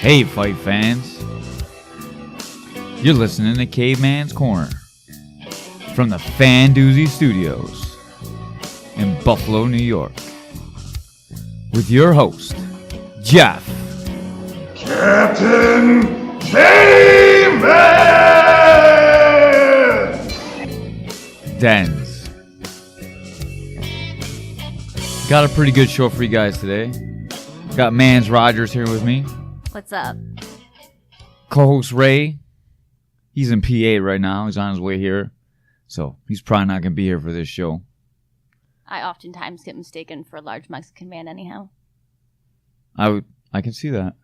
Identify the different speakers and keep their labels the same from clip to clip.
Speaker 1: Hey, fight fans. You're listening to Caveman's Corner from the Fan Doozy Studios in Buffalo, New York, with your host, Jeff.
Speaker 2: Captain Caveman!
Speaker 1: Dens. Got a pretty good show for you guys today. Got Manz Rogers here with me.
Speaker 3: What's up?
Speaker 1: Co-host Ray. He's in PA right now. He's on his way here. So he's probably not going to be here for this show.
Speaker 3: I oftentimes get mistaken for a large Mexican man anyhow.
Speaker 1: I can see that.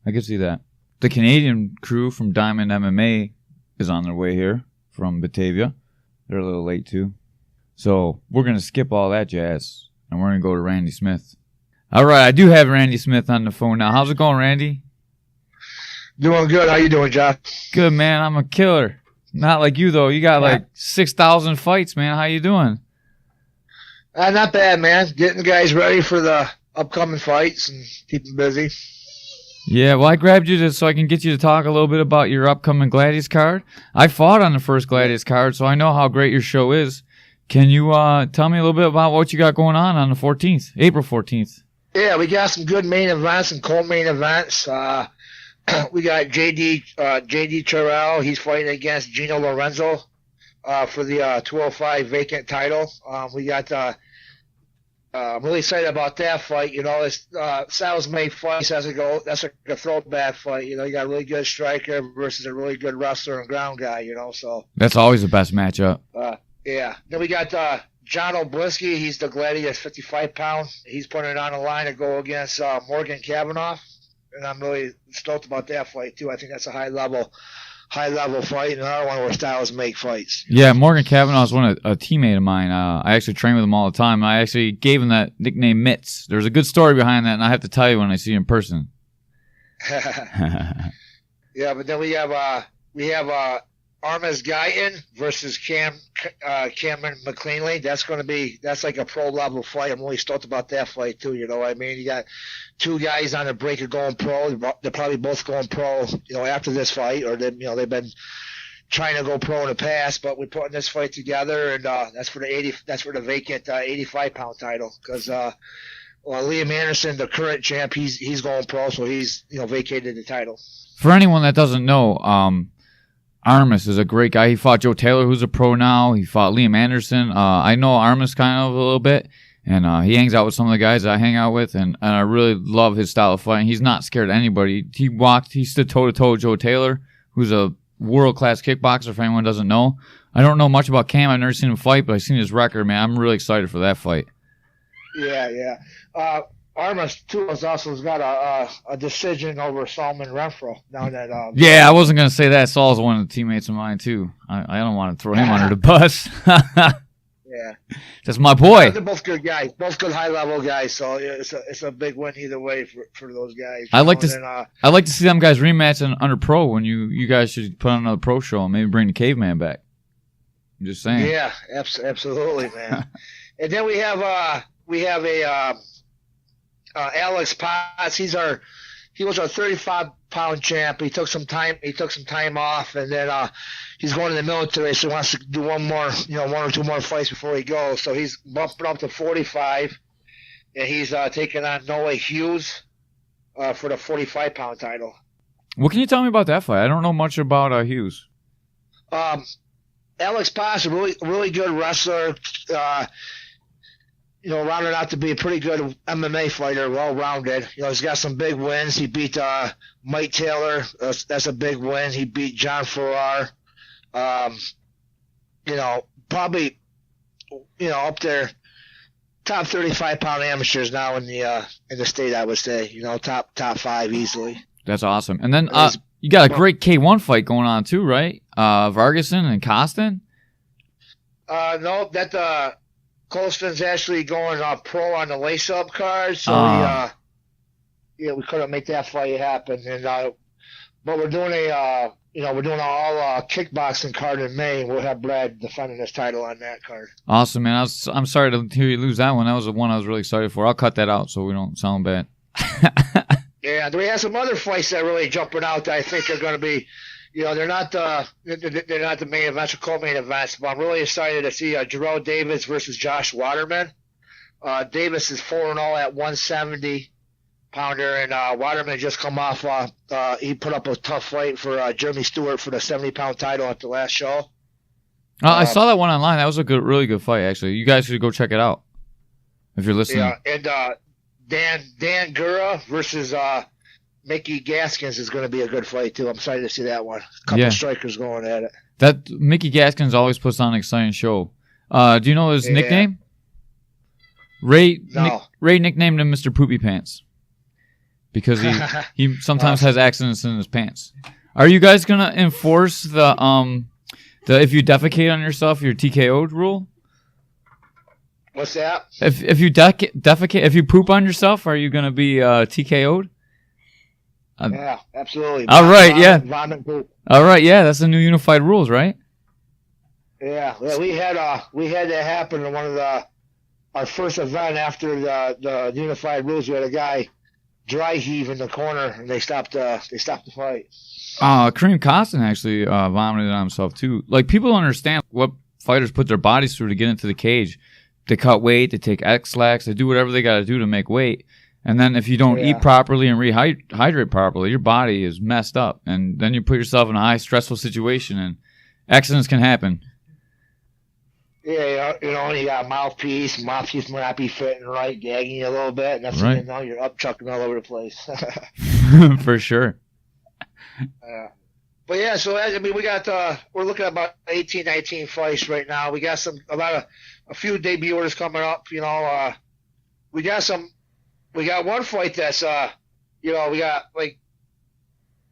Speaker 1: I can see that. The Canadian crew from Diamond MMA is on their way here from Batavia. They're a little late too. So we're going to skip all that jazz and we're going to go to Randy Smith. All right, I do have Randy Smith on the phone now. How's it going, Randy?
Speaker 4: Doing good. How you doing, Jeff?
Speaker 1: Good, man. I'm a killer. Not like you, though. You got like 6,000 fights, man. How you doing?
Speaker 4: Not bad, man. Getting the guys ready for the upcoming fights and keeping busy.
Speaker 1: Yeah, well, I grabbed you so I can get you to talk a little bit about your upcoming Gladius card. I fought on the first Gladius card, so I know how great your show is. Can you tell me a little bit about what you got going on the 14th, April 14th?
Speaker 4: Yeah, we got some good main events and co-main events. We got JD Terrell. He's fighting against Gino Lorenzo for the 205 vacant title. We got. I'm really excited about that fight. You know, it's Sal's main fight. That's like a throwback fight. You know, you got a really good striker versus a really good wrestler and ground guy. You know, so
Speaker 1: that's always the best matchup.
Speaker 4: Yeah. Then we got John Oblinsky. He's the Gladius 55-pound. He's putting it on the line to go against Morgan Kavanaugh. And I'm really stoked about that fight, too. I think that's a high-level fight, and another one where styles make fights.
Speaker 1: Yeah, Morgan Kavanaugh is a teammate of mine. I actually train with him all the time. I actually gave him that nickname Mitts. There's a good story behind that, and I have to tell you when I see you in person.
Speaker 4: Yeah, but then we have Armas Guyton versus Cameron McLeanly. That's like a pro-level fight. I'm really stoked about that fight, too. You know what I mean? You got two guys on the brink of going pro. They're probably both going pro, you know, after this fight, or they've been trying to go pro in the past. But we're putting this fight together, and that's for the vacant 85-pound title. Because Liam Anderson, the current champ, he's going pro, so he's vacated the title.
Speaker 1: For anyone that doesn't know, Armas is a great guy. He fought Joe Taylor, who's a pro now. He fought Liam Anderson. I know Armas kind of a little bit, and he hangs out with some of the guys that I hang out with, and I really love his style of fighting. He's not scared of anybody. He stood toe-to-toe with Joe Taylor, who's a world-class kickboxer, if anyone doesn't know. I don't know much about Cam. I've never seen him fight, but I've seen his record, man. I'm really excited for that fight.
Speaker 4: Yeah. Armas, too, has also got a decision over Salman Renfro. Now that
Speaker 1: yeah, I wasn't going to say that. Saul's one of the teammates of mine, too. I don't want to throw him under the bus.
Speaker 4: Yeah.
Speaker 1: That's my boy.
Speaker 4: They're both good guys. Both good high-level guys, so it's a big win either way for those guys.
Speaker 1: I'd like to see them guys rematch under pro when you guys should put on another pro show and maybe bring the Caveman back. I'm just saying.
Speaker 4: Yeah, absolutely, man. And then we have a Alex Potts. He was our 35-pound champ. He took some time off, and then he's going to the military, so he wants to do one or two more fights before he goes. So he's bumping up to 45, and he's taking on Noah Hughes for the 45-pound title.
Speaker 1: What can you tell me about that fight? I don't know much about Hughes.
Speaker 4: Alex Potts, a really good wrestler. Rounded out to be a pretty good MMA fighter, well-rounded. He's got some big wins. He beat Mike Taylor. That's a big win. He beat John Farrar. Probably, up there, top 35-pound amateurs now in the state, I would say. Top 5 easily.
Speaker 1: That's awesome. And then you got a great K1 fight going on too, right? Vargason and Costin?
Speaker 4: No, that Colston's actually going pro on the lace-up card, so we couldn't make that fight happen. And but we're doing an all kickboxing card in May. We'll have Brad defending his title on that card.
Speaker 1: Awesome, man. I'm sorry to hear you lose that one. That was the one I was really excited for. I'll cut that out so we don't sound bad.
Speaker 4: And we have some other fights that are really jumping out that I think are going to be, they're not the main events or co-main events, but I'm really excited to see Jerome Davis versus Josh Waterman. Davis is 4-0 at 170 pounder, and Waterman just come off. He put up a tough fight for Jeremy Stewart for the 70-pound title at the last show.
Speaker 1: I saw that one online. That was a really good fight, actually. You guys should go check it out if you're listening.
Speaker 4: Yeah, and Dan Gura versus Mickey Gaskins is going to be a good fight too. I'm excited to see that one. A couple strikers going at it.
Speaker 1: That Mickey Gaskins always puts on an exciting show. Do you know his nickname? Ray nicknamed him Mr. Poopy Pants because he sometimes has accidents in his pants. Are you guys gonna enforce the if you defecate on yourself, you're TKO'd rule?
Speaker 4: What's that?
Speaker 1: If you defecate, if you poop on yourself, are you gonna be TKO'd?
Speaker 4: Yeah, absolutely.
Speaker 1: All right, yeah.
Speaker 4: Vomit poop.
Speaker 1: All right, yeah. That's the new unified rules, right?
Speaker 4: Yeah, we had that happen in one of our first event after the unified rules. We had a guy dry heave in the corner, and they stopped the fight.
Speaker 1: Kareem Costin actually vomited on himself too. Like, people don't understand what fighters put their bodies through to get into the cage. They cut weight, they take X-Lax, they do whatever they got to do to make weight. And then if you don't eat properly and rehydrate properly, your body is messed up. And then you put yourself in a high stressful situation, and accidents can happen.
Speaker 4: Yeah, you got a mouthpiece might not be fitting right, gagging you a little bit, and that's when you know you're up chucking all over the place.
Speaker 1: For sure.
Speaker 4: But yeah, so I mean, we got we're looking at about 18, 19 fights right now. We got a few debuters coming up. We got one fight that's we got like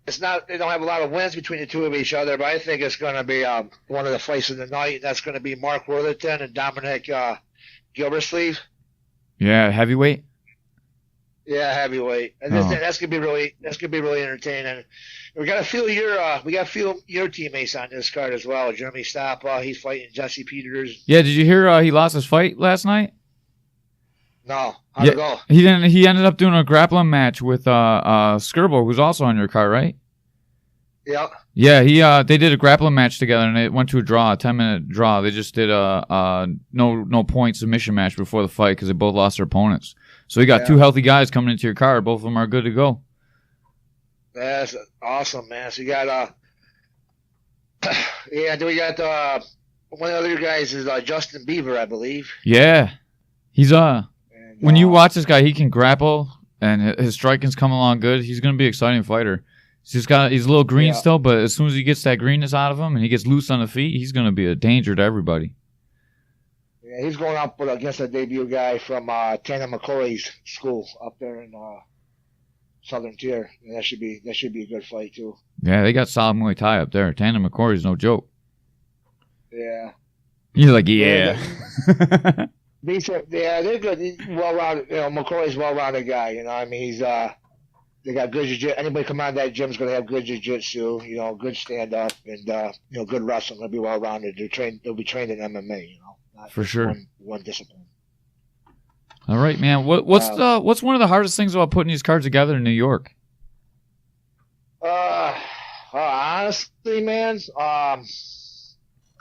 Speaker 4: it's not they don't have a lot of wins between the two of each other, but I think it's going to be one of the fights of the night. That's going to be Mark Worthington and Dominic Gildersleeve.
Speaker 1: Yeah, heavyweight.
Speaker 4: Yeah, heavyweight. And that's gonna be really entertaining. We got a few your teammates on this card as well. Jeremy Stappa, he's fighting Jesse Peters.
Speaker 1: Yeah, did you hear he lost his fight last night?
Speaker 4: No, how'd it go?
Speaker 1: He didn't. He ended up doing a grappling match with Skirbo, who's also on your card, right?
Speaker 4: Yeah.
Speaker 1: Yeah, they did a grappling match together, and it went to a draw, a 10-minute draw. They just did a no point submission match before the fight because they both lost their opponents. So you got two healthy guys coming into your card. Both of them are good to go.
Speaker 4: That's awesome, man. So you got then we got one of the other guys is Justin Bieber, I believe.
Speaker 1: Yeah, he's when you watch this guy, he can grapple, and his striking's coming along good. He's gonna be an exciting fighter. He's a little green still, but as soon as he gets that greenness out of him and he gets loose on the feet, he's gonna be a danger to everybody.
Speaker 4: Yeah, he's going up against a debut guy from Tanner McCoy's school up there in Southern Tier. And that should be a good fight too.
Speaker 1: Yeah, they got solid Muay Thai up there. Tanner McCoy's no joke.
Speaker 4: Yeah.
Speaker 1: He's like, yeah.
Speaker 4: They're good. He's well-rounded. McCoy's a well-rounded guy. I mean, he's they got good jiu-jitsu. Anybody come out of that gym's going to have good jiu-jitsu. Good stand-up and good wrestling. They'll be well-rounded. They'll be trained in MMA. Not
Speaker 1: for sure.
Speaker 4: One discipline.
Speaker 1: All right, man. What's one of the hardest things about putting these cards together in New York?
Speaker 4: Honestly, man, now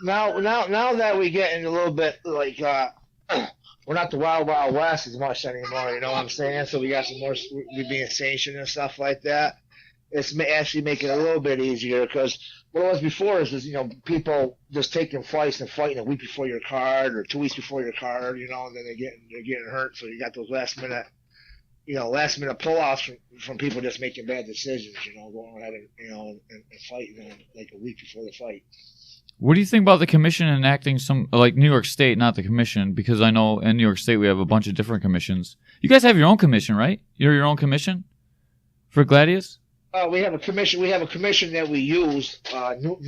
Speaker 4: that we get in a little bit like we're not the Wild Wild West as much anymore. You know what I'm saying? So we got some more being sanctioned and stuff like that. It's actually making it a little bit easier because what it was before is people just taking fights and fighting a week before your card or 2 weeks before your card, and then they're getting hurt. So you got those last minute pull-offs from people just making bad decisions, going ahead and fighting like a week before the fight.
Speaker 1: What do you think about the commission enacting some, like New York State, not the commission, because I know in New York State we have a bunch of different commissions. You guys have your own commission, right? You're your own commission for Gladius?
Speaker 4: We have a commission. We have a commission that we use, New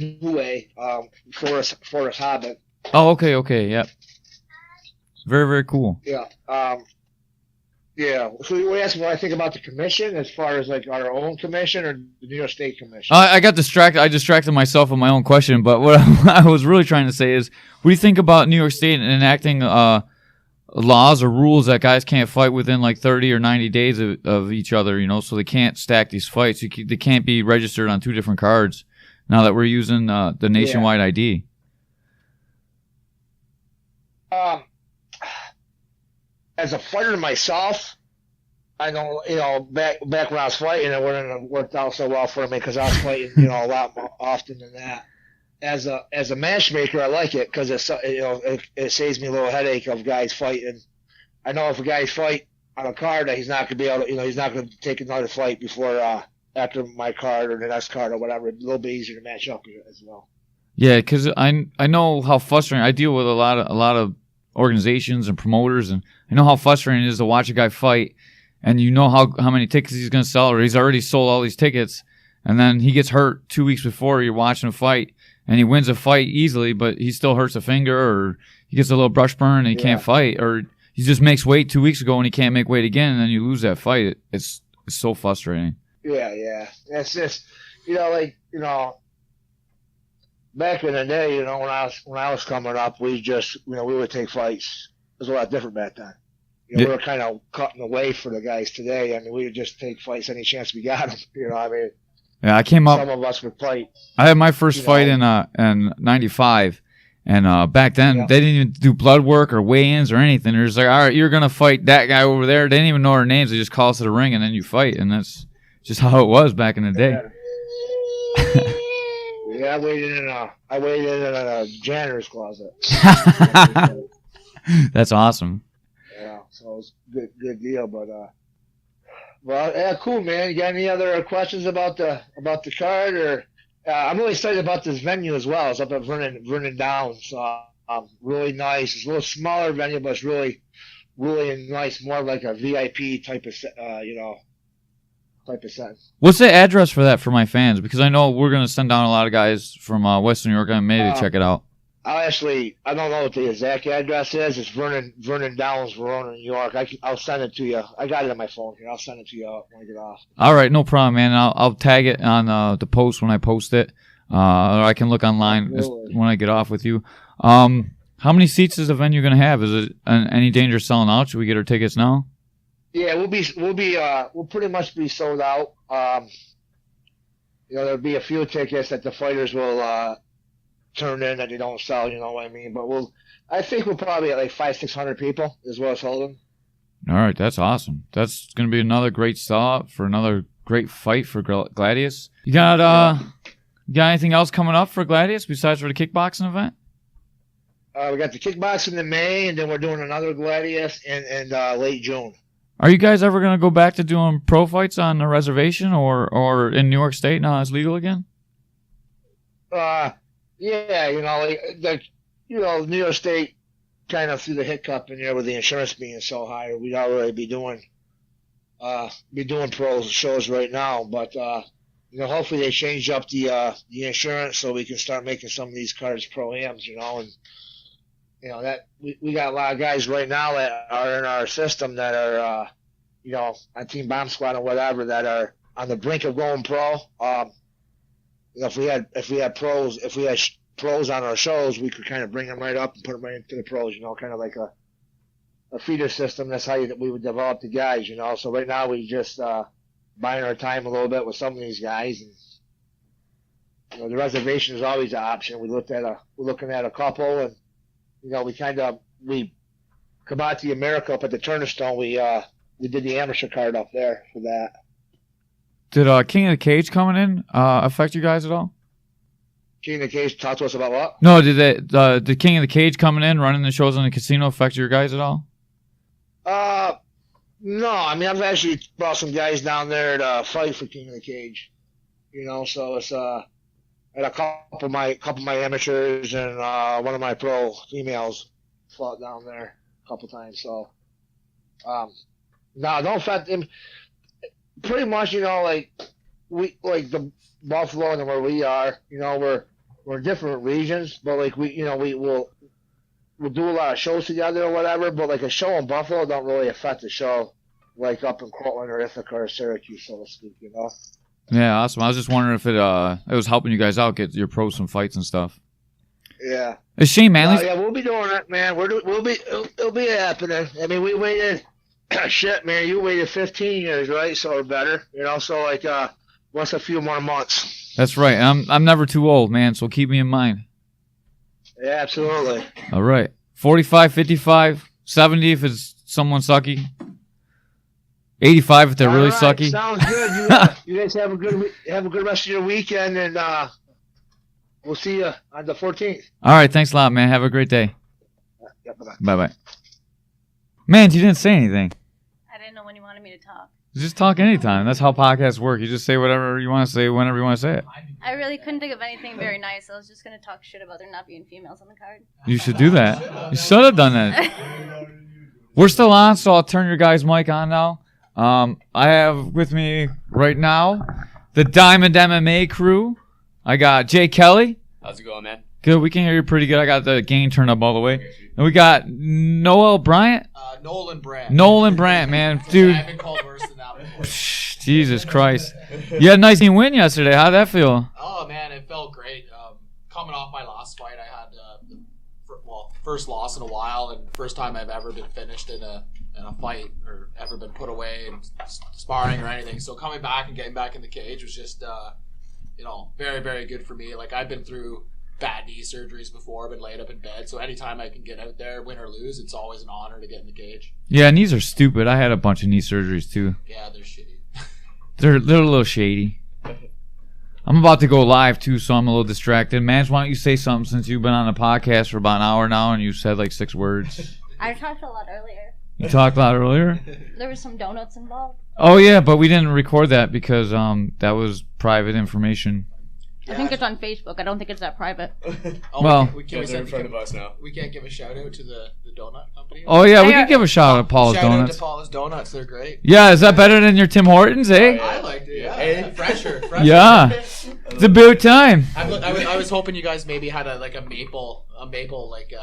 Speaker 4: Forest Hobbit.
Speaker 1: Oh, okay, yeah. Very, very cool.
Speaker 4: Yeah. Yeah. So you were asking what I think about the commission as far as like our own commission or the New York State Commission?
Speaker 1: I got distracted. I distracted myself with my own question, but what I was really trying to say is, what do you think about New York State enacting laws or rules that guys can't fight within like 30 or 90 days of each other, you know, so they can't stack these fights. They can't be registered on 2 different cards now that we're using the nationwide ID.
Speaker 4: As a fighter myself, I know, you know, back when I was fighting, it wouldn't have worked out so well for me because I was fighting, you know, a lot more often than that. As a matchmaker, I like it because it saves me a little headache of guys fighting. I know if a guy's fight on a card that he's not gonna be able to, you know, he's not gonna take another fight before after my card or the next card or whatever. It's a little bit easier to match up as well.
Speaker 1: Yeah, because I know how frustrating. I deal with a lot of organizations and promoters, and I know how frustrating it is to watch a guy fight, and you know how many tickets he's gonna sell, or he's already sold all these tickets, and then he gets hurt 2 weeks before you're watching a fight. And he wins a fight easily, but he still hurts a finger, or he gets a little brush burn and he can't fight, or he just makes weight 2 weeks ago and he can't make weight again, and then you lose that fight. It's so frustrating.
Speaker 4: Yeah. It's just, you know, like, you know, back in the day, you know, when I was coming up, we just, you know, we would take fights. It was a lot different back then. You know, we were kind of cutting away for the guys today. I mean, we would just take fights any chance we got them. You know, I mean.
Speaker 1: Yeah, I came up.
Speaker 4: Some of us would fight.
Speaker 1: I had my first fight in '95, and back then they didn't even do blood work or weigh-ins or anything. They're just like, all right, you're gonna fight that guy over there. They didn't even know our names. They just call us to the ring, and then you fight, and that's just how it was back in the day.
Speaker 4: Yeah, I waited in a janitor's closet.
Speaker 1: That's awesome.
Speaker 4: Yeah, so it was good deal, but. Well, yeah, cool, man. You got any other questions about the card? Or I'm really excited about this venue as well. It's up at Vernon Downs. Really nice. It's a little smaller venue, but it's really nice. More like a VIP type of setting.
Speaker 1: What's the address for that for my fans? Because I know we're gonna send down a lot of guys from Western New York and maybe to check it out.
Speaker 4: I don't know what the exact address is. It's Vernon Downs, Verona, New York. I'll send it to you. I got it on my phone here. I'll send it to you when I get off.
Speaker 1: All right, no problem, man. I'll tag it on the post when I post it, or I can look online when I get off with you. How many seats is the venue gonna have? Is it any danger of selling out? Should we get our tickets now?
Speaker 4: Yeah, we'll pretty much be sold out. You know, there'll be a few tickets that the fighters will turn in that they don't sell, you know what I mean? But I think we'll probably at like 500-600 people is what it's holding.
Speaker 1: All right, that's awesome. That's going to be another great start for another great fight for Gladius. You got anything else coming up for Gladius besides for the kickboxing event?
Speaker 4: We got the kickboxing in May, and then we're doing another Gladius in late June.
Speaker 1: Are you guys ever going to go back to doing pro fights on the reservation or in New York State now it's legal again?
Speaker 4: Yeah, you know, New York State kind of threw the hiccup in there with the insurance being so high. We'd already be doing pro shows right now, but you know, hopefully they change up the insurance so we can start making some of these cards pro-ams, you know, and you know that we got a lot of guys right now that are in our system that are you know, on Team Bomb Squad or whatever that are on the brink of going pro. You know, if we had pros on our shows, we could kind of bring them right up and put them right into the pros. You know, kind of like a feeder system. That's how we would develop the guys. You know, so right now we just buying our time a little bit with some of these guys, and you know, the reservation is always an option. We're looking at a couple, and you know, we Kabati America up at the Turnstone. We did the amateur card up there for that.
Speaker 1: Did King of the Cage coming in affect you guys at all?
Speaker 4: King of the Cage, talk to us about what?
Speaker 1: No, did the King of the Cage coming in, running the shows in the casino affect your guys at all?
Speaker 4: No. I mean, I've actually brought some guys down there to fight for King of the Cage. You know, so it's I had a couple of my amateurs and one of my pro females fought down there a couple times. So, no, don't affect him. Pretty much, you know, like the Buffalo and where we are, you know, we're in different regions, but like we'll do a lot of shows together or whatever. But like a show in Buffalo don't really affect a show like up in Cortland or Ithaca or Syracuse, so to speak. You know.
Speaker 1: Yeah, awesome. I was just wondering if it was helping you guys out, get your pros some fights and stuff.
Speaker 4: Yeah.
Speaker 1: Is Shane Manley?
Speaker 4: Yeah, we'll be doing it, man. It'll be happening. I mean, we waited. Shit, man, you waited 15 years, right? So or better, So like, what's a few more months?
Speaker 1: That's right. I'm never too old, man. So keep me in mind.
Speaker 4: Yeah, absolutely.
Speaker 1: All right. 45, 55, 70 if it's someone sucky. 85 if they're really sucky.
Speaker 4: Sounds good. You guys have a good rest of your weekend, and we'll see you on the 14th.
Speaker 1: All right. Thanks a lot, man. Have a great day.
Speaker 4: Yeah, bye-bye.
Speaker 1: Bye-bye. Man, you didn't say anything.
Speaker 3: I didn't know when you wanted me to talk.
Speaker 1: Just talk anytime. That's how podcasts work. You just say whatever you want to say whenever you want to say it.
Speaker 3: I really couldn't think of anything very nice. I was just going to talk shit about there not being females on the card.
Speaker 1: You should do that. You should have done that. We're still on, so I'll turn your guys' mic on now. I have with me right now the Diamond MMA crew. I got Jay Kelly.
Speaker 5: How's it going, man?
Speaker 1: Good. We can hear you pretty good. I got the gain turned up all the way. And we got Nolan Brandt, man. Dude.
Speaker 5: I've been called worse than that before.
Speaker 1: Jesus Christ. You had a nice win yesterday. How'd that feel?
Speaker 5: Oh, man, it felt great. Coming off my last fight, I had first loss in a while, and first time I've ever been finished in a fight or ever been put away in sparring or anything. So coming back and getting back in the cage was just, very, very good for me. Like, I've been through bad knee surgeries before, been laid up in bed. So anytime I can get out there, win or lose, it's always an honor to get in the cage.
Speaker 1: Yeah, knees are stupid. I had a bunch of knee surgeries too.
Speaker 5: Yeah, they're shitty.
Speaker 1: They're a little shady. I'm about to go live too, so I'm a little distracted. Manz, why don't you say something since you've been on the podcast for about an hour now and you said like 6 words?
Speaker 3: I talked a lot earlier.
Speaker 1: You talked about it earlier?
Speaker 3: There was some donuts involved.
Speaker 1: Oh yeah, but we didn't record that because that was private information.
Speaker 3: I think it's on Facebook. I don't think it's that private.
Speaker 1: Well,
Speaker 5: we can't in front of us now. We can't give a shout out to the donut company.
Speaker 1: Oh yeah, we can give a shout out to Paula's
Speaker 5: Shout out
Speaker 1: Donuts.
Speaker 5: to Paula's Donuts. They're great.
Speaker 1: Yeah, is that better than your Tim Hortons, eh?
Speaker 5: I liked it. Yeah, fresher.
Speaker 1: Yeah, it's about time.
Speaker 5: I was hoping you guys maybe had a maple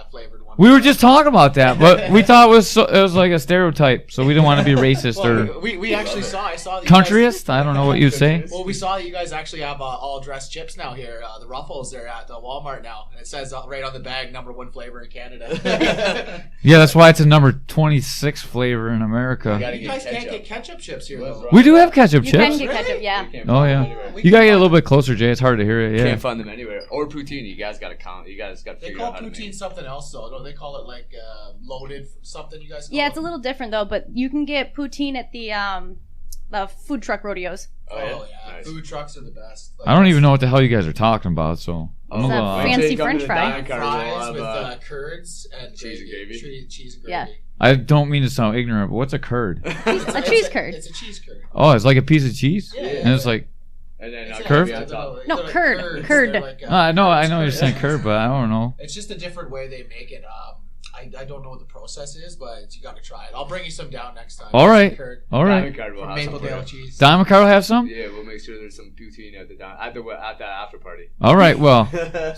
Speaker 5: flavored one.
Speaker 1: We were just talking about that, but we thought it was like a stereotype, so we didn't want to be racist or
Speaker 5: we actually I saw that
Speaker 1: countryist. I don't know what you'd say.
Speaker 5: Well, we saw that you guys actually have all dressed chips now here. The Ruffles, they're at the Walmart now, and it says right on the bag, #1 flavor in Canada.
Speaker 1: Yeah, that's why it's a number 26 flavor in America.
Speaker 5: You guys can't get ketchup chips here, though.
Speaker 1: We do have ketchup
Speaker 3: You
Speaker 1: chips.
Speaker 3: can get ketchup, yeah.
Speaker 1: Oh yeah. You gotta get a little bit closer, Jay. It's hard to hear it. Yeah.
Speaker 6: Can't find them anywhere. Or poutine. You guys gotta count. You guys gotta
Speaker 5: They
Speaker 6: figure
Speaker 5: call
Speaker 6: out how to make
Speaker 5: poutine
Speaker 6: it.
Speaker 5: something else, though. Don't they call it like loaded something? You guys call
Speaker 3: Yeah,
Speaker 5: it?
Speaker 3: it's a little different though, but you can get poutine at the food truck rodeos.
Speaker 5: Oh yeah,
Speaker 6: Nice.
Speaker 5: Food trucks are the best.
Speaker 1: I don't even know what the hell you guys are talking about, so I'm
Speaker 3: It's
Speaker 1: a
Speaker 3: a
Speaker 1: little.
Speaker 3: fancy
Speaker 6: Come to
Speaker 3: French
Speaker 6: the
Speaker 3: fry.
Speaker 6: dining car, we'll
Speaker 5: Fries
Speaker 6: have,
Speaker 5: with curds and
Speaker 6: cheese and gravy.
Speaker 5: Cheese and
Speaker 3: Yeah.
Speaker 5: gravy.
Speaker 1: I don't mean to sound ignorant, but what's a curd?
Speaker 3: A cheese curd.
Speaker 5: It's a cheese curd.
Speaker 1: Oh, it's like a piece of cheese,
Speaker 5: Yeah.
Speaker 1: and it's like.
Speaker 6: And then
Speaker 5: It's
Speaker 1: curved?
Speaker 5: like little-
Speaker 3: No,
Speaker 5: little
Speaker 3: curd.
Speaker 5: curds.
Speaker 3: Curd.
Speaker 5: They're like,
Speaker 1: I know you're saying curd, but I don't know.
Speaker 5: It's just a different way they make it. I don't know what the process is, but you got to try it. I'll bring you some down next time.
Speaker 1: All right.
Speaker 5: Curd
Speaker 1: All right.
Speaker 6: Diamond card will
Speaker 5: from
Speaker 6: have some
Speaker 5: Maple
Speaker 6: for
Speaker 5: Dale
Speaker 6: you.
Speaker 5: cheese.
Speaker 1: Diamond Car will have some.
Speaker 6: Yeah, we'll make sure there's some poutine at the after party.
Speaker 1: All right. Well,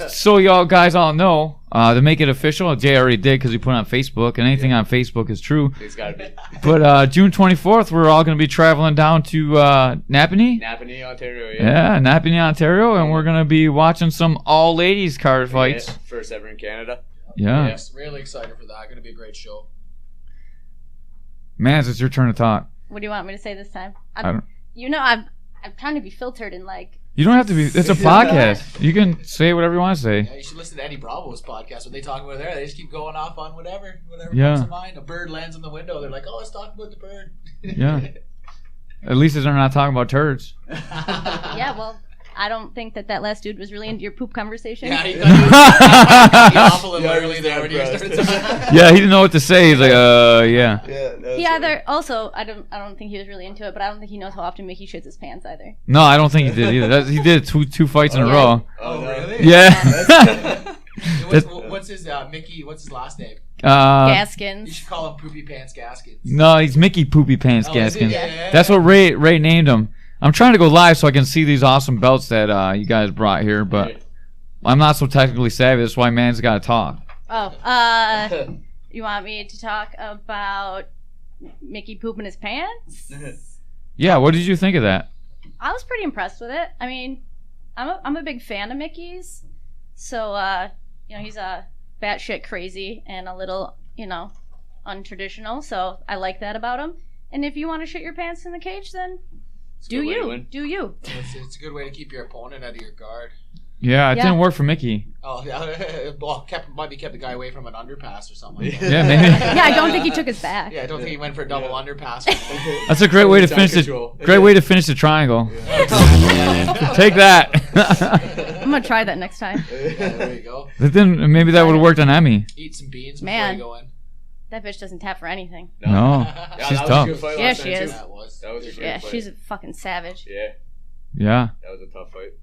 Speaker 1: so y'all guys all know to make it official. Jay already did because he put it on Facebook, and anything on Facebook is true.
Speaker 6: It's gotta be
Speaker 1: But June 24th, we're all going to be traveling down to Napanee.
Speaker 6: Napanee, Ontario.
Speaker 1: Yeah, Napanee, Ontario, and we're going to be watching some all-ladies card fights.
Speaker 6: Yeah, first ever in Canada.
Speaker 1: Yeah.
Speaker 5: Yes, really excited for that. Going to be a great show.
Speaker 1: Mans, it's your turn to talk.
Speaker 3: What do you want me to say this time?
Speaker 1: I don't-
Speaker 3: I'm trying to be filtered and like.
Speaker 1: You don't have to be. It's a podcast. You can say whatever you want to say.
Speaker 5: Yeah, you should listen to Eddie Bravo's podcast. What they talk about there, they just keep going off on whatever
Speaker 1: Yeah.
Speaker 5: comes to mind. A bird lands in the window. They're like, "Oh, let's talk about the bird."
Speaker 1: Yeah. At least they're not talking about turds.
Speaker 3: Yeah, well, I don't think that last dude was really into your poop conversation.
Speaker 5: Yeah, he got off a little early there when you started talking.
Speaker 1: Yeah, he didn't know what to say. He's like, yeah.
Speaker 3: He either also I don't think he was really into it, but I don't think he knows how often Mickey shits his pants either.
Speaker 1: No, I don't think he did either. He did two fights in a row.
Speaker 5: Oh, really?
Speaker 1: Yeah.
Speaker 5: What's his Mickey? What's his last name? You
Speaker 3: Gaskins.
Speaker 5: should call him Poopy Pants Gaskins.
Speaker 1: No, he's Mickey Poopy Pants
Speaker 5: Oh, is he?
Speaker 1: Gaskins.
Speaker 5: Yeah.
Speaker 1: That's what Ray named him. I'm trying to go live so I can see these awesome belts that you guys brought here, but I'm not so technically savvy. That's why man's got to talk.
Speaker 3: Oh, you want me to talk about Mickey pooping his pants?
Speaker 1: Yeah, what did you think of that?
Speaker 3: I was pretty impressed with it. I mean, I'm a big fan of Mickey's, so he's batshit crazy and a little, untraditional. So I like that about him. And if you want to shit your pants in the cage, then do you.
Speaker 5: It's a good way to keep your opponent out of your guard.
Speaker 1: Yeah, it didn't work for Mickey.
Speaker 5: Oh, yeah. Well, maybe kept the guy away from an underpass or something like that.
Speaker 1: Yeah, maybe.
Speaker 3: Yeah, I don't think he took his back.
Speaker 5: Yeah, I don't think he went for a double underpass.
Speaker 1: That's a great way to finish the triangle. Take that.
Speaker 3: I'm gonna try that next time.
Speaker 5: Yeah, there you go.
Speaker 1: But then maybe that would have worked on Emmy.
Speaker 5: Eat some beans
Speaker 3: Man.
Speaker 5: before you go in.
Speaker 3: That bitch doesn't tap for anything.
Speaker 1: No, she's tough.
Speaker 3: Yeah, she is.
Speaker 5: That was
Speaker 6: a great
Speaker 3: Yeah,
Speaker 6: fight.
Speaker 3: she's a fucking savage.
Speaker 1: Yeah.
Speaker 6: That was a tough fight.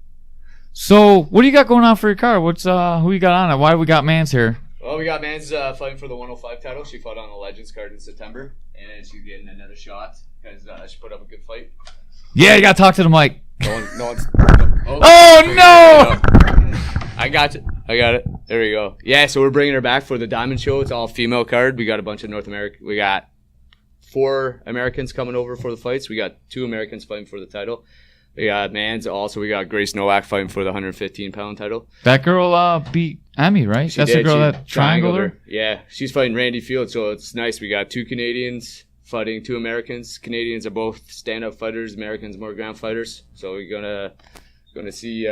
Speaker 1: So, what do you got going on for your card? What's who you got on it? Why do we got Manz here?
Speaker 6: Well, we got Manz fighting for the 105 title. She fought on the Legends card in September, and she's getting another shot because she put up a good fight.
Speaker 1: Yeah, you got to talk to the mic.
Speaker 6: No.
Speaker 1: Oh no!
Speaker 6: I got it. There we go. Yeah, so we're bringing her back for the Diamond Show. It's all female card. We got a bunch of North America. We got 4 Americans coming over for the fights. We got 2 Americans fighting for the title. We got Manz. Also, we got Grace Nowak fighting for the 115-pound title.
Speaker 1: That girl beat Emmy, right? That's the girl that triangled her?
Speaker 6: Yeah, she's fighting Randy Fields, so it's nice. We got 2 Canadians fighting 2 Americans. Canadians are both stand-up fighters. Americans more ground fighters. So we're gonna see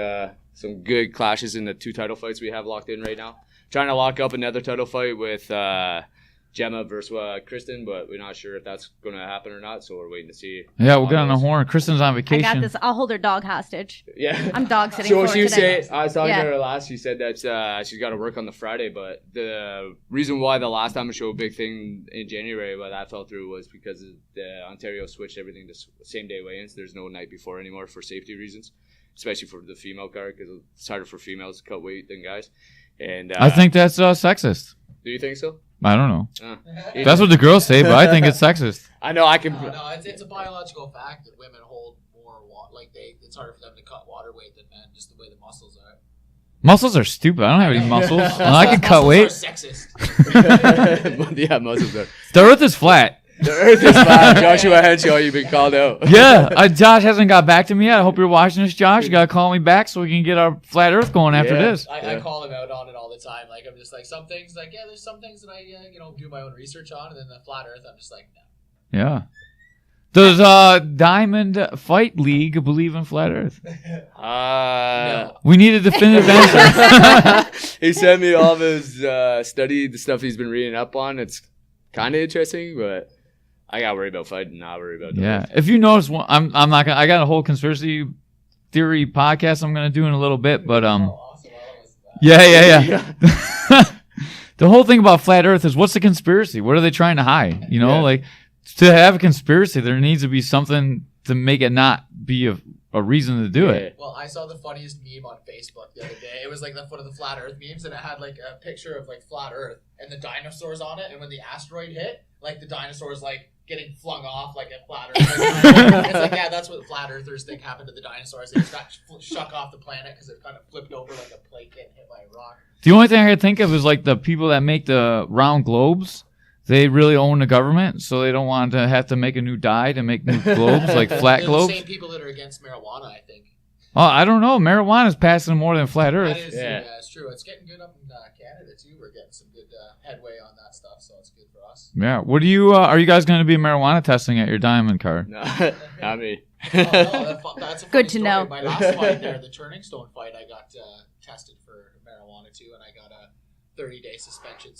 Speaker 6: some good clashes in the 2 title fights we have locked in right now. Trying to lock up another title fight with Gemma versus Kristen, but we're not sure if that's going to happen or not, so we're waiting to see.
Speaker 1: Yeah, we'll get on the horn. Kristen's on vacation.
Speaker 3: I got this. I'll hold her dog hostage.
Speaker 6: Yeah.
Speaker 3: I'm dog sitting
Speaker 6: So
Speaker 3: for
Speaker 6: she
Speaker 3: her
Speaker 6: was
Speaker 3: today.
Speaker 6: saying, I was talking to her last, she said that she's got to work on the Friday, but the reason why the last time I showed a big thing in January, why that fell through was because the Ontario switched everything to same-day weigh-ins. There's no night before anymore for safety reasons, especially for the female card, because it's harder for females to cut weight than guys. And
Speaker 1: I think that's sexist.
Speaker 6: Do you think so?
Speaker 1: I don't know. That's what the girls say, but I think it's sexist.
Speaker 6: I know I can.
Speaker 5: No, it's a biological fact that women hold more water. Like it's harder for them to cut water weight than men, just the way the muscles are.
Speaker 1: Muscles are stupid. I don't have any muscles. I can cut weight.
Speaker 5: Muscles are sexist.
Speaker 6: Yeah, muscles are.
Speaker 1: The earth is flat.
Speaker 6: The earth is flat. Joshua Henshaw, you've been called out.
Speaker 1: Yeah, Josh hasn't got back to me yet. I hope you're watching this, Josh. You got to call me back so we can get our flat earth going after this.
Speaker 5: I call him out on it all the time. Like, I'm just like, some things, like, yeah, there's some things that I, do my own research on, and then the flat earth, I'm just like, no.
Speaker 1: Yeah. Does Diamond Fight League believe in flat earth?
Speaker 5: No.
Speaker 1: We need a definitive answer.
Speaker 6: He sent me all of his study, the stuff he's been reading up on. It's kind of interesting, but I got worried about fighting, not worried about
Speaker 1: Yeah. If you notice, I'm not gonna. I got a whole conspiracy theory podcast I'm gonna do in a little bit, but
Speaker 5: Awesome.
Speaker 1: yeah. The whole thing about flat Earth is what's the conspiracy? What are they trying to hide? Like to have a conspiracy, there needs to be something to make it not be a reason to do it.
Speaker 5: Well, I saw the funniest meme on Facebook the other day. It was like one of the flat Earth memes, and it had like a picture of like flat Earth and the dinosaurs on it. And when the asteroid hit, like the dinosaurs like getting flung off like a flat Earth. It's like, yeah, that's what flat Earthers think happened to the dinosaurs. They just got shuck off the planet because it kind of flipped over like a plate getting hit by a rock.
Speaker 1: The only thing I could think of is like the people that make the round globes. They really own the government, so they don't want to have to make a new dye to make new globes, like flat
Speaker 5: They're
Speaker 1: globes.
Speaker 5: the same people that are against marijuana, I think.
Speaker 1: Oh, I don't know. Marijuana's passing more than flat Earth.
Speaker 5: That is,
Speaker 6: Yeah.
Speaker 5: it's true. It's getting good up in Canada too. We're getting some good headway on that stuff, so it's good for us.
Speaker 1: Yeah. What do you? Are you guys going to be marijuana testing at your diamond card?
Speaker 6: No, not me.
Speaker 5: Oh, no, that's a funny
Speaker 3: Good to
Speaker 5: story.
Speaker 3: know.
Speaker 5: My last fight there, the Turning Stone fight, I got tested for marijuana too, and I got a 30-day suspension.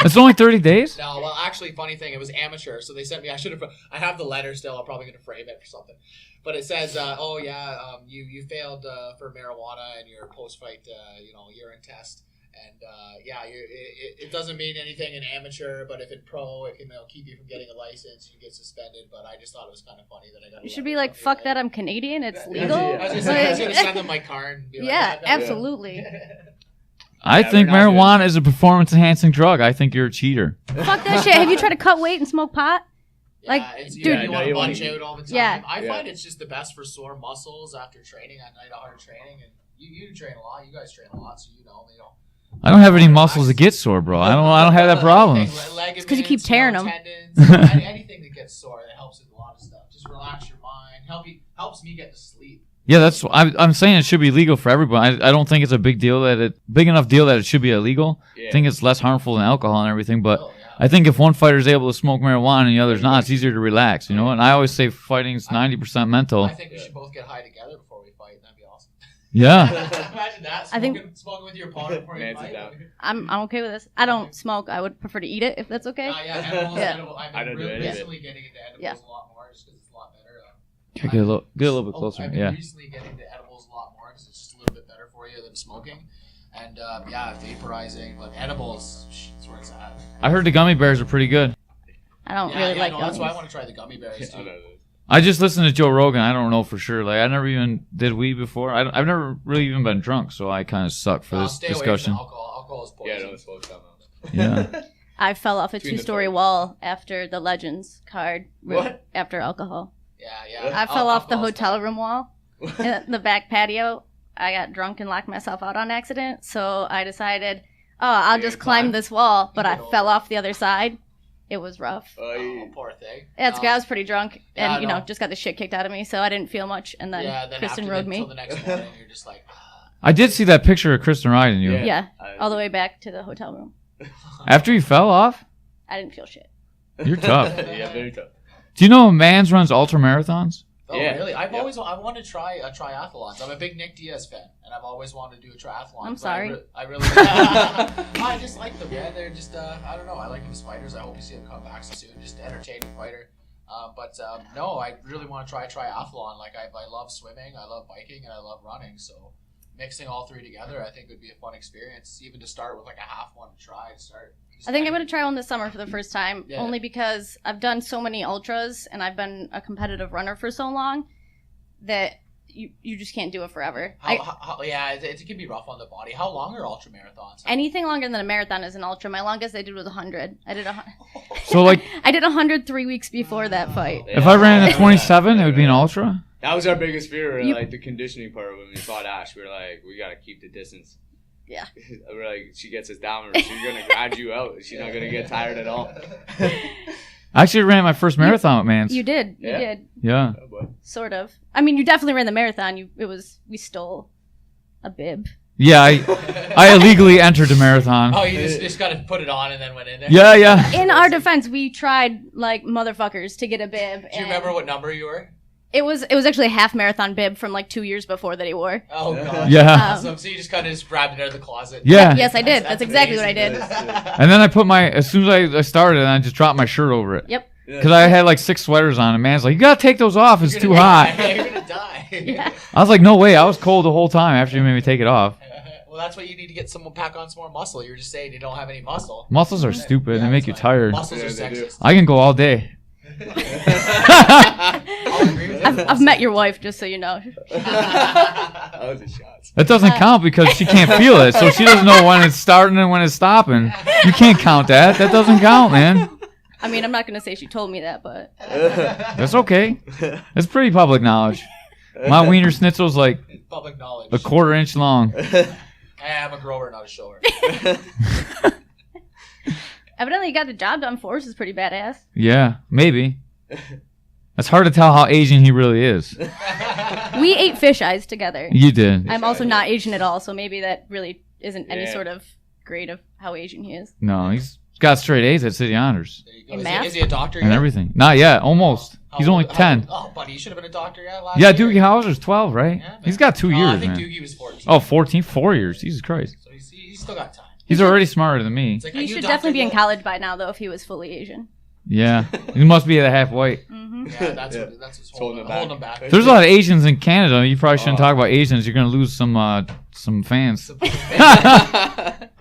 Speaker 1: It's only 30 days.
Speaker 5: No, well, actually, funny thing, it was amateur, so they sent me. I have the letter still. I'm probably gonna frame it for something. But it says, you failed for marijuana in your post-fight, urine test, and it doesn't mean anything in amateur, but if in pro, it can keep you from getting a license. You get suspended. But I just thought it was kind of funny that I got.
Speaker 3: You should be like, fuck that, I'm Canadian. It's legal.
Speaker 5: I was gonna send them my card and be like,
Speaker 3: Yeah, absolutely.
Speaker 1: I think marijuana is a performance-enhancing drug. I think you're a cheater.
Speaker 3: Fuck that shit. Have you tried to cut weight and smoke pot? Like, dude,
Speaker 5: you want to bunch out all the time.
Speaker 3: Yeah.
Speaker 5: I find it's just the best for sore muscles after training at night, hard training, and you train a lot. You guys train a lot, so you know.
Speaker 1: I don't have any muscles to get sore, bro. I don't have that problem.
Speaker 3: It's 'cause you keep tearing them.
Speaker 5: Anything that gets sore that helps with a lot of stuff. Just relax your mind. Helps me get to sleep.
Speaker 1: Yeah, that's I'm saying it should be legal for everyone. I don't think it's a big enough deal that it should be illegal.
Speaker 6: Yeah.
Speaker 1: I think it's less harmful than alcohol and everything. But
Speaker 5: Oh, yeah.
Speaker 1: I think if one fighter is able to smoke marijuana and the other's not, it's easier to relax. You know. And I always say fighting's 90% mental.
Speaker 5: I think we should both get high together before we fight. That'd be awesome.
Speaker 1: Yeah.
Speaker 5: Imagine that.
Speaker 3: I think-
Speaker 5: Smoking with your opponent before you
Speaker 6: Man's
Speaker 5: fight.
Speaker 6: it down.
Speaker 3: I'm okay with this. I don't smoke. I would prefer to eat it if that's okay.
Speaker 5: Yeah, edibles,
Speaker 3: Yeah.
Speaker 5: edible.
Speaker 6: I
Speaker 5: I've
Speaker 6: don't
Speaker 5: been
Speaker 6: do
Speaker 5: really
Speaker 6: any of it.
Speaker 5: recently getting into edibles
Speaker 3: Yeah.
Speaker 5: a lot more just because it's a lot better.
Speaker 1: Get a little bit closer.
Speaker 5: I've been
Speaker 1: Yeah.
Speaker 5: recently getting into edibles a lot more because it's just a little bit better for you than smoking. And vaporizing, but edibles, that's where it's at.
Speaker 1: I heard the gummy bears are pretty good.
Speaker 3: I don't really like
Speaker 5: no, that's why I
Speaker 3: gummies.
Speaker 5: want to try the gummy bears
Speaker 6: I
Speaker 5: too.
Speaker 6: know.
Speaker 1: I just listened to Joe Rogan. I don't know for sure. Like I never even did weed before. I've never really even been drunk, so I kind of suck for this
Speaker 5: Stay
Speaker 1: discussion.
Speaker 5: away from alcohol. Alcohol is
Speaker 6: Yeah,
Speaker 5: poison.
Speaker 6: no, it's both come out.
Speaker 1: Yeah.
Speaker 3: I fell off a
Speaker 6: Between the
Speaker 3: 2-story
Speaker 6: toes.
Speaker 3: wall after the Legends card.
Speaker 6: What?
Speaker 3: After alcohol.
Speaker 5: Yeah.
Speaker 3: I fell off the
Speaker 5: Alcohol's
Speaker 3: hotel
Speaker 5: bad.
Speaker 3: room wall in the back patio. I got drunk and locked myself out on accident, so I decided, I'll
Speaker 6: Yeah,
Speaker 3: just climb
Speaker 6: climb.
Speaker 3: this wall, but
Speaker 5: You
Speaker 3: I
Speaker 5: get
Speaker 3: fell
Speaker 5: over it.
Speaker 3: off the other side. It was rough.
Speaker 5: Oh, poor thing.
Speaker 3: Yeah, it's I was pretty drunk
Speaker 5: Yeah,
Speaker 3: and,
Speaker 5: I know.
Speaker 3: just got the shit kicked out of me, so I didn't feel much, and then
Speaker 5: then
Speaker 3: Kristen
Speaker 5: after
Speaker 3: rode
Speaker 5: until
Speaker 3: me.
Speaker 5: the next morning, you're just like,
Speaker 1: I did see that picture of Kristen riding you.
Speaker 6: Yeah.
Speaker 3: Yeah,
Speaker 6: I-
Speaker 3: all the way back to the hotel room.
Speaker 1: After you fell off,
Speaker 3: I didn't feel shit.
Speaker 1: you're tough.
Speaker 6: Yeah, very tough.
Speaker 1: Do you know Manz runs ultra marathons?
Speaker 5: oh,
Speaker 6: Yeah.
Speaker 5: really? I
Speaker 6: Yeah.
Speaker 5: want to try triathlons. I'm a big Nick Diaz fan, and I've always wanted to do a triathlon.
Speaker 3: I'm
Speaker 5: but
Speaker 3: sorry.
Speaker 5: I really I just like them, yeah. They're just, I don't know. I like these fighters. I hope you see them come back soon. Just an entertaining fighter. No, I really want to try triathlon. Like, I love swimming, I love biking, and I love running. So mixing all three together, I think would be a fun experience. Even to start with like a half one to try to start.
Speaker 3: I think I'm going to try one this summer for the first time,
Speaker 5: Yeah.
Speaker 3: only because I've done so many ultras and I've been a competitive runner for so long that you just can't do it forever.
Speaker 5: It can be rough on the body. How long are ultra marathons?
Speaker 3: Anything longer than a marathon is an ultra. My longest I did was 100. I did
Speaker 1: So like,
Speaker 3: I did 100 3 weeks before that fight.
Speaker 1: if I ran a 27, it would be an ultra.
Speaker 6: That was our biggest fear,
Speaker 3: You-
Speaker 6: like the conditioning part when we fought Ash. We were like, we gotta keep the distance.
Speaker 3: Yeah.
Speaker 6: We're like, she gets us down, she's gonna grad you out. She's not gonna get tired at all.
Speaker 1: I actually ran my first marathon with Manz.
Speaker 3: You did. You
Speaker 6: Yeah.
Speaker 3: did.
Speaker 1: Yeah.
Speaker 6: Oh, boy.
Speaker 3: Sort of. I mean, you definitely ran the marathon. We stole a bib.
Speaker 1: Yeah, I illegally entered the marathon.
Speaker 5: Oh, you just got to put it on and then went in there?
Speaker 1: Yeah, yeah.
Speaker 3: In our defense, we tried like motherfuckers to get a bib.
Speaker 5: Do you remember what number you were?
Speaker 3: It was actually a half marathon bib from like 2 years before that he wore.
Speaker 5: Oh, God.
Speaker 1: Yeah.
Speaker 3: Um,
Speaker 5: So you just kind of just grabbed it out of the closet.
Speaker 1: Yeah.
Speaker 3: Yes, I did. That's exactly what I did.
Speaker 1: And then I put as soon as I started, I just dropped my shirt over it.
Speaker 3: Yep.
Speaker 1: Because I had like 6 sweaters on, and Man's like, you gotta take those off, it's too hot.
Speaker 5: You're going to die.
Speaker 3: Yeah.
Speaker 1: I was like, no way, I was cold the whole time after you made me take it off.
Speaker 5: Well, that's why you need to get someone pack on some more muscle. You were just saying you don't have any muscle.
Speaker 1: Muscles are stupid, they make you
Speaker 5: that's fine.
Speaker 1: tired.
Speaker 5: Muscles
Speaker 6: Yeah,
Speaker 5: are
Speaker 6: they do.
Speaker 5: sexist.
Speaker 1: I can go all day.
Speaker 5: I'll agree with that.
Speaker 3: I've met your wife, just so you know.
Speaker 6: That was a shot.
Speaker 1: That doesn't count because she can't feel it, so she doesn't know when it's starting and when it's stopping. You can't count that. That doesn't count, man.
Speaker 3: I mean, I'm not going to say she told me that, but
Speaker 1: That's okay. It's pretty public knowledge. My wiener schnitzel's like
Speaker 5: Public knowledge.
Speaker 1: a 1/4 inch long.
Speaker 5: I'm a grower, not a shower.
Speaker 3: evidently you got the job done. Force is pretty badass.
Speaker 1: Yeah, maybe. It's hard to tell how Asian he really is.
Speaker 3: We ate fish eyes together.
Speaker 1: You did.
Speaker 3: I'm also not Asian at all, so maybe that really isn't any
Speaker 6: Yeah.
Speaker 3: sort of grade of how Asian he is.
Speaker 1: No, he's got straight A's at City Honors
Speaker 5: There you go.
Speaker 3: In
Speaker 5: Is
Speaker 3: math?
Speaker 5: he a doctor
Speaker 1: and
Speaker 5: yet?
Speaker 1: everything. Not yet, almost. He's only 10.
Speaker 5: Oh, buddy, you should have been a doctor last
Speaker 1: Yeah,
Speaker 5: year.
Speaker 1: Doogie Howser's 12, right?
Speaker 5: Yeah, man.
Speaker 1: He's got 2
Speaker 5: I
Speaker 1: years,
Speaker 5: think
Speaker 1: man.
Speaker 5: Doogie was 14.
Speaker 1: Oh, 14, 4 years. Jesus Christ.
Speaker 5: So he's still got time.
Speaker 1: He's already smarter than me.
Speaker 5: It's like, are
Speaker 3: He
Speaker 5: you a
Speaker 3: should
Speaker 5: doctor
Speaker 3: definitely be in
Speaker 5: yet?
Speaker 3: college by now, though, if he was fully Asian.
Speaker 1: Yeah. He must be at half white.
Speaker 3: Hmm.
Speaker 5: Yeah, that's
Speaker 6: Yeah.
Speaker 5: what's
Speaker 6: Holding
Speaker 5: holding
Speaker 6: him
Speaker 5: him back.
Speaker 1: There's a lot of Asians in Canada. You probably shouldn't
Speaker 6: Oh.
Speaker 1: talk about Asians. You're going to lose some fans.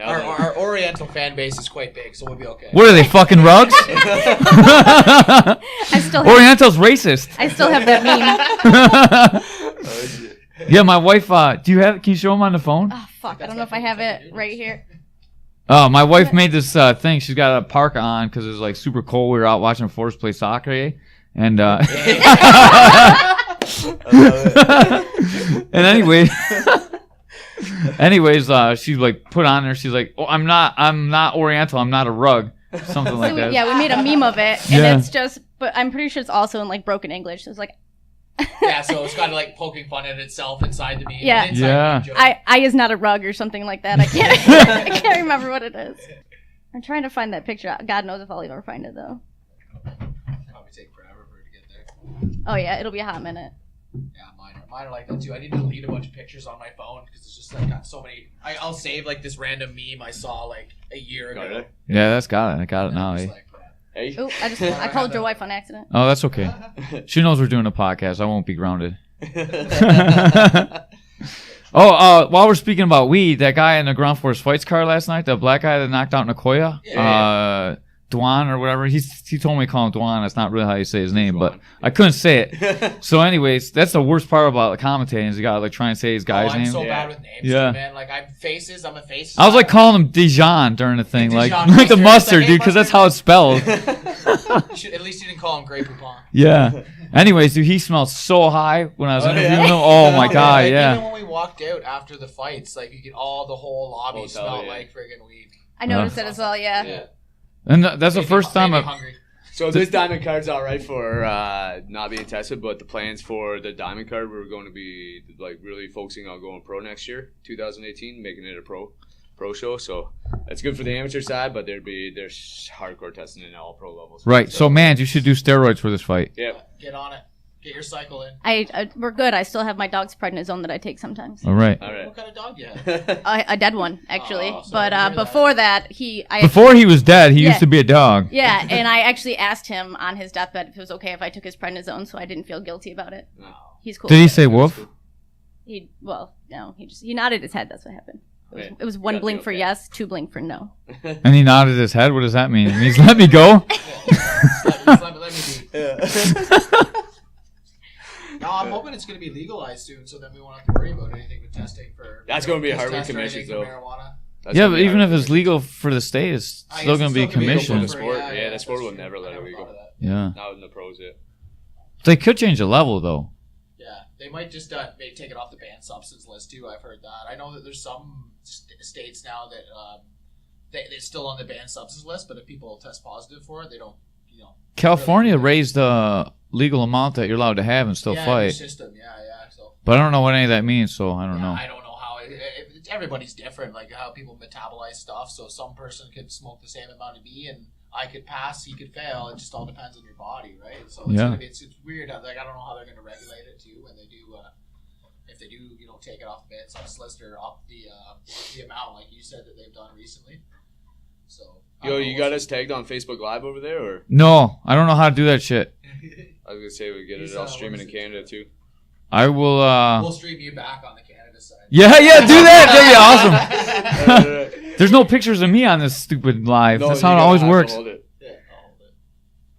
Speaker 5: Our Oriental fan base is quite big, so we'll be okay.
Speaker 1: What are they, fucking rugs?
Speaker 3: I still have,
Speaker 1: Oriental's racist.
Speaker 3: I still have that meme.
Speaker 1: Yeah, my wife, can you show him on the phone?
Speaker 3: Oh, fuck. I don't know if I have it right here.
Speaker 1: Oh, my wife made this thing. She's got a parka on because it was like super cold. We were out watching Forrest play soccer, eh? And and anyways, she like put on there. She's like, "Oh, I'm not Oriental. I'm not a rug." Something like
Speaker 3: So
Speaker 1: that.
Speaker 3: yeah, we made a meme of it, and
Speaker 1: Yeah.
Speaker 3: it's just, but I'm pretty sure it's also in like broken English. So it's like,
Speaker 5: Yeah, so it's kind of like poking fun at itself inside the meme.
Speaker 3: Yeah.
Speaker 5: Inside
Speaker 1: Yeah.
Speaker 5: meme joke.
Speaker 3: I is not a rug or something like that. I can't. I can't remember what it is. I'm trying to find that picture. God knows if I'll ever find it though.
Speaker 5: Probably take forever for it to get there.
Speaker 3: Oh yeah, it'll be a hot minute.
Speaker 5: Yeah, mine are like that too. I need to delete a bunch of pictures on my phone because it's just like got so many. I'll save like this random meme I saw like a year ago.
Speaker 6: Got it?
Speaker 1: Yeah, that's got it. I got it
Speaker 5: And
Speaker 1: now.
Speaker 5: I'm
Speaker 1: Eh?
Speaker 5: just like,
Speaker 6: Hey.
Speaker 3: Oh, I called your wife on accident.
Speaker 1: Oh, that's okay. She knows we're doing a podcast. I won't be grounded. While we're speaking about weed, that guy in the Ground Force Fights car last night, the black guy that knocked out Nakoya, Dwan or whatever, he told me to call him Dwan. That's not really how you say his name, but I couldn't say it. So anyways, that's the worst part about commentating is you gotta like try and say his guy's
Speaker 5: I'm
Speaker 1: name.
Speaker 5: so bad with names,
Speaker 1: Yeah.
Speaker 5: too, man. Like I'm a face.
Speaker 1: I was like calling him Dijon during the thing, like
Speaker 5: Dijon
Speaker 1: like the
Speaker 5: mustard.
Speaker 1: mustard,
Speaker 5: Hey,
Speaker 1: dude, because that's how it's spelled.
Speaker 5: At least you didn't call him Grey Poupon.
Speaker 1: Yeah. Anyways, dude, he smelled so high when I was
Speaker 6: Oh,
Speaker 1: interviewing
Speaker 6: yeah?
Speaker 1: him. Oh my god,
Speaker 5: Like,
Speaker 1: yeah.
Speaker 5: Even when we walked out after the fights, like you could the whole lobby
Speaker 6: Hotel,
Speaker 5: smelled
Speaker 6: yeah.
Speaker 5: like friggin' weed.
Speaker 3: I noticed it as well. Yeah.
Speaker 1: And that's the first time
Speaker 5: Made me
Speaker 1: I've
Speaker 5: hungry.
Speaker 6: So this diamond card's all right for not being tested, but the plans for the diamond card, we're going to be like really focusing on going pro next year, 2018, making it a pro show. So that's good for the amateur side, but there's hardcore testing in all pro levels.
Speaker 1: right. So man, you should do steroids for this fight.
Speaker 6: Yeah.
Speaker 5: Get on it. Get your cycle in.
Speaker 3: We're good. I still have my dog's prednisone that I take sometimes.
Speaker 1: All right.
Speaker 6: All right.
Speaker 5: What kind of dog you have?
Speaker 3: A dead one actually,
Speaker 5: Oh, sorry
Speaker 3: but
Speaker 5: to hear that.
Speaker 3: before that,
Speaker 1: Before he was dead, he
Speaker 3: Yeah.
Speaker 1: used to be a dog.
Speaker 3: Yeah, and I actually asked him on his deathbed if it was okay if I took his prednisone, so I didn't feel guilty about it. He's cool.
Speaker 1: Did he
Speaker 3: with it.
Speaker 1: say woof?
Speaker 3: No, he nodded his head. That's what happened.
Speaker 6: Right.
Speaker 3: It was
Speaker 6: You
Speaker 3: one
Speaker 6: gotta
Speaker 3: blink
Speaker 6: be
Speaker 3: for
Speaker 6: okay.
Speaker 3: yes, two blink for no.
Speaker 1: And he nodded his head. What does that mean? It means let me go.
Speaker 5: Let me be. No, I'm hoping it's going to be legalized soon, so then we won't have to worry about anything with testing for.
Speaker 6: That's gonna be a
Speaker 5: piss
Speaker 6: hard with
Speaker 5: test or anything
Speaker 6: commissions,
Speaker 5: for
Speaker 6: though.
Speaker 5: marijuana.
Speaker 6: That's
Speaker 1: Yeah,
Speaker 6: gonna
Speaker 1: but
Speaker 6: be
Speaker 1: even
Speaker 6: hard
Speaker 1: if it's
Speaker 6: for-
Speaker 1: legal for the state, it's
Speaker 5: I
Speaker 1: still
Speaker 5: guess
Speaker 1: going to be
Speaker 5: it's still gonna be
Speaker 6: legal for
Speaker 1: commissioned.
Speaker 6: the sport. Yeah, the
Speaker 5: that's
Speaker 6: sport will
Speaker 5: true.
Speaker 6: never let
Speaker 5: I
Speaker 6: it
Speaker 5: never
Speaker 6: legal.
Speaker 5: thought of that.
Speaker 1: Yeah.
Speaker 6: Not in the pros yet.
Speaker 1: They could change the level though.
Speaker 5: Yeah, they might just may take it off the banned substance list too. I've heard that. I know that there's some states now that they're still on the banned substance list, but if people test positive for it, they don't.
Speaker 1: California raised the legal amount that you're allowed to have and still
Speaker 5: Your
Speaker 1: fight.
Speaker 5: system, yeah. So
Speaker 1: But I don't know what any of that means, so I don't know.
Speaker 5: I don't know how everybody's different, like how people metabolize stuff. So some person could smoke the same amount of me, and I could pass, he could fail. It just all depends on your body, right? So it's
Speaker 1: Yeah.
Speaker 5: gonna be, it's weird. Like I don't know how they're going to regulate it too when they do. If they do, take it off the banned substance list or up the amount, like you said that they've done recently. So I
Speaker 6: Yo,
Speaker 5: don't know,
Speaker 6: you got us tagged on Facebook Live over there, or
Speaker 1: No, I don't know how to do that shit.
Speaker 6: I was gonna say we get
Speaker 5: He's,
Speaker 6: it all
Speaker 5: what
Speaker 6: streaming
Speaker 5: is
Speaker 6: in
Speaker 5: it?
Speaker 6: Canada too.
Speaker 1: I will.
Speaker 5: We'll stream you back on the Canada side.
Speaker 1: Yeah, do that. That'd be awesome. There's no pictures of me on this stupid live.
Speaker 6: No,
Speaker 1: That's
Speaker 6: you
Speaker 1: how it
Speaker 6: gotta
Speaker 1: always
Speaker 6: have to
Speaker 1: works.
Speaker 6: hold it.
Speaker 5: Yeah, I'll hold it.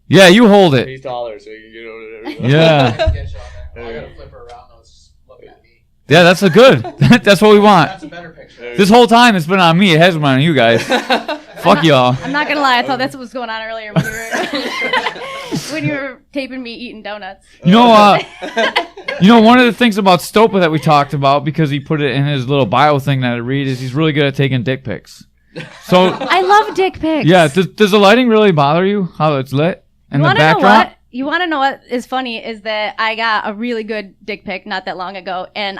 Speaker 1: Yeah, you hold it.
Speaker 6: He's taller, so you can get over there.
Speaker 1: Yeah.
Speaker 5: Get you on there. I gotta flip her around though. It's just looking at me.
Speaker 1: Yeah, that's a good. That's what we want.
Speaker 5: That's a better picture.
Speaker 1: This whole time it's been on me. It hasn't been on you guys. Fuck y'all.
Speaker 3: I'm not gonna lie, I thought that's what was going on earlier when you were taping me eating donuts.
Speaker 1: You know, one of the things about Stopa that we talked about, because he put it in his little bio thing that I read, is he's really good at taking dick pics. So,
Speaker 3: I love dick pics.
Speaker 1: yeah, does the lighting really bother you? How it's lit? And
Speaker 3: You
Speaker 1: the
Speaker 3: want to know
Speaker 1: backdrop?
Speaker 3: what? You want to know what is funny is that I got a really good dick pic not that long ago, and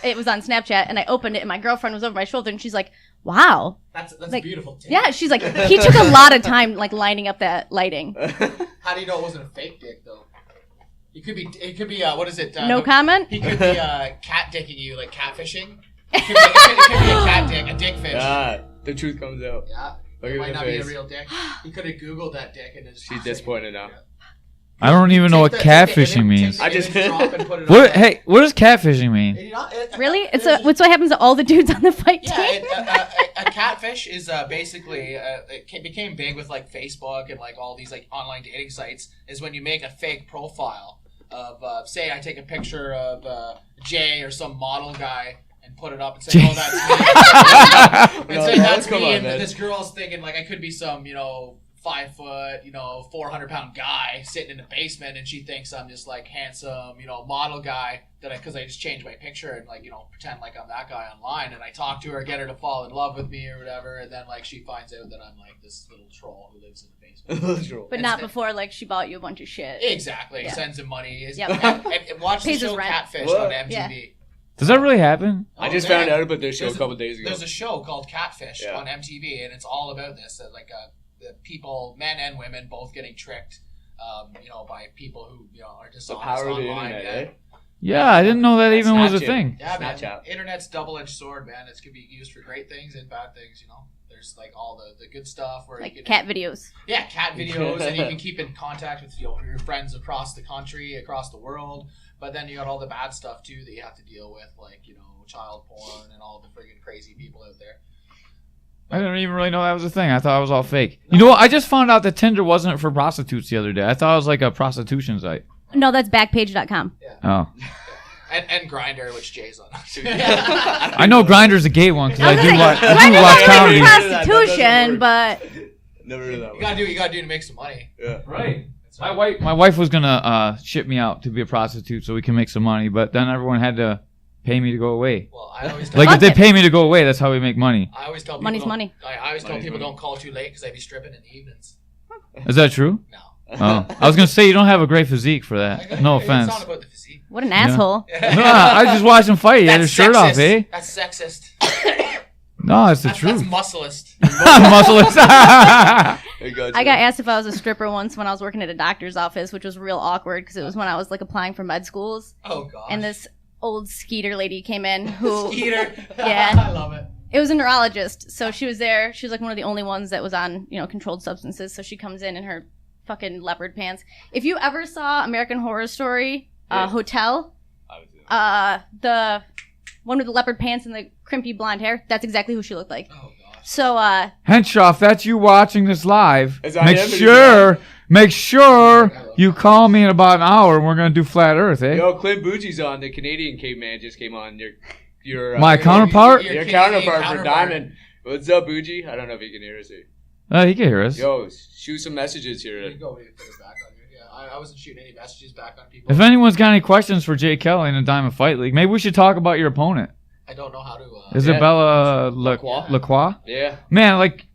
Speaker 3: it was on Snapchat, and I opened it, and my girlfriend was over my shoulder, and she's like, "Wow."
Speaker 5: That's
Speaker 3: Like,
Speaker 5: beautiful. Too.
Speaker 3: Yeah, she's like, he took a lot of time like lining up that lighting.
Speaker 5: How do you know it wasn't a fake dick though? It could be. What is it?
Speaker 3: No comment.
Speaker 5: He could be cat dicking you, like catfishing. It could be a cat dick, a dick fish.
Speaker 6: Ah, the truth comes out.
Speaker 5: Yeah.
Speaker 6: Look
Speaker 5: It
Speaker 6: at
Speaker 5: might
Speaker 6: the
Speaker 5: not be a
Speaker 6: face.
Speaker 5: real dick. He could have Googled that dick and just.
Speaker 6: She's disappointed now.
Speaker 1: I don't even know what
Speaker 5: Take the
Speaker 1: catfishing
Speaker 5: image-
Speaker 1: means.
Speaker 5: take the
Speaker 6: I just-
Speaker 5: image drop and put it
Speaker 1: What?
Speaker 5: on.
Speaker 1: Hey, what does catfishing mean?
Speaker 3: Really? It's what happens to all the dudes on the fight team.
Speaker 5: Yeah, a catfish is basically it became big with like Facebook and like all these like online dating sites. Is when you make a fake profile of say I take a picture of Jay or some model guy and put it up and say, oh, that's me. And say
Speaker 6: No,
Speaker 5: that's
Speaker 6: come
Speaker 5: me,
Speaker 6: on,
Speaker 5: and
Speaker 6: man.
Speaker 5: this girl's thinking like I could be some 5 foot, 400-pound guy sitting in the basement, and she thinks I'm just like handsome, model guy because I just changed my picture and like, pretend like I'm that guy online, and I talk to her, get her to fall in love with me or whatever, and then like she finds out that I'm like this little troll who lives in the basement.
Speaker 3: But not before like she bought you a bunch of shit.
Speaker 5: Exactly.
Speaker 3: Yeah.
Speaker 5: Sends him money.
Speaker 3: Yep.
Speaker 5: And watch the
Speaker 3: Pays his
Speaker 5: show
Speaker 3: rent.
Speaker 5: Catfish
Speaker 6: What?
Speaker 5: on MTV.
Speaker 3: Yeah.
Speaker 1: Does that really happen?
Speaker 6: I just found out about this show a couple days ago.
Speaker 5: There's a show called Catfish
Speaker 6: Yeah.
Speaker 5: on MTV, and it's all about this. The people, men and women, both getting tricked, by people who, are just
Speaker 6: The
Speaker 5: honest
Speaker 6: power of the
Speaker 5: online.
Speaker 6: internet, eh?
Speaker 1: Yeah, I didn't know that even was a
Speaker 6: Snapchat.
Speaker 1: thing.
Speaker 5: Yeah, man.
Speaker 6: Snapchat.
Speaker 5: Internet's double-edged sword, man. It can be used for great things and bad things, There's like all the good stuff where
Speaker 3: Like
Speaker 5: you can,
Speaker 3: cat videos.
Speaker 5: Yeah, cat videos, and you can keep in contact with your friends across the country, across the world. But then you got all the bad stuff too that you have to deal with, like child porn and all the friggin' crazy people out there.
Speaker 1: I didn't even really know that was a thing. I thought it was all fake. You know what? I just found out that Tinder wasn't for prostitutes the other day. I thought it was like a prostitution site.
Speaker 3: No, that's backpage.com.
Speaker 1: Oh.
Speaker 5: And Grindr, which Jay's on.
Speaker 1: I know Grindr's a gay one because I do watch
Speaker 3: Grindr's
Speaker 1: comedy.
Speaker 3: not prostitution, but
Speaker 6: Never heard of that
Speaker 5: You gotta do what you gotta do to make some money.
Speaker 6: Yeah.
Speaker 1: Right. My wife was gonna ship me out to be a prostitute so we can make some money, but then everyone had to pay me to go away.
Speaker 5: Well, I always tell
Speaker 1: Like if
Speaker 3: Fuck
Speaker 1: they
Speaker 3: it.
Speaker 1: pay me to go away, that's how we make money.
Speaker 5: I always tell people
Speaker 3: Money's
Speaker 5: don't-
Speaker 3: money.
Speaker 5: I always tell
Speaker 6: Money's
Speaker 5: people
Speaker 6: money.
Speaker 5: don't call too late because I be stripping in the evenings.
Speaker 1: Is that true?
Speaker 5: No.
Speaker 1: Oh, I was gonna say you don't have a great physique for that. No offense.
Speaker 5: It's not about the physique.
Speaker 3: what an asshole.
Speaker 1: No, I just watched him fight. He had his shirt off, eh?
Speaker 5: That's sexist.
Speaker 1: No, it's the
Speaker 5: That's
Speaker 1: truth.
Speaker 5: muscleist.
Speaker 1: Muscleless.
Speaker 3: I got asked if I was a stripper once when I was working at a doctor's office, which was real awkward because it was when I was like applying for med schools.
Speaker 5: Oh god.
Speaker 3: And this old Skeeter lady came in who
Speaker 5: Skeeter.
Speaker 3: Yeah.
Speaker 5: I love it.
Speaker 3: it was a neurologist, so she was there. She was like one of the only ones that was on, controlled substances. So she comes in her fucking leopard pants. If you ever saw American Horror Story, Hotel, the one with the leopard pants and the crimpy blonde hair, that's exactly who she looked like.
Speaker 5: Oh gosh.
Speaker 3: So,
Speaker 1: Henshaw, if that's you watching this live,
Speaker 6: As I
Speaker 1: make
Speaker 6: am,
Speaker 1: sure you call me in about an hour and we're gonna do Flat Earth, eh?
Speaker 6: Yo, Clint Bougie's on. The Canadian Caveman just came on. Your
Speaker 1: My counterpart?
Speaker 6: Your
Speaker 5: Canadian
Speaker 6: counterpart for
Speaker 5: counterpart.
Speaker 6: Diamond. What's up, Bougie? I don't know if you can hear us.
Speaker 1: He can hear us.
Speaker 6: Yo, shoot some messages
Speaker 5: There
Speaker 6: here.
Speaker 5: you go. We can put it back on here. Yeah, I wasn't shooting any messages back on people.
Speaker 1: If anyone's got any questions for Jay Kelly in the Diamond Fight League, maybe we should talk about your opponent.
Speaker 5: I don't know how to.
Speaker 1: Isabella
Speaker 6: Lacroix.
Speaker 1: Lacroix?
Speaker 6: Yeah.
Speaker 1: Man, like,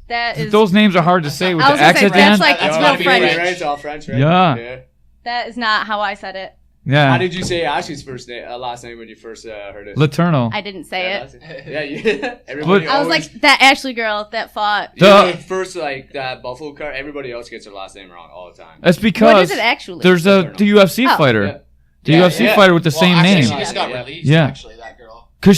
Speaker 3: that is
Speaker 1: those names are hard to say with
Speaker 3: I
Speaker 1: the
Speaker 3: was gonna
Speaker 1: X
Speaker 3: say,
Speaker 1: at the
Speaker 3: that's
Speaker 1: end.
Speaker 3: like- it's
Speaker 6: Yo,
Speaker 3: real
Speaker 6: it'd be
Speaker 3: French.
Speaker 6: Right? It's all French, right?
Speaker 1: Yeah.
Speaker 3: that is not how I said it.
Speaker 1: Yeah.
Speaker 6: How did you say Ashley's last name when you first heard it?
Speaker 1: Laterno.
Speaker 3: I didn't say it.
Speaker 6: Yeah. Everybody
Speaker 3: I was
Speaker 6: always-
Speaker 3: like that Ashley girl that fought.
Speaker 6: Yeah, first that Buffalo card. Everybody else gets their last name wrong all the time.
Speaker 1: That's
Speaker 3: What
Speaker 1: because
Speaker 3: is it actually?
Speaker 1: there's the UFC
Speaker 3: Oh.
Speaker 1: fighter.
Speaker 6: Yeah.
Speaker 1: The
Speaker 6: Yeah,
Speaker 1: UFC
Speaker 6: yeah.
Speaker 1: fighter with the same
Speaker 5: actually,
Speaker 1: name.
Speaker 5: She just got
Speaker 6: Yeah.
Speaker 5: released.
Speaker 1: Yeah.
Speaker 5: Actually, that girl.
Speaker 1: Because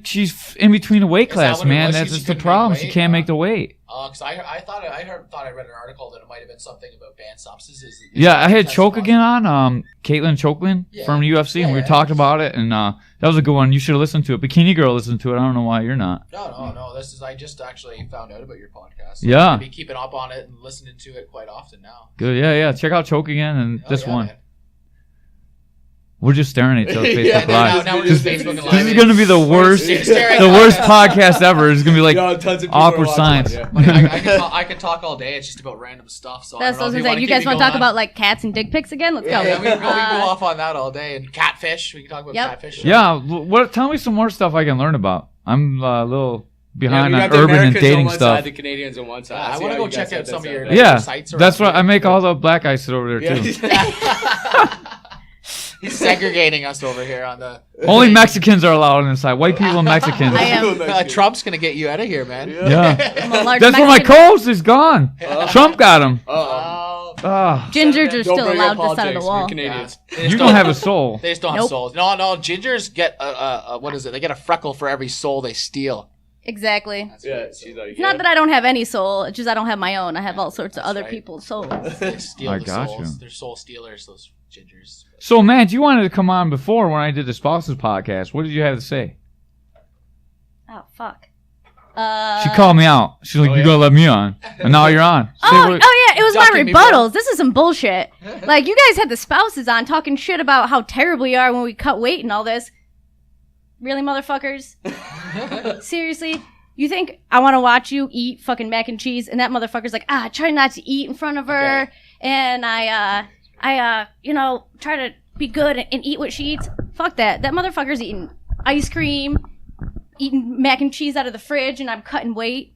Speaker 1: she's in between a weight
Speaker 5: Is that
Speaker 1: class,
Speaker 5: what it
Speaker 1: man.
Speaker 5: was?
Speaker 1: That's
Speaker 5: She
Speaker 1: just the
Speaker 5: couldn't make
Speaker 1: problem.
Speaker 5: weight?
Speaker 1: She can't make the weight.
Speaker 5: Because I thought I read an article that it might have been something about banned substances.
Speaker 1: Yeah, I had
Speaker 5: That's
Speaker 1: Choke
Speaker 5: possible.
Speaker 1: again on, Caitlin Choklin
Speaker 5: Yeah.
Speaker 1: from UFC, and we
Speaker 5: Yeah.
Speaker 1: talked about it, and that was a good one. You should have listened to it. Bikini Girl listened to it. I don't know why you're not.
Speaker 5: No. I just actually found out about your podcast.
Speaker 1: Yeah.
Speaker 5: I've been keeping up on it and listening to it quite often now.
Speaker 1: Good, yeah. Check out Choke again and
Speaker 5: Oh,
Speaker 1: this
Speaker 5: yeah,
Speaker 1: one.
Speaker 5: man.
Speaker 1: We're just staring at each other's Facebook
Speaker 6: Yeah,
Speaker 1: Live.
Speaker 5: now we're
Speaker 1: This,
Speaker 5: just Facebook
Speaker 1: this
Speaker 5: Live.
Speaker 1: is going to be the worst,
Speaker 5: Staring
Speaker 1: the
Speaker 5: at
Speaker 1: worst
Speaker 5: it.
Speaker 1: podcast ever. It's going to be like
Speaker 6: Yo, tons of people
Speaker 1: awkward
Speaker 6: are watching
Speaker 1: science.
Speaker 6: it, yeah.
Speaker 5: But I can talk all day. It's just about random stuff. So
Speaker 3: That's
Speaker 5: I don't
Speaker 3: what I was
Speaker 5: know
Speaker 3: gonna
Speaker 5: if
Speaker 3: say.
Speaker 5: wanna
Speaker 3: You
Speaker 5: keep
Speaker 3: guys
Speaker 5: me
Speaker 3: want to talk
Speaker 5: going.
Speaker 3: about like cats and dick pics again? Let's go.
Speaker 5: Yeah, we can go
Speaker 3: Uh,
Speaker 5: off on that all day. And catfish. We can talk about
Speaker 3: Yep.
Speaker 5: catfish.
Speaker 1: Yeah, tell me some more stuff I can learn about. I'm a little behind
Speaker 6: we
Speaker 1: on
Speaker 6: got the
Speaker 1: urban and
Speaker 6: Americans on
Speaker 1: dating
Speaker 6: one
Speaker 1: stuff.
Speaker 6: Side, the Canadians on one side.
Speaker 5: I
Speaker 6: See
Speaker 5: want to
Speaker 6: how
Speaker 5: go
Speaker 6: you
Speaker 5: check
Speaker 6: guys
Speaker 5: out
Speaker 6: set
Speaker 5: some of
Speaker 6: this
Speaker 5: your
Speaker 6: up.
Speaker 1: Yeah,
Speaker 5: sites around
Speaker 1: that's what
Speaker 5: here.
Speaker 1: I make all the black guys sit over there too.
Speaker 5: He's segregating us over here on the.
Speaker 1: Only Mexicans are allowed inside. White people and Mexicans.
Speaker 3: I am.
Speaker 5: Trump's gonna get you out of here, man.
Speaker 1: Yeah.
Speaker 3: I'm a large
Speaker 1: That's where my
Speaker 3: Mexican.
Speaker 1: co-host is gone. Trump got him.
Speaker 5: Oh,
Speaker 1: Ah,
Speaker 3: Gingers are
Speaker 6: Don't
Speaker 3: still
Speaker 6: bring
Speaker 3: allowed
Speaker 6: up
Speaker 3: this side of
Speaker 6: politics.
Speaker 3: the wall.
Speaker 6: We're Canadians.
Speaker 1: you don't have a soul.
Speaker 5: They just don't have
Speaker 3: Nope.
Speaker 5: souls. No, gingers get what is it? They get a freckle for every soul they steal.
Speaker 3: Exactly.
Speaker 6: Yeah, she's like,
Speaker 3: It's not that I don't have any soul. It's just I don't have my own. I have all sorts of other
Speaker 5: right.
Speaker 3: people's souls.
Speaker 5: They steal
Speaker 1: I
Speaker 5: the
Speaker 1: got
Speaker 5: souls.
Speaker 1: you.
Speaker 5: They're soul stealers. Those gingers.
Speaker 1: So, man, you wanted to come on before when I did the spouses podcast. What did you have to say?
Speaker 3: Oh fuck.
Speaker 1: She called me out. She's like,
Speaker 6: Oh,
Speaker 1: "You
Speaker 6: yeah?
Speaker 1: gotta let me on." And now you're on. Say
Speaker 3: Oh
Speaker 1: what-
Speaker 3: yeah, it was my
Speaker 5: Ducking me, bro.
Speaker 3: rebuttals. This is some bullshit. Like you guys had the spouses on talking shit about how terrible you are when we cut weight and all this. Really, motherfuckers? Seriously? You think I want to watch you eat fucking mac and cheese, and that motherfucker's like, try not to eat in front of her,
Speaker 5: Okay.
Speaker 3: and I try to be good and eat what she eats. Fuck that. That motherfucker's eating ice cream, eating mac and cheese out of the fridge, and I'm cutting weight.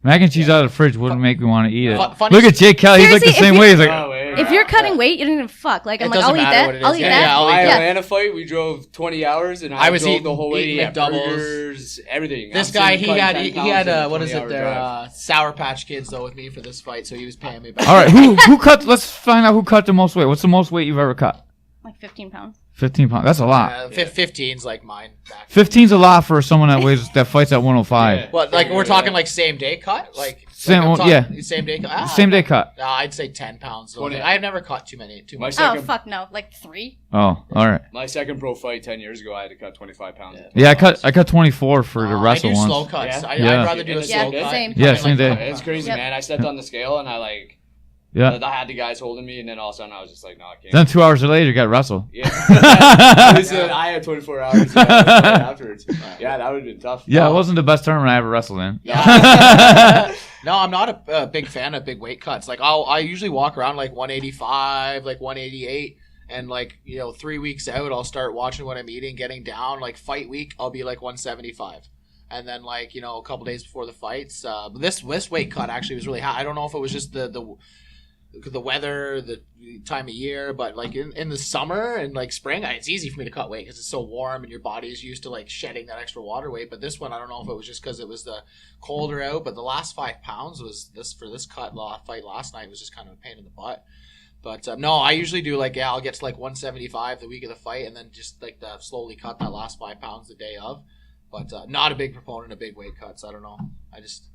Speaker 1: Mac and cheese out of the fridge wouldn't make me want to eat it.
Speaker 5: Funny-
Speaker 1: Look at Jake Kelly. He's like the
Speaker 3: Seriously,
Speaker 1: same
Speaker 3: if
Speaker 1: way. He's like,
Speaker 6: No way.
Speaker 3: If you're cutting weight, you don't even fuck. Like, I'm
Speaker 5: It
Speaker 3: like,
Speaker 5: doesn't
Speaker 3: I'll eat
Speaker 5: matter
Speaker 3: that.
Speaker 5: what it
Speaker 3: I'll
Speaker 5: is.
Speaker 3: eat
Speaker 5: Yeah,
Speaker 3: that.
Speaker 5: yeah, I'll
Speaker 6: My
Speaker 5: eat
Speaker 6: Atlanta fight, we drove 20 hours, and I
Speaker 5: was
Speaker 6: drove
Speaker 5: eating-
Speaker 6: the whole way to
Speaker 5: eating
Speaker 6: get
Speaker 5: McDoubles.
Speaker 6: burgers, everything.
Speaker 5: This
Speaker 6: I'm
Speaker 5: guy,
Speaker 6: sitting
Speaker 5: he had
Speaker 6: 10
Speaker 5: he
Speaker 6: pounds
Speaker 5: had
Speaker 6: in a
Speaker 5: what is it
Speaker 6: 20-hour drive.
Speaker 5: their Sour Patch Kids though with me for this fight, so he was paying me back.
Speaker 1: all right, who cut? Let's find out who cut the most weight. What's the most weight you've ever cut?
Speaker 3: Like 15 pounds.
Speaker 1: 15 pounds. That's a lot.
Speaker 5: 15's like mine. Back.
Speaker 1: 15's a lot for someone that fights at 105.
Speaker 6: Yeah.
Speaker 5: What, like we're talking like same day cut,
Speaker 1: Same-
Speaker 5: I'm talking-
Speaker 1: yeah.
Speaker 5: same day cut.
Speaker 1: Same day cut.
Speaker 5: I'd say 10 pounds.
Speaker 6: 20.
Speaker 5: I've never cut too
Speaker 6: My
Speaker 5: much.
Speaker 3: Oh,
Speaker 6: second,
Speaker 3: fuck no. Like 3?
Speaker 1: Oh, all right.
Speaker 6: my second pro fight 10 years ago, I had to cut 25 pounds.
Speaker 1: Yeah, I cut 24 for the wrestle
Speaker 5: I do
Speaker 1: once.
Speaker 5: slow cuts.
Speaker 6: Yeah?
Speaker 1: Yeah.
Speaker 5: I'd rather do a
Speaker 6: Yeah,
Speaker 5: slow cut.
Speaker 3: same.
Speaker 1: Yeah,
Speaker 5: I
Speaker 1: same day.
Speaker 6: It's crazy,
Speaker 3: Yep.
Speaker 6: man. I stepped on the scale, and I
Speaker 1: Yeah.
Speaker 6: had the guys holding me, and then all of a sudden I was just like, no, I can't.
Speaker 1: Then 2 hours later, you got wrestle.
Speaker 6: Yeah. I had 24 hours afterwards. Yeah, that would have been tough.
Speaker 1: Yeah, it wasn't the best tournament I ever wrestled in.
Speaker 5: No, I'm not a big fan of big weight cuts. Like I usually walk around like 185, like 188, and like 3 weeks out, I'll start watching what I'm eating, getting down. Like fight week, I'll be like 175, and then like a couple days before the fights, this weight cut actually was really high. I don't know if it was just the weather, the time of year, but like in the summer and like spring, it's easy for me to cut weight because it's so warm and your body is used to like shedding that extra water weight. But this one, I don't know if it was just because it was the colder out, but the last 5 pounds was for this fight last night was just kind of a pain in the butt. But no, I usually do I'll get to like 175 the week of the fight and then just like slowly cut that last 5 pounds the day of. But not a big proponent of big weight cuts. I don't know. I just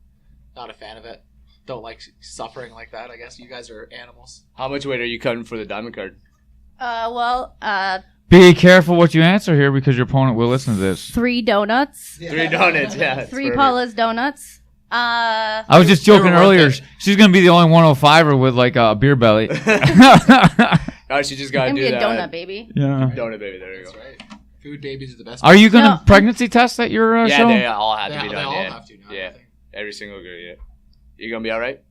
Speaker 5: not a fan of it. Don't like suffering like that. I guess you guys are animals.
Speaker 6: How much weight are you cutting for the diamond card?
Speaker 1: Be careful what you answer here because your opponent will listen to this.
Speaker 3: 3 donuts.
Speaker 6: 3 donuts, yeah. that's
Speaker 3: 3
Speaker 6: perfect.
Speaker 3: Paula's donuts.
Speaker 1: I was just
Speaker 5: They were
Speaker 1: joking
Speaker 5: worth
Speaker 1: earlier.
Speaker 5: it.
Speaker 1: She's going to be the only 105er with like a beer belly.
Speaker 6: Oh, she just got to
Speaker 3: I'm
Speaker 6: do
Speaker 3: gonna be a
Speaker 6: that.
Speaker 3: donut baby.
Speaker 1: Yeah.
Speaker 6: Donut baby, there you
Speaker 5: That's
Speaker 6: go.
Speaker 5: right. Food babies are the best.
Speaker 1: Are you going to
Speaker 3: No.
Speaker 1: pregnancy test at your
Speaker 6: Yeah,
Speaker 1: show?
Speaker 6: they all had
Speaker 5: They,
Speaker 6: to be
Speaker 5: they
Speaker 6: done.
Speaker 5: all
Speaker 6: Yeah,
Speaker 5: have to now.
Speaker 6: yeah.
Speaker 5: I think.
Speaker 6: Every single girl, yeah. You gonna be all right?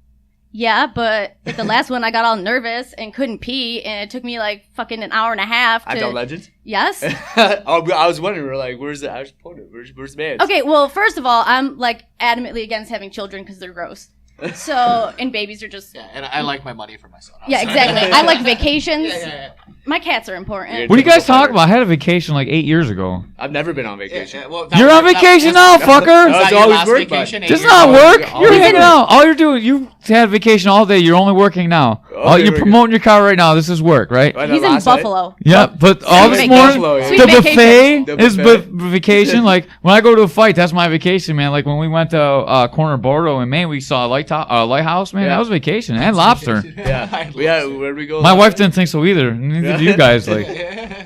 Speaker 3: Yeah, but at the last one, I got all nervous and couldn't pee, and it took me like fucking an hour and a half
Speaker 6: I've done
Speaker 3: to.
Speaker 6: legends.
Speaker 3: Yes.
Speaker 6: Oh, I was wondering, we're like, where's the Irish opponent? Where's Manz?
Speaker 3: Okay, well, first of all, I'm like adamantly against having children because they're gross. So, and babies are just.
Speaker 5: Yeah, and I like my money for my son.
Speaker 3: Yeah, exactly. I like vacations.
Speaker 5: Yeah.
Speaker 3: My cats are important.
Speaker 6: Yeah.
Speaker 1: What are you guys talking about? I had a vacation like 8 years ago.
Speaker 6: I've never been on vacation.
Speaker 5: Well,
Speaker 1: You're on vacation now, fucker.
Speaker 6: That's
Speaker 5: Is that your
Speaker 6: always
Speaker 5: last
Speaker 6: work, bud.
Speaker 5: vacation?
Speaker 1: This is
Speaker 5: 8
Speaker 1: not
Speaker 5: years ago?
Speaker 1: work.
Speaker 6: All
Speaker 1: You're
Speaker 6: you
Speaker 1: hanging
Speaker 6: do.
Speaker 1: out. All you're doing, you had vacation all day. You're only working now.
Speaker 6: Okay,
Speaker 1: You're
Speaker 6: we're
Speaker 1: promoting your car right now. This is work, right?
Speaker 6: Right,
Speaker 3: He's in
Speaker 6: last night?
Speaker 3: Buffalo.
Speaker 1: Yeah, but all this
Speaker 3: Sweet
Speaker 1: morning,
Speaker 3: vacation.
Speaker 6: Sweet
Speaker 1: the
Speaker 3: vacation.
Speaker 1: buffet
Speaker 6: The
Speaker 1: is
Speaker 6: buffet.
Speaker 1: vacation. Like when I go to a fight, that's my vacation, man. Like when we went to Corner Bordeaux in Maine, we saw a lighthouse, man.
Speaker 6: Yeah.
Speaker 1: That was vacation and lobster.
Speaker 6: Yeah. Where'd we go?
Speaker 1: My
Speaker 6: last
Speaker 1: wife
Speaker 6: night?
Speaker 1: didn't think so either. Neither did you guys. Like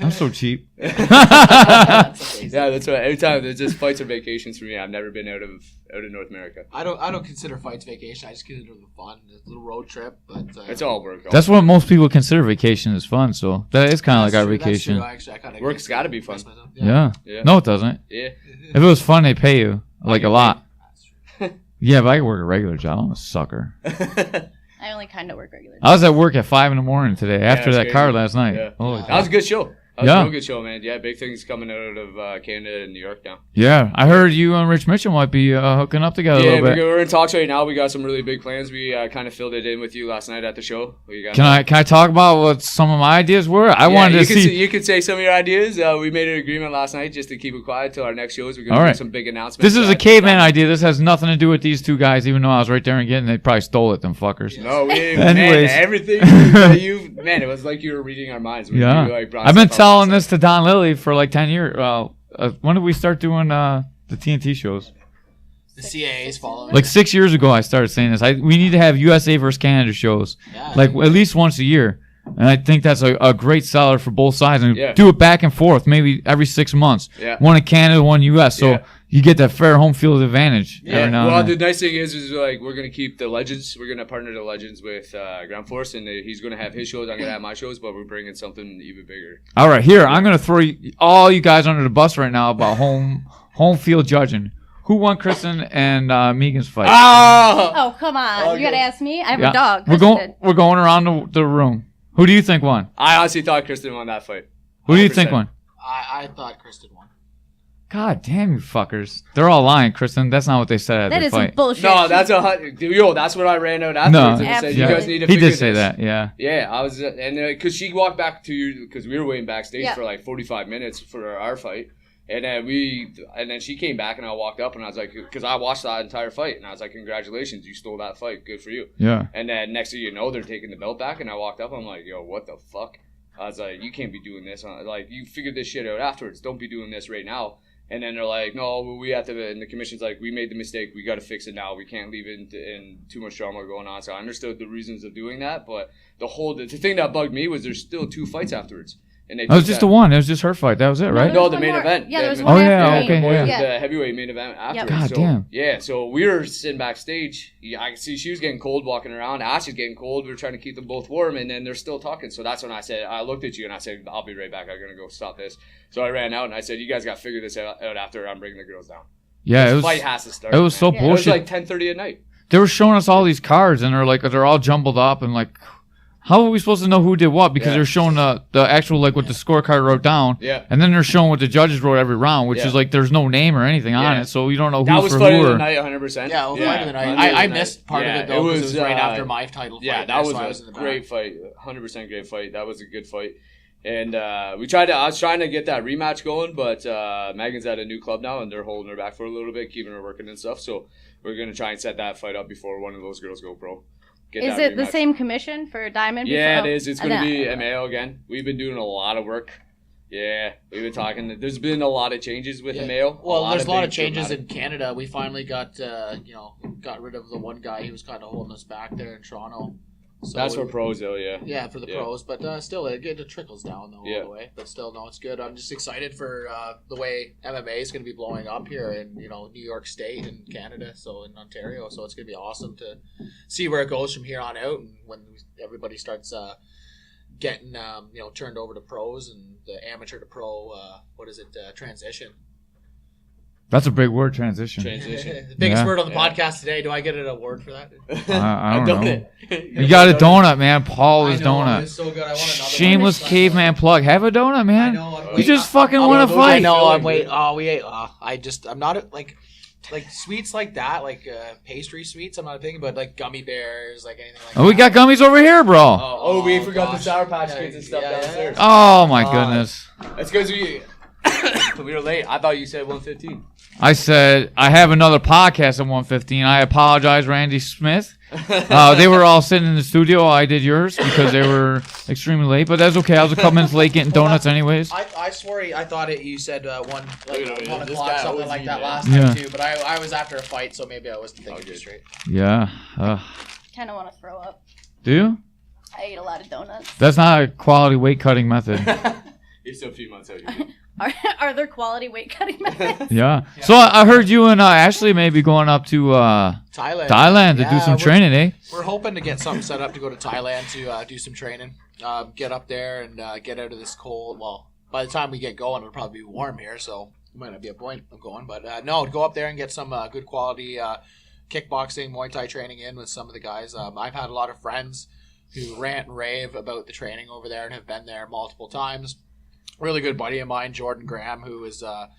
Speaker 1: I'm so cheap.
Speaker 6: Yeah, that's right. Every time there's just fights or vacations for me. I've never been out of North America.
Speaker 5: I don't consider fights vacation. I just consider them fun, a little road trip. But
Speaker 6: It's all work.
Speaker 1: That's what most people consider vacation is fun. So that is kind of like our vacation.
Speaker 5: Actually, I kinda
Speaker 6: Work's gotta be fun.
Speaker 1: Yeah.
Speaker 6: Yeah.
Speaker 1: No, it doesn't.
Speaker 6: Yeah.
Speaker 1: If it was fun, they pay you like a lot.
Speaker 5: That's true.
Speaker 1: Yeah, but I could work a regular job. I'm a sucker.
Speaker 3: I only kind of work regular.
Speaker 1: I was at work at 5 a.m. today after
Speaker 6: it's
Speaker 1: that
Speaker 6: crazy.
Speaker 1: car last night.
Speaker 6: Yeah.
Speaker 1: Holy
Speaker 6: That was a good show. That was
Speaker 1: Yeah.
Speaker 6: a real good show, man. Yeah, big things coming out of Canada and New York now.
Speaker 1: Yeah, I heard you and Rich Mitchell might be hooking up together a
Speaker 6: Yeah,
Speaker 1: little bit.
Speaker 6: we're in talks right now. We got some really big plans. We kind of filled it in with you last night at the show. We got
Speaker 1: Can I talk about what some of my ideas were? I wanted to see.
Speaker 6: You could say some of your ideas. We made an agreement last night just to keep it quiet till our next shows. We're going
Speaker 1: All
Speaker 6: to
Speaker 1: right.
Speaker 6: do some big announcements.
Speaker 1: This is a caveman idea. This has nothing to do with these two guys, even though I was right there and getting. They probably stole it, them fuckers.
Speaker 6: No, we
Speaker 1: Anyways.
Speaker 6: man, everything that man, it was like you were reading our minds. When
Speaker 1: Yeah,
Speaker 6: you, like, brought
Speaker 1: I've been
Speaker 6: stuff up
Speaker 1: telling
Speaker 6: last
Speaker 1: this to Don Lilly for like 10 years. When did we start doing the TNT shows?
Speaker 5: The CAA's following.
Speaker 1: Like 6 years ago, I started saying this. We need to have USA versus Canada shows,
Speaker 5: Yeah,
Speaker 1: like at least once a year. And I think that's a great seller for both sides. And
Speaker 6: Yeah.
Speaker 1: do it back and forth, maybe every 6 months.
Speaker 6: Yeah.
Speaker 1: One in Canada, one US. So
Speaker 6: Yeah.
Speaker 1: you get that fair home field advantage.
Speaker 6: Yeah.
Speaker 1: every now
Speaker 6: Well,
Speaker 1: and
Speaker 6: the
Speaker 1: then.
Speaker 6: nice thing is like we're gonna keep the legends. We're gonna partner the legends with Ground Force, and he's gonna have his shows. I'm gonna have my shows, but we're bringing something even bigger.
Speaker 1: All right, here I'm gonna throw all you guys under the bus right now about home field judging. Who won Kristen and Megan's fight?
Speaker 3: Oh, come on. You got to ask me. I have a dog.
Speaker 1: We're going around the room. Who do you think won?
Speaker 6: I honestly thought Kristen won that fight. 100%.
Speaker 1: Who do you think won?
Speaker 5: I thought Kristen won.
Speaker 1: God damn you fuckers. They're all lying, Kristen. That's not what they said at
Speaker 3: That
Speaker 1: the
Speaker 3: is
Speaker 1: fight.
Speaker 3: some bullshit.
Speaker 6: No, that's that's what I ran out afterwards.
Speaker 1: No.
Speaker 6: And said,
Speaker 3: Yeah.
Speaker 6: you guys need to
Speaker 1: He
Speaker 6: figure
Speaker 1: did say
Speaker 6: this.
Speaker 1: that, yeah.
Speaker 6: Yeah, I was, and because she walked back to you, because we were waiting backstage
Speaker 3: Yeah.
Speaker 6: for like 45 minutes for our fight. And then she came back and I walked up and I was like, because I watched that entire fight and I was like, congratulations, you stole that fight. Good for you.
Speaker 1: Yeah.
Speaker 6: And then next thing you know, they're taking the belt back and I walked up. I'm like, yo, what the fuck? I was like, you can't be doing this. Like, you figured this shit out afterwards. Don't be doing this right now. And then they're like, no, we have to, and the commission's like, we made the mistake. We got to fix it now. We can't leave it in too much drama going on. So I understood the reasons of doing that. But the thing that bugged me was there's still 2 fights afterwards. And
Speaker 1: That was just the one. It was just her fight. That was it, right?
Speaker 6: No,
Speaker 3: There's
Speaker 6: the
Speaker 3: one
Speaker 6: main
Speaker 3: more.
Speaker 6: event.
Speaker 3: Yeah, there's
Speaker 6: The-
Speaker 3: one
Speaker 1: Oh, yeah,
Speaker 3: after
Speaker 1: okay,
Speaker 3: me.
Speaker 1: yeah.
Speaker 6: The heavyweight main event afterwards.
Speaker 1: God
Speaker 6: so,
Speaker 1: damn.
Speaker 6: Yeah, so we were sitting backstage. I could see she was getting cold walking around. Ash is getting cold. We were trying to keep them both warm, and then they're still talking. So that's when I looked at you and I said, I'll be right back. I'm going to go stop this. So I ran out and I said, you guys got to figure this out after I'm bringing the girls down.
Speaker 1: Yeah,
Speaker 6: This
Speaker 1: it was.
Speaker 6: fight has to start.
Speaker 1: It was so
Speaker 6: man. It was
Speaker 1: bullshit.
Speaker 6: like 10:30 at night.
Speaker 1: They were showing us all these cards, and they're all jumbled up, and like, how are we supposed to know who did what? Because
Speaker 6: Yeah.
Speaker 1: they're showing the actual like what the scorecard wrote down,
Speaker 6: Yeah.
Speaker 1: and then they're showing what the judges wrote every round, which
Speaker 6: Yeah.
Speaker 1: is like there's no name or anything on
Speaker 6: Yeah.
Speaker 1: it, so you don't know
Speaker 6: That
Speaker 1: who's
Speaker 6: was
Speaker 1: for
Speaker 6: fight
Speaker 1: who.
Speaker 6: of the
Speaker 1: Or,
Speaker 6: night, 100%.
Speaker 5: Yeah, well, fight of the night.
Speaker 6: Fight of
Speaker 5: I
Speaker 6: the
Speaker 5: missed
Speaker 6: night.
Speaker 5: part
Speaker 6: Yeah,
Speaker 5: of it though because it was right
Speaker 6: uh,
Speaker 5: after my title fight.
Speaker 6: Yeah,
Speaker 5: That's
Speaker 6: that
Speaker 5: why I
Speaker 6: was
Speaker 5: in
Speaker 6: a
Speaker 5: the back.
Speaker 6: great fight. 100% great fight. That was a good fight. And I was trying to get that rematch going, but Megan's at a new club now, and they're holding her back for a little bit, keeping her working and stuff. So we're going to try and set that fight up before one of those girls go pro. Get
Speaker 3: Is
Speaker 6: that
Speaker 3: it the
Speaker 6: rematch.
Speaker 3: same commission for Diamond?
Speaker 6: Yeah,
Speaker 3: before?
Speaker 6: it is. It's
Speaker 3: And
Speaker 6: going to
Speaker 3: then-
Speaker 6: be MAO again. We've been doing a lot of work. Yeah, we've been talking. There's been a lot of changes with MAO.
Speaker 5: Well, there's a lot of
Speaker 6: big
Speaker 5: changes
Speaker 6: dramatic-
Speaker 5: in Canada. We finally got rid of the one guy who was kind of holding us back there in Toronto. So
Speaker 6: That's for pros, though, yeah.
Speaker 5: Yeah, for the
Speaker 6: Yeah.
Speaker 5: pros, but still, it trickles down though
Speaker 6: Yeah.
Speaker 5: all the way. But still, no, it's good. I'm just excited for the way MMA is going to be blowing up here in New York State and Canada, so in Ontario. So it's going to be awesome to see where it goes from here on out, and when everybody starts getting turned over to pros and the amateur to pro transition.
Speaker 1: that's a big word, transition.
Speaker 6: Transition.
Speaker 5: The biggest
Speaker 1: Yeah.
Speaker 5: word on the
Speaker 6: Yeah.
Speaker 5: podcast today. Do I get an award for that?
Speaker 1: I don't
Speaker 6: done
Speaker 1: know.
Speaker 6: it.
Speaker 1: You got a donut, man. Paul is
Speaker 5: I know,
Speaker 1: donut.
Speaker 5: It's so good. I want another
Speaker 1: Shameless
Speaker 5: one.
Speaker 1: caveman plug. Have a donut,
Speaker 5: I
Speaker 1: man.
Speaker 5: know. I'm
Speaker 1: You
Speaker 5: waiting.
Speaker 1: just fucking
Speaker 6: I'll
Speaker 1: want to
Speaker 6: go
Speaker 5: I
Speaker 1: fight.
Speaker 5: know. I'm
Speaker 6: Filling,
Speaker 5: wait.
Speaker 6: dude.
Speaker 5: Oh, we ate. I'm not like sweets like that, like pastry sweets. I'm not thinking, but like gummy bears, like anything like that.
Speaker 1: Oh, we got gummies over here, bro.
Speaker 6: Oh, we forgot the
Speaker 5: gosh.
Speaker 6: Sour Patch Kids and stuff
Speaker 5: Yeah, yeah.
Speaker 6: downstairs.
Speaker 1: Oh my goodness.
Speaker 6: That's because we were late. I thought you said 1:15.
Speaker 1: I said I have another podcast at 1:15. I apologize, Randy Smith. They were all sitting in the studio. I did yours because they were extremely late, but that's okay. I was a couple minutes late getting donuts anyways.
Speaker 5: I swore I thought you said one
Speaker 6: Look at him,
Speaker 5: one
Speaker 6: this
Speaker 5: o'clock
Speaker 6: guy
Speaker 5: something
Speaker 6: always
Speaker 5: like
Speaker 6: eat,
Speaker 5: that
Speaker 6: man.
Speaker 5: last
Speaker 1: Yeah.
Speaker 5: time too. But I was after a fight, so maybe I wasn't thinking too straight.
Speaker 1: Yeah.
Speaker 3: Kind of want to throw up.
Speaker 1: Do you?
Speaker 3: I ate a lot of donuts.
Speaker 1: That's not a quality weight cutting method.
Speaker 6: You're still a few months out.
Speaker 3: Are there quality weight cutting methods?
Speaker 1: Yeah. So I heard you and Ashley may be going up to Thailand to do some training, eh?
Speaker 5: We're hoping to get something set up to go to Thailand to do some training. Get up there and get out of this cold. Well, by the time we get going, it'll probably be warm here, so it might not be a point of going. But no, go up there and get some good quality kickboxing, Muay Thai training in with some of the guys. I've had a lot of friends who rant and rave about the training over there and have been there multiple times. Really good buddy of mine, Jordan Graham, who is a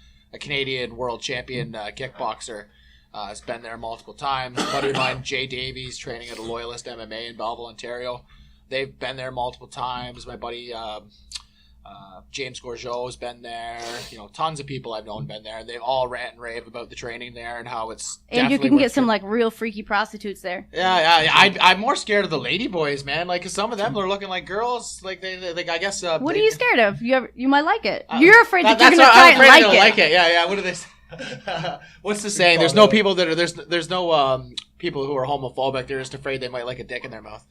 Speaker 5: Canadian world champion kickboxer, has been there multiple times. A buddy of mine, Jay Davies, training at a Loyalist MMA in Belleville, Ontario. They've been there multiple times. My buddy James Gourgeot has been there. Tons of people I've known been there. They've all rant and rave about the training there and how it's
Speaker 3: And you
Speaker 5: definitely
Speaker 3: can get
Speaker 5: worth
Speaker 3: some
Speaker 5: it.
Speaker 3: like real freaky prostitutes there.
Speaker 5: Yeah. I'm more scared of the lady boys, man. Like, 'cause some of them are looking like girls. Like they I guess.
Speaker 3: What are you scared of? You might like it. You're afraid that you're
Speaker 5: that's
Speaker 3: gonna
Speaker 5: what
Speaker 3: try
Speaker 5: I'm
Speaker 3: and
Speaker 5: afraid they'll
Speaker 3: like it.
Speaker 5: Yeah. What are they? What's the saying? There's no people that are there's no people who are homophobic. They're just afraid they might like a dick in their mouth.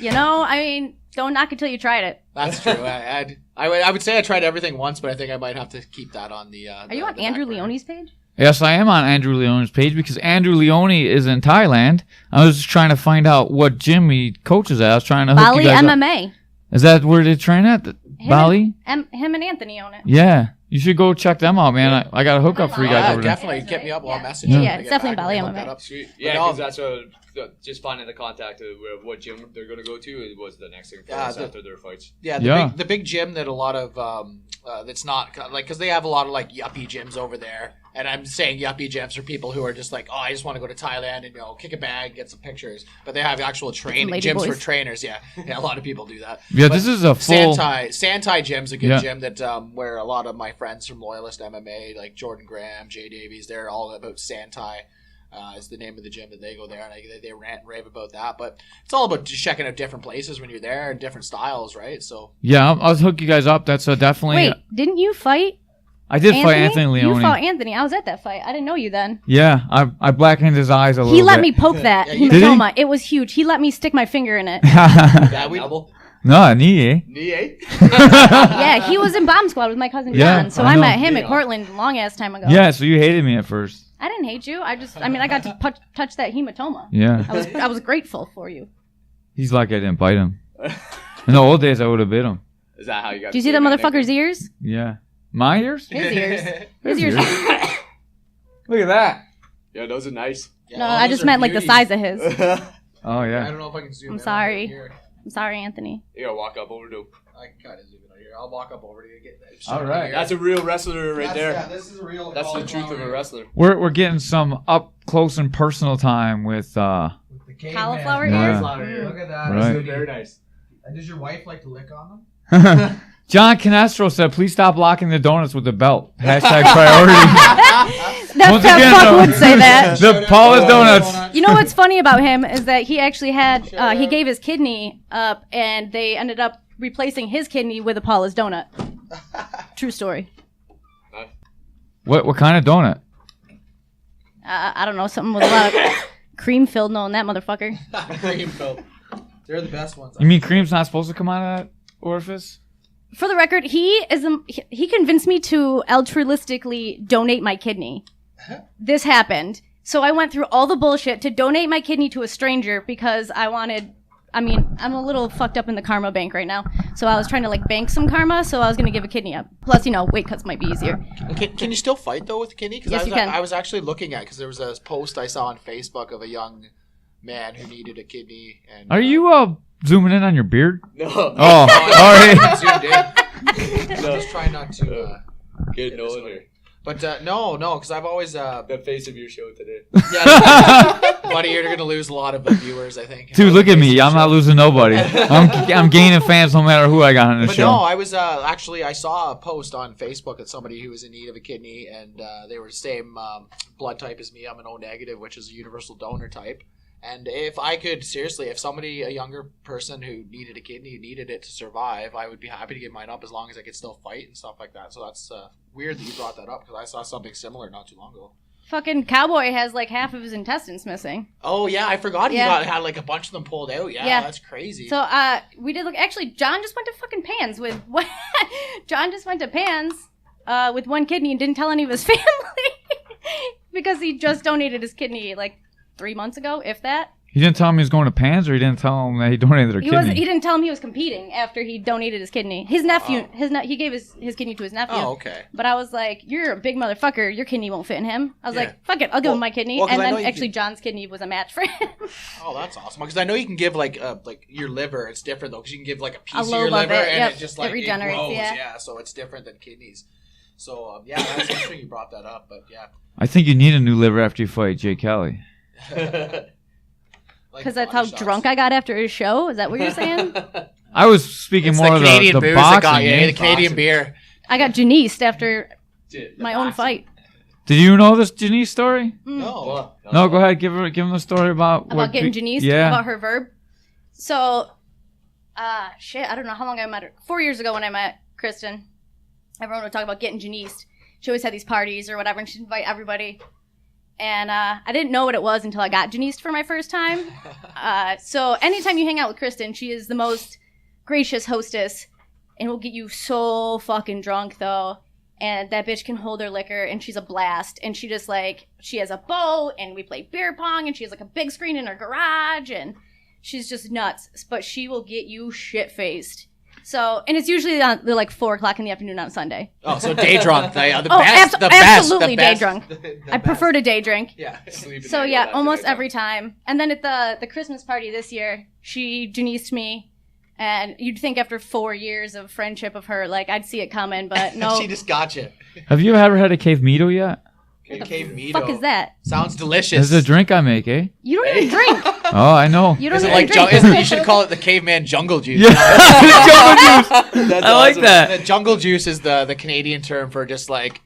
Speaker 3: I mean, don't knock it till you tried it.
Speaker 5: That's true. I would say I tried everything once, but I think I might have to keep that on the.
Speaker 3: Are you on Andrew Leone's page?
Speaker 1: Yes, I am on Andrew Leone's page because Andrew Leone is in Thailand. I was just trying to find out what gym he coaches at. I was trying to hook
Speaker 3: Bali
Speaker 1: you guys up.
Speaker 3: MMA.
Speaker 1: Is that where they train at? Bali?
Speaker 3: Him and Anthony own it.
Speaker 1: Yeah. You should go check them out, man. I got a hookup for you guys
Speaker 5: Yeah,
Speaker 1: over there.
Speaker 5: definitely. Hit me up while message.
Speaker 3: Yeah, it's definitely Bali. I'm
Speaker 5: up.
Speaker 6: Sweet. Yeah, because that's what just finding the contact of what gym they're going to go to was the next thing for us after their fights.
Speaker 5: Yeah, the big gym that a lot of that's not like because they have a lot of like yuppie gyms over there, and I'm saying yuppie gyms for people who are just like, oh, I just want to go to Thailand and kick a bag, get some pictures, but they have actual training gyms
Speaker 3: boys.
Speaker 5: for trainers. Yeah, a lot of people do that.
Speaker 1: Yeah,
Speaker 5: But
Speaker 1: this is a full.
Speaker 5: Santai Gym's a good gym that where a lot of my friends from Loyalist MMA, like Jordan Graham, Jay Davies, they're all about Santai. Is the name of the gym that they go there, and they rant and rave about that. But it's all about just checking out different places when you're there and different styles, right? So
Speaker 1: Yeah, I'll hook you guys up. That's definitely.
Speaker 3: Wait, didn't you fight
Speaker 1: I did fight Anthony Leone.
Speaker 3: You fought Anthony. I was at that fight. I didn't know you then.
Speaker 1: Yeah, I blackened his eyes a little bit.
Speaker 3: He let me poke that hematoma. It was huge. He let me stick my finger in it.
Speaker 1: No, knee.
Speaker 3: Yeah, he was in Bomb Squad with my cousin
Speaker 1: Yeah,
Speaker 3: John. So
Speaker 1: I
Speaker 3: I
Speaker 1: know.
Speaker 3: met him at Cortland long ass time ago.
Speaker 1: Yeah, so you hated me at first.
Speaker 3: I didn't hate you. I got to touch that hematoma.
Speaker 1: Yeah.
Speaker 3: I was grateful for you.
Speaker 1: He's like I didn't bite him. In the old days, I would have bit him.
Speaker 6: Is that how you got?
Speaker 3: Do you see that motherfucker's ears?
Speaker 1: Yeah. My ears?
Speaker 3: His ears. His ears.
Speaker 1: Look at that.
Speaker 6: Yeah, those are nice.
Speaker 3: No, I just meant like the size of his.
Speaker 1: Oh,
Speaker 5: I
Speaker 1: yeah.
Speaker 5: don't know if I can zoom.
Speaker 3: I'm
Speaker 5: in
Speaker 3: sorry.
Speaker 5: here.
Speaker 3: I'm sorry, Anthony.
Speaker 6: You gotta walk up over to.
Speaker 5: I can kind of zoom in on here. I'll walk up over to you and get that.
Speaker 1: All right.
Speaker 6: That's a real wrestler right there.
Speaker 5: Yeah, this is a real.
Speaker 6: That's the truth of a wrestler.
Speaker 1: We're getting some up close and personal time with
Speaker 3: Cauliflower
Speaker 1: Yeah.
Speaker 3: ears?
Speaker 5: Look at that.
Speaker 1: Right.
Speaker 5: That's
Speaker 6: Very nice.
Speaker 5: And does your wife like to lick on them?
Speaker 1: John Canestro said, please stop locking the donuts with the belt. Hashtag priority. Once
Speaker 3: That
Speaker 1: again,
Speaker 3: fuck
Speaker 1: though,
Speaker 3: would say that.
Speaker 1: The Paula's Donuts.
Speaker 3: You know what's funny about him is that he actually had he gave his kidney up, and they ended up replacing his kidney with a Paula's donut. True story.
Speaker 1: What kind of donut?
Speaker 3: I don't know, something with a lot of cream filled. Knowing that motherfucker.
Speaker 5: Cream filled. They're the best ones.
Speaker 1: You mean cream's not supposed to come out of that orifice?
Speaker 3: For the record, he convinced me to altruistically donate my kidney. This happened. So I went through all the bullshit to donate my kidney to a stranger because I'm a little fucked up in the karma bank right now. So I was trying to like bank some karma, so I was going to give a kidney up. Plus, weight cuts might be easier.
Speaker 5: Can you still fight though with the kidney?
Speaker 3: Yes, you can.
Speaker 5: I was actually looking at because there was a post I saw on Facebook of a young man who needed a kidney. And
Speaker 1: Are you zooming in on your beard?
Speaker 6: No.
Speaker 1: Oh, sorry.
Speaker 5: zoomed in. Just trying not to
Speaker 6: Get no in there.
Speaker 5: But no, because I've always
Speaker 6: The face of your show today.
Speaker 5: yeah, buddy, you're gonna lose a lot of viewers, I think.
Speaker 1: Dude, look at me. I'm not losing nobody. I'm gaining fans no matter who I got on the
Speaker 5: But
Speaker 1: show.
Speaker 5: no, I was actually I saw a post on Facebook that somebody who was in need of a kidney, and they were the same blood type as me. I'm an O negative, which is a universal donor type. And if I could, seriously, if somebody, a younger person who needed a kidney, needed it to survive, I would be happy to give mine up as long as I could still fight and stuff like that. So that's weird that you brought that up because I saw something similar not too long ago.
Speaker 3: Fucking Cowboy has like half of his intestines missing.
Speaker 5: Oh, yeah, I forgot he
Speaker 3: Yeah.
Speaker 5: had like a bunch of them pulled out. Yeah,
Speaker 3: Yeah.
Speaker 5: that's crazy.
Speaker 3: So we did look. Actually, John just went to fucking Pans with John just went to Pans with one kidney and didn't tell any of his family because he just donated his kidney like 3 months ago, if that.
Speaker 1: He didn't tell him he was going to Pans, or he didn't tell him that he donated a kidney?
Speaker 3: He didn't tell him he was competing after he donated his kidney. His nephew, he gave his kidney to his nephew.
Speaker 5: Oh, okay.
Speaker 3: But I was like, you're a big motherfucker. Your kidney won't fit in him. I was
Speaker 5: Yeah.
Speaker 3: like, fuck it, I'll give him my kidney.
Speaker 5: well, 'cause
Speaker 3: and
Speaker 5: I know
Speaker 3: then
Speaker 5: you
Speaker 3: actually John's kidney was a match for him.
Speaker 5: Oh, that's awesome. Because I know you can give like your liver. It's different though, because you can give like a piece of
Speaker 3: lobe
Speaker 5: your liver
Speaker 3: of it,
Speaker 5: and
Speaker 3: yep.
Speaker 5: it just
Speaker 3: It
Speaker 5: like
Speaker 3: regenerates,
Speaker 5: grows.
Speaker 3: yeah.
Speaker 5: So it's different than kidneys. So yeah, that's interesting you brought that up. But yeah,
Speaker 1: I think you need a new liver after you fight Jay Kelly.
Speaker 3: Because that's how drunk I got after his show. Is that what you're saying?
Speaker 1: I was speaking
Speaker 5: It's
Speaker 1: more
Speaker 5: the
Speaker 1: of
Speaker 5: Canadian
Speaker 1: the
Speaker 5: booze that got
Speaker 1: boxing.
Speaker 5: you. The Canadian beer.
Speaker 3: I got Janice after my own fight.
Speaker 1: Did you know this Janice story?
Speaker 5: No.
Speaker 1: No, go ahead. Give him the story about
Speaker 3: Getting Janice?
Speaker 1: Yeah.
Speaker 3: About her verb? So, shit, I don't know how long I met her. 4 years ago when I met Kristen, everyone would talk about getting Janice. She always had these parties or whatever, and she'd invite everybody. And I didn't know what it was until I got Janice for my first time. So anytime you hang out with Kristen, she is the most gracious hostess and will get you so fucking drunk, though. And that bitch can hold her liquor, and she's a blast. And she just, like, she has a boat, and we play beer pong, and she has, like, a big screen in her garage, and she's just nuts. But she will get you shit-faced. So, and it's usually on like 4 o'clock in the afternoon on Sunday.
Speaker 5: Oh, so day drunk. The best. The best.
Speaker 3: Absolutely
Speaker 5: the
Speaker 3: day
Speaker 5: best,
Speaker 3: drunk.
Speaker 5: the
Speaker 3: I prefer to day drink.
Speaker 5: Yeah.
Speaker 3: So yeah, almost every time. And then at the Christmas party this year, she Janised me. And you'd think after 4 years of friendship of her, like, I'd see it coming, but no.
Speaker 5: She just got you.
Speaker 1: Have you ever had a Caveman yet?
Speaker 5: Caveman.
Speaker 3: Fuck is that?
Speaker 5: Sounds delicious.
Speaker 1: This is a drink I make, eh?
Speaker 3: You don't even drink.
Speaker 1: Oh, I know.
Speaker 3: You don't
Speaker 5: Is it
Speaker 3: even
Speaker 5: like
Speaker 3: drink.
Speaker 5: you should call it the Caveman Jungle Juice.
Speaker 1: Yeah, jungle juice. I like that.
Speaker 5: The jungle juice is the Canadian term for just like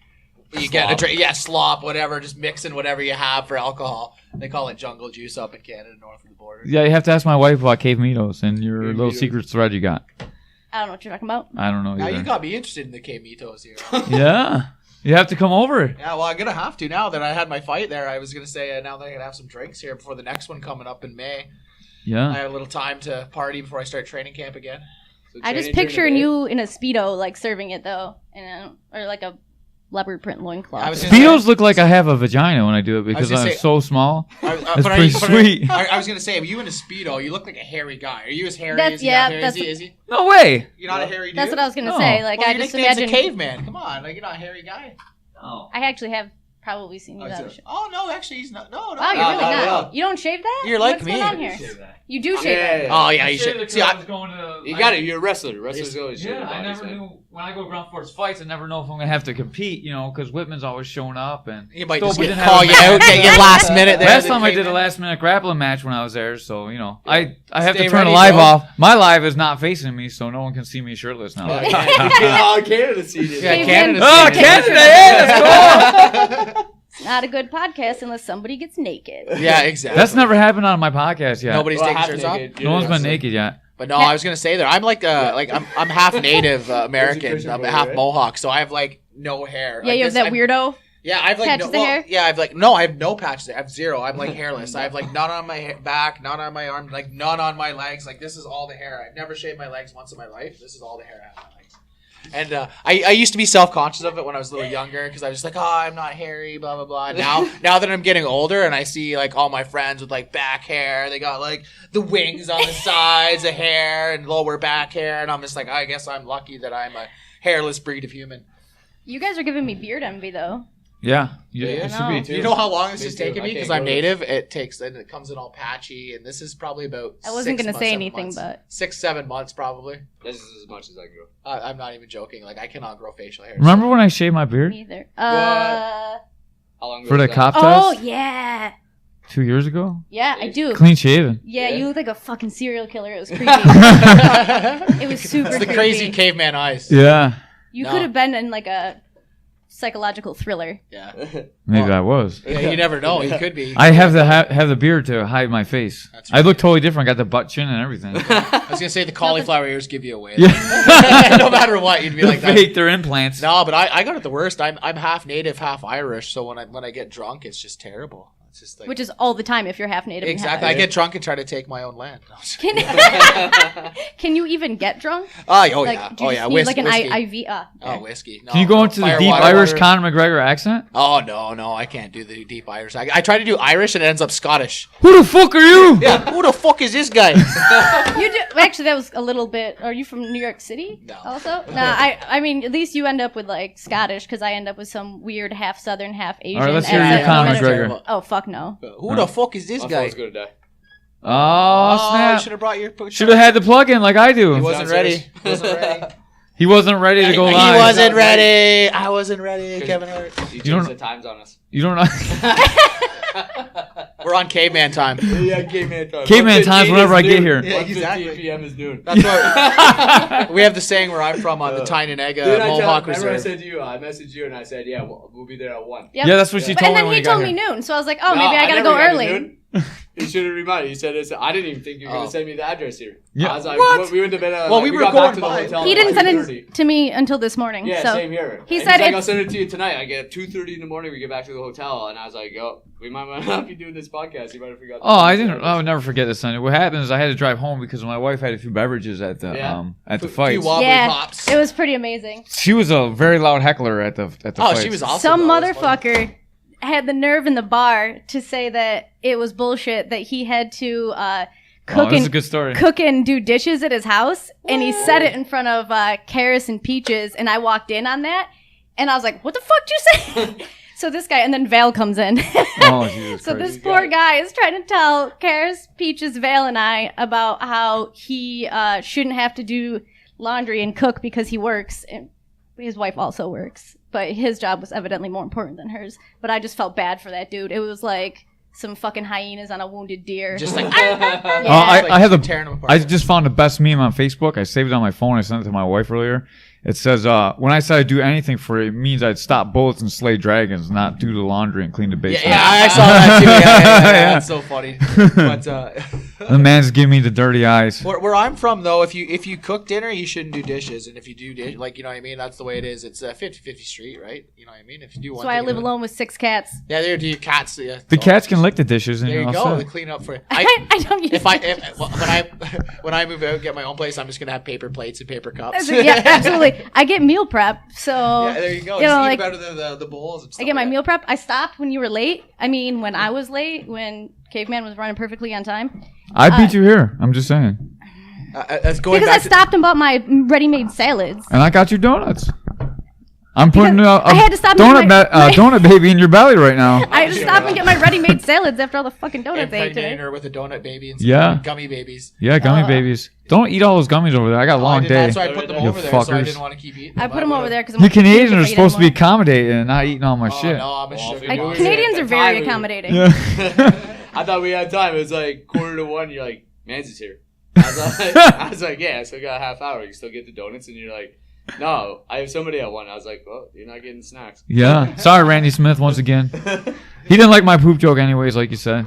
Speaker 5: you get a drink, slop, whatever, just mixing whatever you have for alcohol. They call it jungle juice up in Canada, north of the border.
Speaker 1: Yeah, you have to ask my wife about Caveman and your little secret thread you got.
Speaker 3: I don't know what you're talking about.
Speaker 1: I don't know.
Speaker 5: Now
Speaker 1: Either.
Speaker 5: you got me interested in the Caveman here.
Speaker 1: Yeah, you have to come over.
Speaker 5: Yeah, well, I'm gonna have to now that I had my fight there. I was gonna say now that I'm gonna have some drinks here before the next one coming up in May.
Speaker 1: Yeah,
Speaker 5: I have a little time to party before I start training camp again.
Speaker 6: So
Speaker 3: I just
Speaker 6: training during
Speaker 3: picturing
Speaker 6: the day?
Speaker 3: you in a Speedo, like, serving it, though. Or like a leopard print loincloth.
Speaker 5: I was gonna
Speaker 1: Speedos look like I have a vagina when I do it because
Speaker 5: gonna
Speaker 1: I'm
Speaker 5: say-
Speaker 1: so small.
Speaker 5: That's
Speaker 1: That's pretty sweet.
Speaker 5: I was gonna say, you in a Speedo, you look like a hairy guy. Are you as hairy
Speaker 3: That's-
Speaker 5: as he?
Speaker 3: yeah,
Speaker 5: Not hairy?
Speaker 3: that's-
Speaker 5: Is he?
Speaker 1: No way.
Speaker 5: You're not a hairy dude?
Speaker 3: That's what I was going to
Speaker 1: No.
Speaker 3: say. Like,
Speaker 5: Well,
Speaker 3: I
Speaker 5: your
Speaker 3: just
Speaker 5: nickname's
Speaker 3: imagine.
Speaker 5: a caveman. Come on, like you're not a hairy guy.
Speaker 1: Oh.
Speaker 3: I actually have probably seen you without a shave.
Speaker 5: Oh no, actually he's not. No, no.
Speaker 3: Wow, you're really
Speaker 6: no,
Speaker 3: not.
Speaker 6: no.
Speaker 3: You don't shave that?
Speaker 5: You're like
Speaker 3: What's
Speaker 5: me.
Speaker 3: going on here? You do shave it.
Speaker 5: Oh yeah, you should. See,
Speaker 6: You got it. You're a wrestler. Wrestlers always shave
Speaker 1: Yeah,
Speaker 6: their
Speaker 1: I
Speaker 6: bodies,
Speaker 1: never
Speaker 6: man.
Speaker 1: knew when I go ground force fights. I never know if I'm gonna have to compete, because Whitman's always showing up and
Speaker 5: you might
Speaker 1: Still,
Speaker 5: just
Speaker 1: we
Speaker 5: get
Speaker 1: didn't have
Speaker 5: call
Speaker 1: a
Speaker 5: you
Speaker 1: match.
Speaker 5: out, get you last minute. There,
Speaker 1: last time I did a last minute grappling match when I was there, so I have
Speaker 5: Stay
Speaker 1: to turn
Speaker 5: ready,
Speaker 1: the live
Speaker 5: bro.
Speaker 1: off. My live is not facing me, so no one can see me shirtless now.
Speaker 6: Oh, Canada seated.
Speaker 5: Yeah,
Speaker 3: Caveman.
Speaker 5: Canada.
Speaker 1: Oh, Canada! Yeah, let's go.
Speaker 3: It's not a good podcast unless somebody gets naked.
Speaker 5: Yeah, exactly.
Speaker 1: That's never happened on my podcast yet.
Speaker 5: Nobody's
Speaker 6: Well,
Speaker 5: taking
Speaker 6: half
Speaker 5: shirts off.
Speaker 6: naked.
Speaker 1: No one's been
Speaker 6: Wrestler.
Speaker 1: naked yet.
Speaker 5: But no, I was gonna say that I'm like I'm half Native American.
Speaker 6: Christian
Speaker 5: I'm
Speaker 6: boy,
Speaker 5: half
Speaker 6: right?
Speaker 5: Mohawk, so I have like no hair.
Speaker 3: Yeah,
Speaker 5: Like
Speaker 3: you have
Speaker 5: this-
Speaker 3: that weirdo.
Speaker 5: Yeah, I have like
Speaker 3: patches
Speaker 5: no,
Speaker 3: of hair?
Speaker 5: Yeah, I have like no, I have no patches. I have zero. I'm like hairless. I have like none on my back, none on my arm, like none on my legs. Like this is all the hair. I've never shaved my legs once in my life. This is all the hair I have on my legs. And I used to be self-conscious of it when I was a little younger because I was just like, oh, I'm not hairy, blah blah blah. Now that I'm getting older and I see like all my friends with like back hair, they got like the wings on the sides, the hair and lower back hair, and I'm just like, I guess I'm lucky that I'm a hairless breed of human.
Speaker 3: You guys are giving me beard envy, though.
Speaker 1: Yeah,
Speaker 6: Yeah,
Speaker 1: it
Speaker 3: I
Speaker 1: should
Speaker 3: know.
Speaker 1: be too.
Speaker 5: You know how long this
Speaker 6: Me
Speaker 5: is
Speaker 6: too.
Speaker 5: taking
Speaker 6: I
Speaker 5: me
Speaker 6: can't
Speaker 5: because
Speaker 6: go
Speaker 5: I'm
Speaker 6: to-
Speaker 5: native. It takes and it comes in all patchy, and this is probably about.
Speaker 3: I wasn't
Speaker 5: 6
Speaker 3: gonna
Speaker 5: months,
Speaker 3: say
Speaker 5: 7
Speaker 3: anything,
Speaker 5: months.
Speaker 3: but
Speaker 5: 6-7 months probably.
Speaker 6: This is as much as I grow.
Speaker 5: I'm not even joking. Like I cannot grow facial hair.
Speaker 1: Remember when I shaved my beard
Speaker 3: me either.
Speaker 6: How long ago
Speaker 1: for the
Speaker 6: was that?
Speaker 1: cop
Speaker 3: Oh
Speaker 1: test
Speaker 3: yeah,
Speaker 1: 2 years ago?
Speaker 3: yeah, I do.
Speaker 1: Clean shaven.
Speaker 3: Yeah,
Speaker 6: Yeah.
Speaker 3: you look like a fucking serial killer. It was creepy. It was super
Speaker 5: It's the
Speaker 3: creepy.
Speaker 5: crazy caveman eyes.
Speaker 1: Yeah,
Speaker 3: You
Speaker 5: No.
Speaker 3: could have been in like a psychological thriller.
Speaker 5: Yeah.
Speaker 1: maybe I was.
Speaker 5: Yeah, you never know. He could be.
Speaker 1: I have have the beard to hide my face.
Speaker 5: That's
Speaker 1: I look totally different. I got the butt chin and everything.
Speaker 5: I was gonna say the cauliflower ears give you away.
Speaker 1: Yeah.
Speaker 5: No matter what, you'd be
Speaker 1: They're
Speaker 5: like that.
Speaker 1: fake. They're implants.
Speaker 5: No, but I got it the worst. I'm half native, half Irish. So when I get drunk, it's just terrible. It's just like
Speaker 3: Which is all the time if you're half native. and half
Speaker 5: exactly. I
Speaker 3: Irish.
Speaker 5: get drunk and try to take my own land. No, I'm just kidding.
Speaker 3: Can you even get drunk?
Speaker 5: Oh
Speaker 3: Like,
Speaker 5: yeah.
Speaker 3: do you
Speaker 5: Oh
Speaker 3: just
Speaker 5: yeah.
Speaker 3: need
Speaker 5: Whiskey.
Speaker 3: like an
Speaker 5: whiskey.
Speaker 3: IV?
Speaker 5: Oh, whiskey. No,
Speaker 1: Can you go
Speaker 5: no.
Speaker 1: into the
Speaker 5: Fire
Speaker 1: deep
Speaker 5: water,
Speaker 1: Irish
Speaker 5: water.
Speaker 1: Conor McGregor accent?
Speaker 5: Oh no, I can't do the deep Irish. I try to do Irish and it ends up Scottish.
Speaker 1: Who the fuck are you?
Speaker 5: Yeah, who the fuck is this guy?
Speaker 3: You do actually. That was a little bit. Are you from New York City?
Speaker 5: No.
Speaker 3: Also, no. I mean, at least you end up with like Scottish because I end up with some weird half Southern, half Asian.
Speaker 1: All right, let's hear
Speaker 3: accent.
Speaker 1: your Conor
Speaker 5: that's
Speaker 1: McGregor.
Speaker 5: terrible.
Speaker 3: Oh fuck no!
Speaker 5: Who the fuck is this
Speaker 6: My
Speaker 5: guy?
Speaker 6: phone's gonna die.
Speaker 1: Oh,
Speaker 5: should
Speaker 1: snap.
Speaker 5: have brought your.
Speaker 1: Should have had the plug in like I
Speaker 5: He
Speaker 1: do.
Speaker 5: wasn't ready. He wasn't ready.
Speaker 1: He wasn't ready to go
Speaker 5: He
Speaker 1: live.
Speaker 5: wasn't ready. I wasn't ready. Kevin Hart.
Speaker 6: You
Speaker 1: don't-
Speaker 6: changed the times on us.
Speaker 1: You don't know.
Speaker 5: We're on caveman time.
Speaker 6: Yeah, caveman time.
Speaker 1: Caveman times whenever I get here.
Speaker 5: Yeah,
Speaker 6: 1:15
Speaker 5: exactly.
Speaker 6: p.m. is noon.
Speaker 5: That's what we have the saying where I'm from on the Tynanega
Speaker 6: Didn't I
Speaker 5: Mohawk
Speaker 6: remember I
Speaker 5: Reserve.
Speaker 6: said to you, I messaged you and I said, yeah, we'll be there at 1.
Speaker 3: Yep.
Speaker 1: Yeah, that's what she
Speaker 3: But,
Speaker 1: told
Speaker 3: and
Speaker 1: me
Speaker 3: then
Speaker 1: when
Speaker 3: he
Speaker 1: you got
Speaker 3: told me
Speaker 1: here.
Speaker 3: noon, so I was like, oh,
Speaker 6: No,
Speaker 3: maybe I gotta
Speaker 6: never
Speaker 3: go
Speaker 6: got to
Speaker 3: early.
Speaker 6: noon. You should have reminded. You said it's, I didn't even think you were
Speaker 5: Oh.
Speaker 6: gonna send me the address here.
Speaker 1: Yeah.
Speaker 6: I was like,
Speaker 5: What?
Speaker 6: we went to bed.
Speaker 5: Well, we were
Speaker 6: got
Speaker 5: going
Speaker 6: back to the
Speaker 5: by.
Speaker 6: hotel.
Speaker 3: He
Speaker 6: at
Speaker 3: didn't send
Speaker 6: 2:30.
Speaker 3: it to me until this morning.
Speaker 6: Yeah,
Speaker 3: so
Speaker 6: same here.
Speaker 3: he
Speaker 6: And
Speaker 3: said
Speaker 6: he's like,
Speaker 3: it's-
Speaker 6: I'll send it to you tonight. I get 2:30 in the morning. We get back to the hotel, and I was like, "Yo, we might not be doing this podcast. You might have forgot."
Speaker 1: Oh, I didn't. I would never forget this Sunday. What happened is I had to drive home because my wife had a few beverages at the
Speaker 6: Yeah.
Speaker 1: at the
Speaker 5: Few
Speaker 1: fight.
Speaker 5: wobbly
Speaker 3: yeah,
Speaker 5: pops.
Speaker 3: it was pretty amazing.
Speaker 1: She was a very loud heckler at the
Speaker 5: Oh,
Speaker 1: fight.
Speaker 5: she was awesome.
Speaker 3: Some
Speaker 5: though. It was funny.
Speaker 3: motherfucker had the nerve in the bar to say that it was bullshit that he had to
Speaker 1: Oh, that's a good story.
Speaker 3: cook and do dishes at his house, and he said it in front of Karis and Peaches, and I walked in on that, and I was like, "What the fuck did you say?" So this guy, and then Vale comes in.
Speaker 1: Oh, Jesus
Speaker 3: So
Speaker 1: Christ.
Speaker 3: this poor guy is trying to tell Karis, Peaches, Vale, and I about how he shouldn't have to do laundry and cook because he works, and his wife also works, but his job was evidently more important than hers. But I just felt bad for that dude. It was like some fucking hyenas on a wounded deer.
Speaker 5: Just like
Speaker 3: Yeah.
Speaker 1: I have
Speaker 5: tearing them apart.
Speaker 1: I just found the best meme on Facebook. I saved it on my phone. I sent it to my wife earlier. It says, when I said I'd do anything for it, it means I'd stop bullets and slay dragons, not do the laundry and clean the basement.
Speaker 5: Yeah, I saw that too. Yeah. That's so funny. But
Speaker 1: The man's giving me the dirty eyes.
Speaker 5: where I'm from, though, if you cook dinner, you shouldn't do dishes, and if you do like, you know what I mean, that's the way it is. It's 50-50 street, right? You know what I mean. If you do one,
Speaker 3: That's why I live alone with 6 cats.
Speaker 5: Yeah, there do your cats. Yeah,
Speaker 1: The cats can lick the dishes. And
Speaker 5: There you
Speaker 1: all
Speaker 5: go.
Speaker 1: set.
Speaker 5: They clean up for you.
Speaker 3: I don't use
Speaker 5: When I move out, get my own place, I'm just gonna have paper plates and paper cups.
Speaker 3: Yeah, absolutely. I get meal prep, so
Speaker 5: Yeah, there you go.
Speaker 3: You know,
Speaker 5: Just
Speaker 3: like,
Speaker 5: eat better than the bowls and stuff.
Speaker 3: I get my
Speaker 5: like
Speaker 3: meal prep. I stopped when you were late. I mean, when I was late, when Caveman was running perfectly on time.
Speaker 1: I beat you here. I'm just saying.
Speaker 5: that. That's going
Speaker 3: Because I
Speaker 5: back to
Speaker 3: stopped and bought my ready-made salads.
Speaker 1: And I got you donuts. I'm putting
Speaker 3: I had to stop and
Speaker 1: donut,
Speaker 3: get my-
Speaker 1: donut baby in your belly right now.
Speaker 3: I had to stop and get my ready-made salads after all the fucking donuts I ate
Speaker 5: impregnating
Speaker 3: today.
Speaker 5: her with a donut baby and
Speaker 1: Yeah.
Speaker 5: gummy babies.
Speaker 1: Yeah, gummy babies. Don't eat all those gummies over there. I got a long day.
Speaker 5: That's why I put them
Speaker 1: You
Speaker 5: over there, so I
Speaker 1: fuckers.
Speaker 5: didn't want to keep eating.
Speaker 3: I put them over there because
Speaker 1: You Canadians are supposed to be accommodating and not eating all my
Speaker 5: Oh,
Speaker 1: shit.
Speaker 5: no, I'm a sugar
Speaker 6: I-
Speaker 5: boy.
Speaker 3: Canadians are very
Speaker 6: Time.
Speaker 3: accommodating.
Speaker 1: Yeah.
Speaker 6: I thought we had time. It was like 1:45. You're like, Manz is here. I was like, yeah, so I got a half hour. You still get the donuts, and you're like, no, I have somebody at 1. I was like, well, you're not getting snacks.
Speaker 1: Yeah. Sorry, Randy Smith, once again. He didn't like my poop joke anyways, like you said.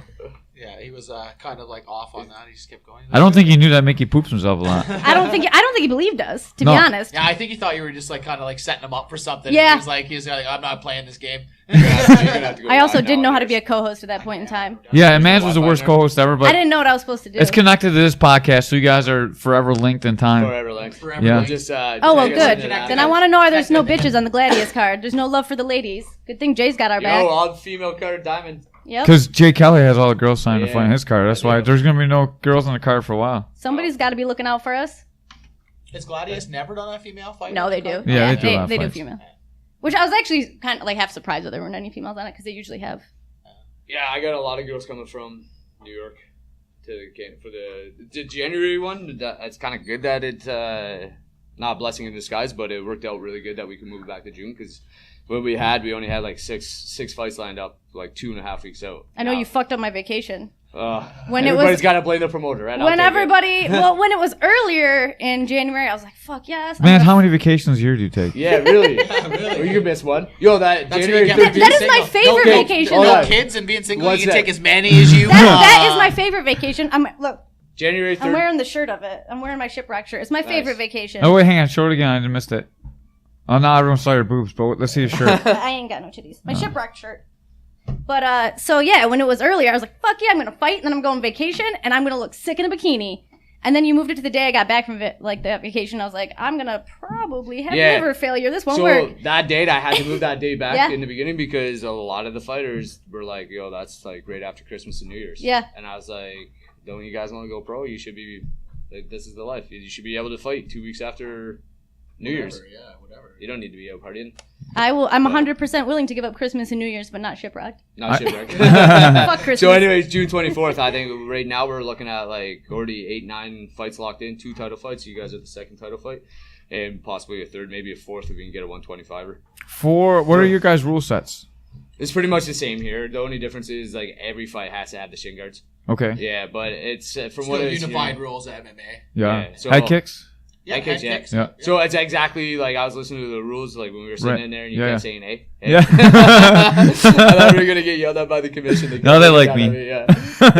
Speaker 5: Yeah, he was kind of like off on that. He just kept going.
Speaker 1: I don't think he knew that Mickey poops himself a lot.
Speaker 3: I don't think he believed us, to
Speaker 1: No.
Speaker 3: be honest.
Speaker 5: Yeah, I think he thought you were just like kind of like setting him up for something.
Speaker 3: Yeah.
Speaker 5: He was like, I'm not playing this game.
Speaker 6: You're gonna have to go
Speaker 3: I also
Speaker 6: live
Speaker 3: didn't
Speaker 6: now,
Speaker 3: know how to
Speaker 6: I
Speaker 3: be a
Speaker 6: guess.
Speaker 3: co-host at that point in time.
Speaker 1: Yeah, and Mans was the worst co-host ever,
Speaker 3: I
Speaker 1: but
Speaker 3: didn't know what I was supposed to do.
Speaker 1: it's connected to this podcast, so you guys are forever linked in time.
Speaker 6: Forever length.
Speaker 5: Forever.
Speaker 1: Yeah.
Speaker 6: We'll just,
Speaker 3: Oh, well,
Speaker 6: take us
Speaker 3: good.
Speaker 6: into that.
Speaker 3: Then I want to know why there's no bitches on the Gladius card. There's no love for the ladies. Good thing Jay's got our back.
Speaker 6: Yo, all female card diamond.
Speaker 3: Yep.
Speaker 1: Because Jay Kelly has all the girls signed to
Speaker 6: Yeah.
Speaker 1: find his card. That's why there's going to be no girls on the card for a while.
Speaker 3: Somebody's got to be looking out for us.
Speaker 5: Has Gladius never done a female fight?
Speaker 3: No, they do.
Speaker 1: Yeah, they do a lot of
Speaker 3: They do
Speaker 1: fights.
Speaker 3: female. Which I was actually kind of like half surprised that there weren't any females on it because they usually have.
Speaker 6: Yeah, I got a lot of girls coming from New York for the January one. It's kind of good that it's not a blessing in disguise, but it worked out really good that we could move back to June because what we only had like six fights lined up like 2.5 weeks out.
Speaker 3: I know you fucked up my vacation.
Speaker 6: When everybody's got to blame the promoter, right?
Speaker 3: When when it was earlier in January, I was like, fuck yes.
Speaker 1: Man, how many vacations a year do you take?
Speaker 6: Yeah, really. Well, you could miss one. Yo, that
Speaker 5: That's
Speaker 6: January
Speaker 5: what you get for
Speaker 6: 13th.
Speaker 3: That is my favorite
Speaker 5: no,
Speaker 3: vacation.
Speaker 6: hold
Speaker 5: No
Speaker 6: on.
Speaker 5: kids and being single,
Speaker 6: What's
Speaker 5: you can
Speaker 6: that?
Speaker 5: take as many as you
Speaker 3: That is my favorite vacation. Look,
Speaker 6: January
Speaker 3: I'm
Speaker 6: 3rd.
Speaker 3: wearing the shirt of it. I'm wearing my shipwreck shirt. It's my favorite vacation.
Speaker 1: Oh, wait, hang on. Show it again. I just missed it. Oh, now everyone saw your boobs, but let's see your shirt.
Speaker 3: I ain't got no titties. My shipwreck shirt. But so yeah, when it was earlier, I was like, "Fuck yeah, I'm gonna fight, and then I'm going vacation, and I'm gonna look sick in a bikini." And then you moved it to the day I got back from that vacation. I was like, "I'm gonna probably have
Speaker 6: Yeah.
Speaker 3: liver failure. This won't
Speaker 6: So
Speaker 3: work."
Speaker 6: that date, I had to move that day back
Speaker 3: Yeah.
Speaker 6: in the beginning because a lot of the fighters were like, "Yo, that's like right after Christmas and New Year's."
Speaker 3: Yeah.
Speaker 6: And I was like, "Don't you guys want to go pro? You should be. Like, this is the life. You should be able to fight 2 weeks after New Year's.
Speaker 5: Yeah, whatever.
Speaker 6: You don't need to be out partying.
Speaker 3: I will. I'm 100% willing to give up Christmas and New Year's, but not shipwrecked.
Speaker 6: Not shit, right?
Speaker 3: Fuck Christmas.
Speaker 6: So, anyways, June 24th. I think right now we're looking at like already 8-9 fights locked in. 2 title fights. You guys are the second title fight, and possibly a third, maybe a fourth if we can get a 125er.
Speaker 1: What are your guys' rule sets?
Speaker 6: It's pretty much the same here. The only difference is like every fight has to have the shin guards.
Speaker 1: Okay.
Speaker 6: Yeah, but it's from
Speaker 5: Still
Speaker 6: what it's
Speaker 5: unified rules of MMA.
Speaker 1: Yeah.
Speaker 6: Yeah, so-
Speaker 1: Head kicks?
Speaker 5: Yeah,
Speaker 6: Head kicks,
Speaker 5: head kicks.
Speaker 1: Yeah.
Speaker 6: So it's exactly like I was listening to the rules like when we were sitting
Speaker 1: Right.
Speaker 6: in there and you
Speaker 1: Yeah,
Speaker 6: kept
Speaker 1: yeah.
Speaker 6: saying hey.
Speaker 1: Yeah.
Speaker 6: I thought we were gonna get yelled at by the commission.
Speaker 1: No, they like
Speaker 6: Looked down
Speaker 1: me.
Speaker 6: at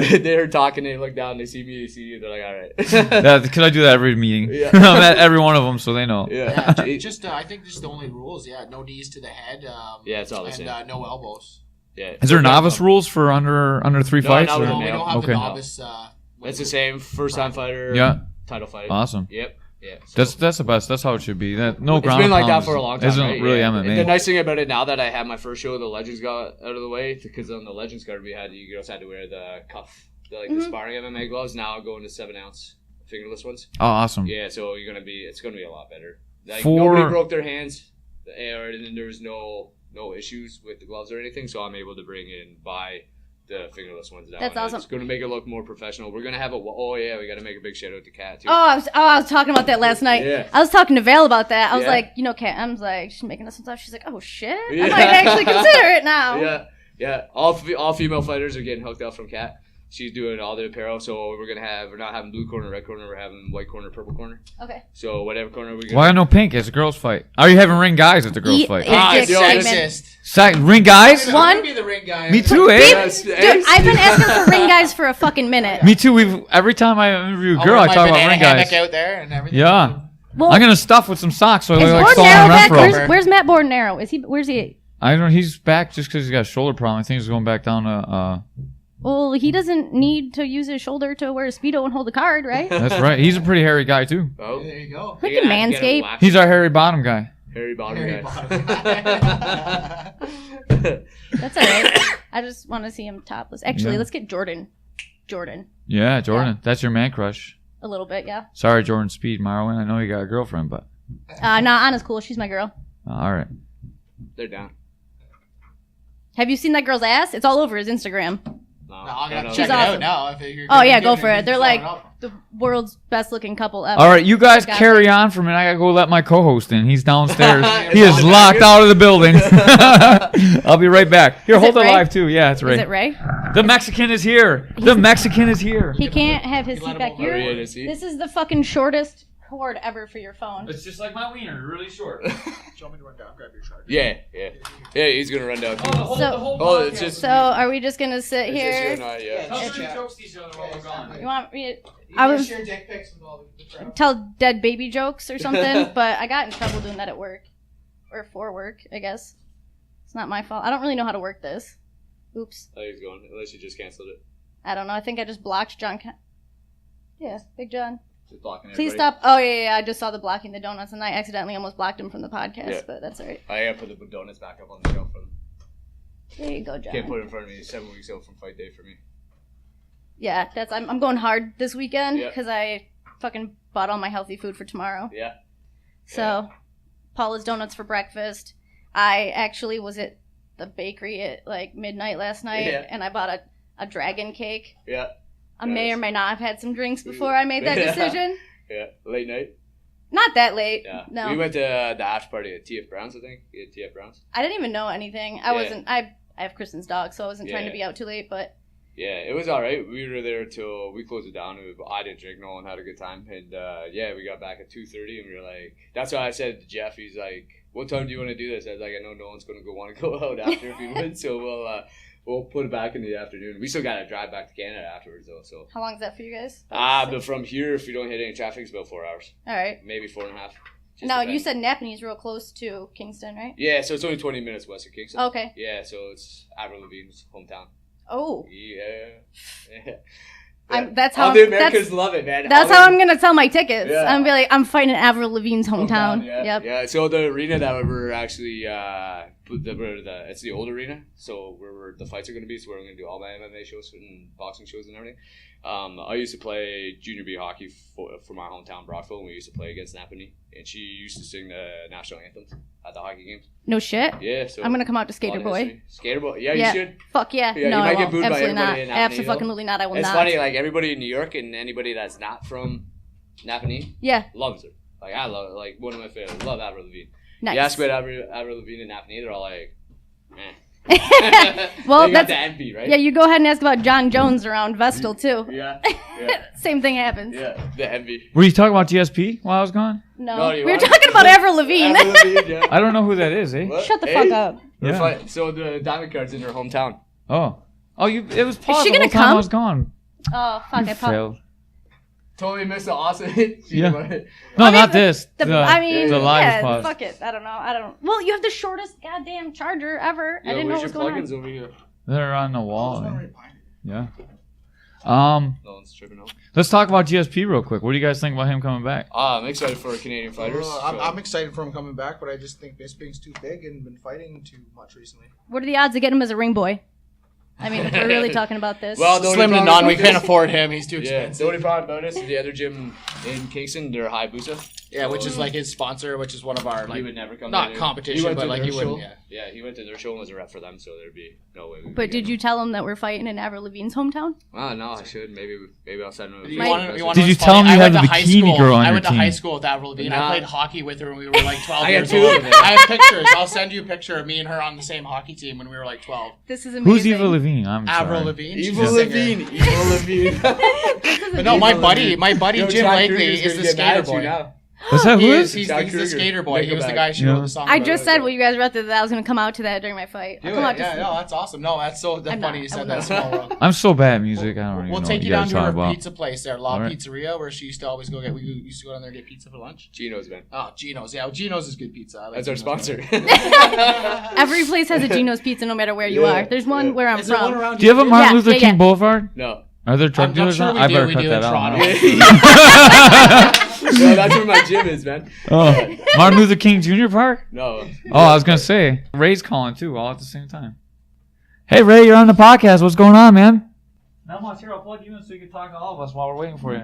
Speaker 6: yeah. They were talking, they look down, they see me, they're like, all right.
Speaker 1: Yeah, because I do that every meeting.
Speaker 6: Yeah.
Speaker 1: I'm at every one of them, so they know.
Speaker 6: Yeah.
Speaker 5: Yeah, just I think just the only rules. Yeah, no knees to the head.
Speaker 6: Yeah, it's all the
Speaker 5: and
Speaker 6: same.
Speaker 5: no elbows.
Speaker 6: Yeah.
Speaker 1: Is there novice rules for under 3
Speaker 6: No,
Speaker 1: fights?
Speaker 6: not
Speaker 1: or-
Speaker 6: with
Speaker 5: No, we
Speaker 6: male.
Speaker 5: don't have
Speaker 1: Okay.
Speaker 5: the novice.
Speaker 6: It's the same. First time fighter.
Speaker 1: Yeah.
Speaker 6: Title fight.
Speaker 1: Awesome.
Speaker 6: Yep. Yeah. So
Speaker 1: That's the best. That's how it should be. That no
Speaker 6: it's
Speaker 1: ground.
Speaker 6: been like that
Speaker 1: pound
Speaker 6: for a long time.
Speaker 1: Isn't
Speaker 6: right?
Speaker 1: really
Speaker 6: Yeah.
Speaker 1: MMA.
Speaker 6: The nice thing about it now that I had my first show, the Legends got out of the way, because on the Legends card we had, you girls had to wear the cuff. the sparring MMA gloves. Now I'm going to 7-ounce fingerless ones.
Speaker 1: Oh, awesome.
Speaker 6: Yeah, so it's gonna be a lot better. Like
Speaker 1: For-
Speaker 6: nobody broke their hands, and there's no issues with the gloves or anything. So I'm able to buy the fingerless ones now.
Speaker 3: That's
Speaker 6: and
Speaker 3: awesome.
Speaker 6: It's gonna make it look more professional. We're gonna have we gotta make a big shout out to Kat too.
Speaker 3: I was talking about that last night.
Speaker 6: Yeah.
Speaker 3: I was talking to Vale about that. I was
Speaker 6: Yeah.
Speaker 3: like, Kat, I was like, she's making us some stuff. She's like, oh shit, I might actually consider it now.
Speaker 6: Yeah. All female fighters are getting hooked up from Kat. She's doing all the apparel, so we're not having blue corner, red corner. We're having white corner, purple corner.
Speaker 3: Okay.
Speaker 6: So whatever corner we get.
Speaker 1: Why no pink? It's a girls' fight. Are you having ring guys at the girls' fight?
Speaker 3: Dick segment.
Speaker 5: Sexist.
Speaker 1: Ring guys?
Speaker 3: One?
Speaker 5: Be the ring guy.
Speaker 1: Me too, eh?
Speaker 3: Dude, I've been asking for ring guys for a fucking minute.
Speaker 1: Me too. Every time I interview a girl, I talk about ring guys.
Speaker 5: out there and everything.
Speaker 1: Yeah.
Speaker 3: Well,
Speaker 1: I'm gonna stuff with some socks so I
Speaker 3: is
Speaker 1: look like
Speaker 3: Bordenaro back?
Speaker 1: Renfro.
Speaker 3: Where's Matt Bordenaro? Where's he?
Speaker 1: I don't know. He's back just because he's got a shoulder problem. I think he's going back down to.
Speaker 3: Well, he doesn't need to use his shoulder to wear a Speedo and hold a card, right?
Speaker 1: That's right. He's a pretty hairy guy too.
Speaker 6: Oh,
Speaker 5: There you go.
Speaker 3: Look at Manscaped.
Speaker 1: He's our hairy bottom guy.
Speaker 6: hairy bottom
Speaker 5: Harry
Speaker 6: guy.
Speaker 5: Potter.
Speaker 3: That's all right. I just want to see him topless. Actually,
Speaker 1: Yeah.
Speaker 3: let's get Jordan.
Speaker 1: Yeah, Jordan.
Speaker 3: Yeah.
Speaker 1: That's your man crush.
Speaker 3: A little bit, yeah.
Speaker 1: Sorry, Jordan Speed, Marwin. I know you got a girlfriend, but
Speaker 3: Nah, Anna's cool. She's my girl.
Speaker 1: all right.
Speaker 6: They're down.
Speaker 3: Have you seen that girl's ass? It's all over his Instagram.
Speaker 5: No, I'm gonna
Speaker 6: no,
Speaker 5: check
Speaker 3: She's
Speaker 5: it out
Speaker 3: awesome.
Speaker 5: now. If you're
Speaker 3: Oh, yeah,
Speaker 5: gonna
Speaker 3: go
Speaker 5: be
Speaker 3: for it. They're
Speaker 5: throwing
Speaker 3: like
Speaker 5: up.
Speaker 3: the world's best looking couple ever.
Speaker 1: All right, you guys
Speaker 3: Got
Speaker 1: carry
Speaker 3: it.
Speaker 1: on for a minute. I gotta go let my co-host in. He's downstairs. He is
Speaker 6: Is it
Speaker 1: locked
Speaker 6: Ray?
Speaker 1: out of the building. I'll be right back. Here,
Speaker 3: Is
Speaker 1: hold
Speaker 3: it
Speaker 1: it
Speaker 3: Ray?
Speaker 1: live too. Yeah, it's
Speaker 3: Is
Speaker 1: Ray.
Speaker 3: it Ray?
Speaker 1: The Mexican is here. The Mexican is here.
Speaker 3: He can't have his
Speaker 5: You
Speaker 3: seat
Speaker 5: let
Speaker 3: back
Speaker 5: him over
Speaker 3: here.
Speaker 6: here to see?
Speaker 3: This is the fucking shortest cord ever for your phone.
Speaker 1: It's just like my wiener, really short.
Speaker 5: Do you want me to run down? Grab your charger.
Speaker 6: Yeah. He's gonna run down too.
Speaker 3: So-
Speaker 6: It's just.
Speaker 3: So, are we just gonna sit
Speaker 6: it's just you
Speaker 3: here?
Speaker 6: and I, yeah.
Speaker 5: Tell
Speaker 3: It's-
Speaker 5: some
Speaker 1: jokes to each other while we're gone.
Speaker 3: You want me to
Speaker 5: You
Speaker 3: I
Speaker 5: can
Speaker 3: was-
Speaker 5: share dick pics with all the crowd.
Speaker 3: tell dead baby jokes or something? But I got in trouble doing that at work. Or for work, I guess. It's not my fault. I don't really know how to work this. Oops.
Speaker 6: I think he's going. Unless you just canceled it.
Speaker 3: I don't know. I think I just blocked John. Yeah, Big John.
Speaker 6: Just blocking
Speaker 3: Please
Speaker 6: everybody.
Speaker 3: stop. Oh, yeah. I just saw the blocking the donuts, and I accidentally almost blocked him from the podcast,
Speaker 6: Yeah.
Speaker 3: but that's all right.
Speaker 6: I gotta put the donuts back up on the shelf for them.
Speaker 3: There you go, John.
Speaker 6: Can't put it in front of me. 7 weeks out from fight day for me.
Speaker 3: Yeah, I'm going hard this weekend
Speaker 6: Yeah.
Speaker 3: because I fucking bought all my healthy food for tomorrow.
Speaker 6: Yeah.
Speaker 3: So, Paula's Donuts for breakfast. I actually was at the bakery at like midnight last night,
Speaker 6: Yeah.
Speaker 3: and I bought a dragon cake.
Speaker 6: Yeah.
Speaker 3: I may
Speaker 6: Nice.
Speaker 3: or may not have had some drinks before I made that
Speaker 6: Yeah.
Speaker 3: decision.
Speaker 6: Yeah. Late night.
Speaker 3: Not that late.
Speaker 6: Yeah.
Speaker 3: No.
Speaker 6: We went to the after party at TF Brown's, I think. Yeah, TF Brown's.
Speaker 3: I didn't even know anything. I
Speaker 6: Yeah.
Speaker 3: wasn't. I have Kristen's dog, so I wasn't trying to
Speaker 6: Yeah.
Speaker 3: be out too late. But
Speaker 6: Yeah, it was all right. We were there till we closed it down. I didn't drink. No one had a good time. And yeah, we got back at 2:30, and we were like, that's why I said to Jeff, he's like, what time do you want to do this? I was like, I know no one's going to want to go out after if we win, so we'll put it back in the afternoon. We still got to drive back to Canada afterwards, though. So
Speaker 3: how long is that for you guys?
Speaker 6: but from here, if we don't hit any traffic, it's about 4 hours,
Speaker 3: All right.
Speaker 6: maybe 4.5. Just
Speaker 3: Now you
Speaker 6: depends.
Speaker 3: said Napanee real close to Kingston, right?
Speaker 6: Yeah, so it's only 20 minutes west of Kingston.
Speaker 3: Okay.
Speaker 6: Yeah, so it's Avril Lavigne's hometown.
Speaker 3: Oh.
Speaker 6: Yeah.
Speaker 3: That's how
Speaker 6: all the
Speaker 3: I'm-
Speaker 6: Americans love it, man.
Speaker 3: That's how I'm gonna sell my tickets.
Speaker 6: Yeah.
Speaker 3: I'm be like, I'm fighting Avril Lavigne's hometown.
Speaker 6: Yeah.
Speaker 3: Yep.
Speaker 6: Yeah. So the arena that we're actually it's the old arena. So where the fights are going to be. So we're going to do all my MMA shows and boxing shows and everything. I used to play junior B hockey for my hometown Brockville, and we used to play against Napanee, and she used to sing the national anthems at the hockey games.
Speaker 3: No shit.
Speaker 6: Yeah. So
Speaker 3: I'm gonna come out to Skater
Speaker 6: a lot of
Speaker 3: Boy.
Speaker 6: history. Skater Boy. Yeah,
Speaker 3: Yeah.
Speaker 6: you should.
Speaker 3: Fuck yeah.
Speaker 6: Yeah,
Speaker 3: no,
Speaker 6: you
Speaker 3: I
Speaker 6: might get
Speaker 3: won't.
Speaker 6: booed by
Speaker 3: Absolutely not.
Speaker 6: everybody in Napanee, though.
Speaker 3: Absolutely not. I will
Speaker 6: It's
Speaker 3: not.
Speaker 6: funny, like everybody in New York and anybody that's not from Napanee
Speaker 3: Yeah.
Speaker 6: loves her. Like I love, like one of my favorites. Love Avril Lavigne.
Speaker 3: Nice.
Speaker 6: You ask about Avril Lavigne and Napanee, they're all like, eh.
Speaker 3: Well,
Speaker 6: They got
Speaker 3: that's
Speaker 6: the envy, right?
Speaker 3: yeah. You go ahead and ask about John Jones around Vestal too.
Speaker 6: Yeah.
Speaker 3: Same thing happens.
Speaker 6: Yeah. The envy.
Speaker 1: Were you talking about GSP while I was gone?
Speaker 3: No,
Speaker 6: No, you
Speaker 3: we were
Speaker 6: are.
Speaker 3: talking about Avril Lavigne.
Speaker 6: Avril Lavigne, yeah.
Speaker 1: I don't know who that is, eh?
Speaker 6: What?
Speaker 3: Shut the
Speaker 6: Hey,
Speaker 3: fuck up.
Speaker 6: we're
Speaker 1: Yeah.
Speaker 6: fine. So the diamond card's in her hometown.
Speaker 1: Oh, it was paused
Speaker 3: she
Speaker 1: the
Speaker 3: gonna
Speaker 1: whole time I
Speaker 3: come?
Speaker 1: was gone.
Speaker 3: Oh fuck!
Speaker 1: You
Speaker 3: I popped.
Speaker 1: failed.
Speaker 6: Totally missed the awesome.
Speaker 1: Yeah.
Speaker 6: No,
Speaker 1: No,
Speaker 3: I mean,
Speaker 1: not this.
Speaker 3: The
Speaker 1: live
Speaker 3: yeah,
Speaker 1: pause.
Speaker 3: fuck it. I don't know. Well, you have the shortest goddamn charger ever. I didn't know what was going on.
Speaker 6: over here.
Speaker 1: They're on the wall.
Speaker 5: There's one
Speaker 1: eh?
Speaker 5: right behind you.
Speaker 1: Yeah.
Speaker 6: No one's tripping out.
Speaker 1: Let's talk about GSP real quick. What do you guys think about him coming back?
Speaker 6: I'm excited for Canadian fighters.
Speaker 5: I'm excited for him coming back, but I just think Bisping's too big and been fighting too much recently.
Speaker 3: What are the odds of getting him as a ring boy? I mean, if we're really talking about this.
Speaker 6: Well, the
Speaker 5: Slim to
Speaker 6: only
Speaker 5: none. We
Speaker 6: problem
Speaker 5: can't
Speaker 6: about
Speaker 5: afford him. He's too
Speaker 6: this- Yeah,
Speaker 5: expensive.
Speaker 6: the only problem about this is the other gym in Kingston, they're Hayabusa.
Speaker 5: Yeah, which is like his sponsor, which is one of our
Speaker 6: He
Speaker 5: like
Speaker 6: would never come.
Speaker 5: not
Speaker 6: there.
Speaker 5: competition,
Speaker 6: He went
Speaker 5: but
Speaker 6: to
Speaker 5: like
Speaker 6: their
Speaker 5: he wouldn't.
Speaker 6: show.
Speaker 5: Yeah.
Speaker 6: Yeah, he went to their show and was a rep for them, so there'd be no way. we
Speaker 3: But
Speaker 6: could
Speaker 3: did
Speaker 6: get
Speaker 3: you
Speaker 6: him.
Speaker 3: tell him that we're fighting in Avril Lavigne's hometown?
Speaker 6: Oh no, I should. Maybe I'll send him.
Speaker 5: You
Speaker 3: Mike-
Speaker 5: wanna know
Speaker 1: Did you
Speaker 5: what's
Speaker 1: tell
Speaker 5: funny?
Speaker 1: him you
Speaker 5: I
Speaker 1: had
Speaker 5: went
Speaker 1: the
Speaker 5: to high
Speaker 1: bikini
Speaker 5: school-
Speaker 1: girl on
Speaker 5: I
Speaker 1: your
Speaker 5: went to
Speaker 1: team?
Speaker 5: high school with Avril Lavigne.
Speaker 6: Nah.
Speaker 5: I played hockey with her when we were like 12
Speaker 6: I got
Speaker 5: years
Speaker 6: two
Speaker 5: old.
Speaker 6: of them.
Speaker 5: I have pictures. I'll send you a picture of me and her on the same hockey team when we were like 12.
Speaker 3: This is amazing.
Speaker 1: Who's Eva Lavigne? I'm
Speaker 5: Avril
Speaker 1: sorry.
Speaker 5: Lavigne. she's
Speaker 6: Evil
Speaker 5: a singer.
Speaker 6: Levine. Evil Levine.
Speaker 5: But no, my
Speaker 6: Evil
Speaker 5: buddy
Speaker 6: Levine.
Speaker 5: Jim
Speaker 6: Chad
Speaker 5: Lakely
Speaker 6: Kruger's
Speaker 5: is the
Speaker 6: gonna get mad
Speaker 5: skater
Speaker 6: at you
Speaker 5: boy.
Speaker 6: now.
Speaker 1: What's that? Who
Speaker 5: He
Speaker 1: is?
Speaker 5: is, he's
Speaker 6: Chad
Speaker 5: the
Speaker 6: Kruger.
Speaker 5: skater boy. He was the
Speaker 6: Nickelback.
Speaker 5: guy she
Speaker 1: Yeah.
Speaker 5: wrote the song
Speaker 3: I
Speaker 5: about.
Speaker 3: just said when you guys were at that I was going to come out to that during my fight. I'll
Speaker 5: Do
Speaker 3: come
Speaker 5: it.
Speaker 3: out to
Speaker 5: Yeah, no, that's awesome. No, that's so
Speaker 3: I'm
Speaker 5: funny
Speaker 3: not.
Speaker 5: you
Speaker 3: I
Speaker 5: said
Speaker 3: will
Speaker 5: that.
Speaker 3: not.
Speaker 5: Small world.
Speaker 1: I'm so bad at music. I don't even
Speaker 5: We'll
Speaker 1: know
Speaker 5: take
Speaker 1: what
Speaker 5: you
Speaker 1: you
Speaker 5: down
Speaker 1: guys
Speaker 5: to
Speaker 1: talk
Speaker 5: her
Speaker 1: about.
Speaker 5: pizza place there, La
Speaker 1: All right.
Speaker 5: Pizzeria, where she used to always go get. We used to go down there and get pizza for lunch.
Speaker 6: Geno's, man.
Speaker 5: Oh, Geno's. Yeah, Geno's is good pizza. I like
Speaker 6: That's our
Speaker 5: Geno's
Speaker 6: sponsor.
Speaker 3: Every place has a Geno's Pizza no matter where you
Speaker 6: Yeah,
Speaker 3: are. There's one
Speaker 6: yeah.
Speaker 3: where I'm
Speaker 5: Is there one
Speaker 3: from.
Speaker 5: around
Speaker 1: Do you have a
Speaker 5: here?
Speaker 1: Martin
Speaker 3: Yeah,
Speaker 1: Luther
Speaker 3: yeah,
Speaker 1: King
Speaker 3: yeah.
Speaker 1: Boulevard?
Speaker 6: No.
Speaker 1: Are there drug
Speaker 5: I'm
Speaker 1: dealers
Speaker 5: sure
Speaker 1: on?
Speaker 5: we
Speaker 1: I
Speaker 5: do.
Speaker 1: better
Speaker 5: We
Speaker 1: cut
Speaker 5: do
Speaker 1: that
Speaker 5: in
Speaker 1: out.
Speaker 5: Toronto.
Speaker 6: No, that's where my gym is, man.
Speaker 1: Oh, Martin Luther King Jr. Park?
Speaker 6: No.
Speaker 1: Oh, I was gonna say Ray's calling too, all at the same time. Hey Ray, you're on the podcast. What's going on, man? Not much. Here, I'll plug you in so you can talk to all of us while we're waiting for you.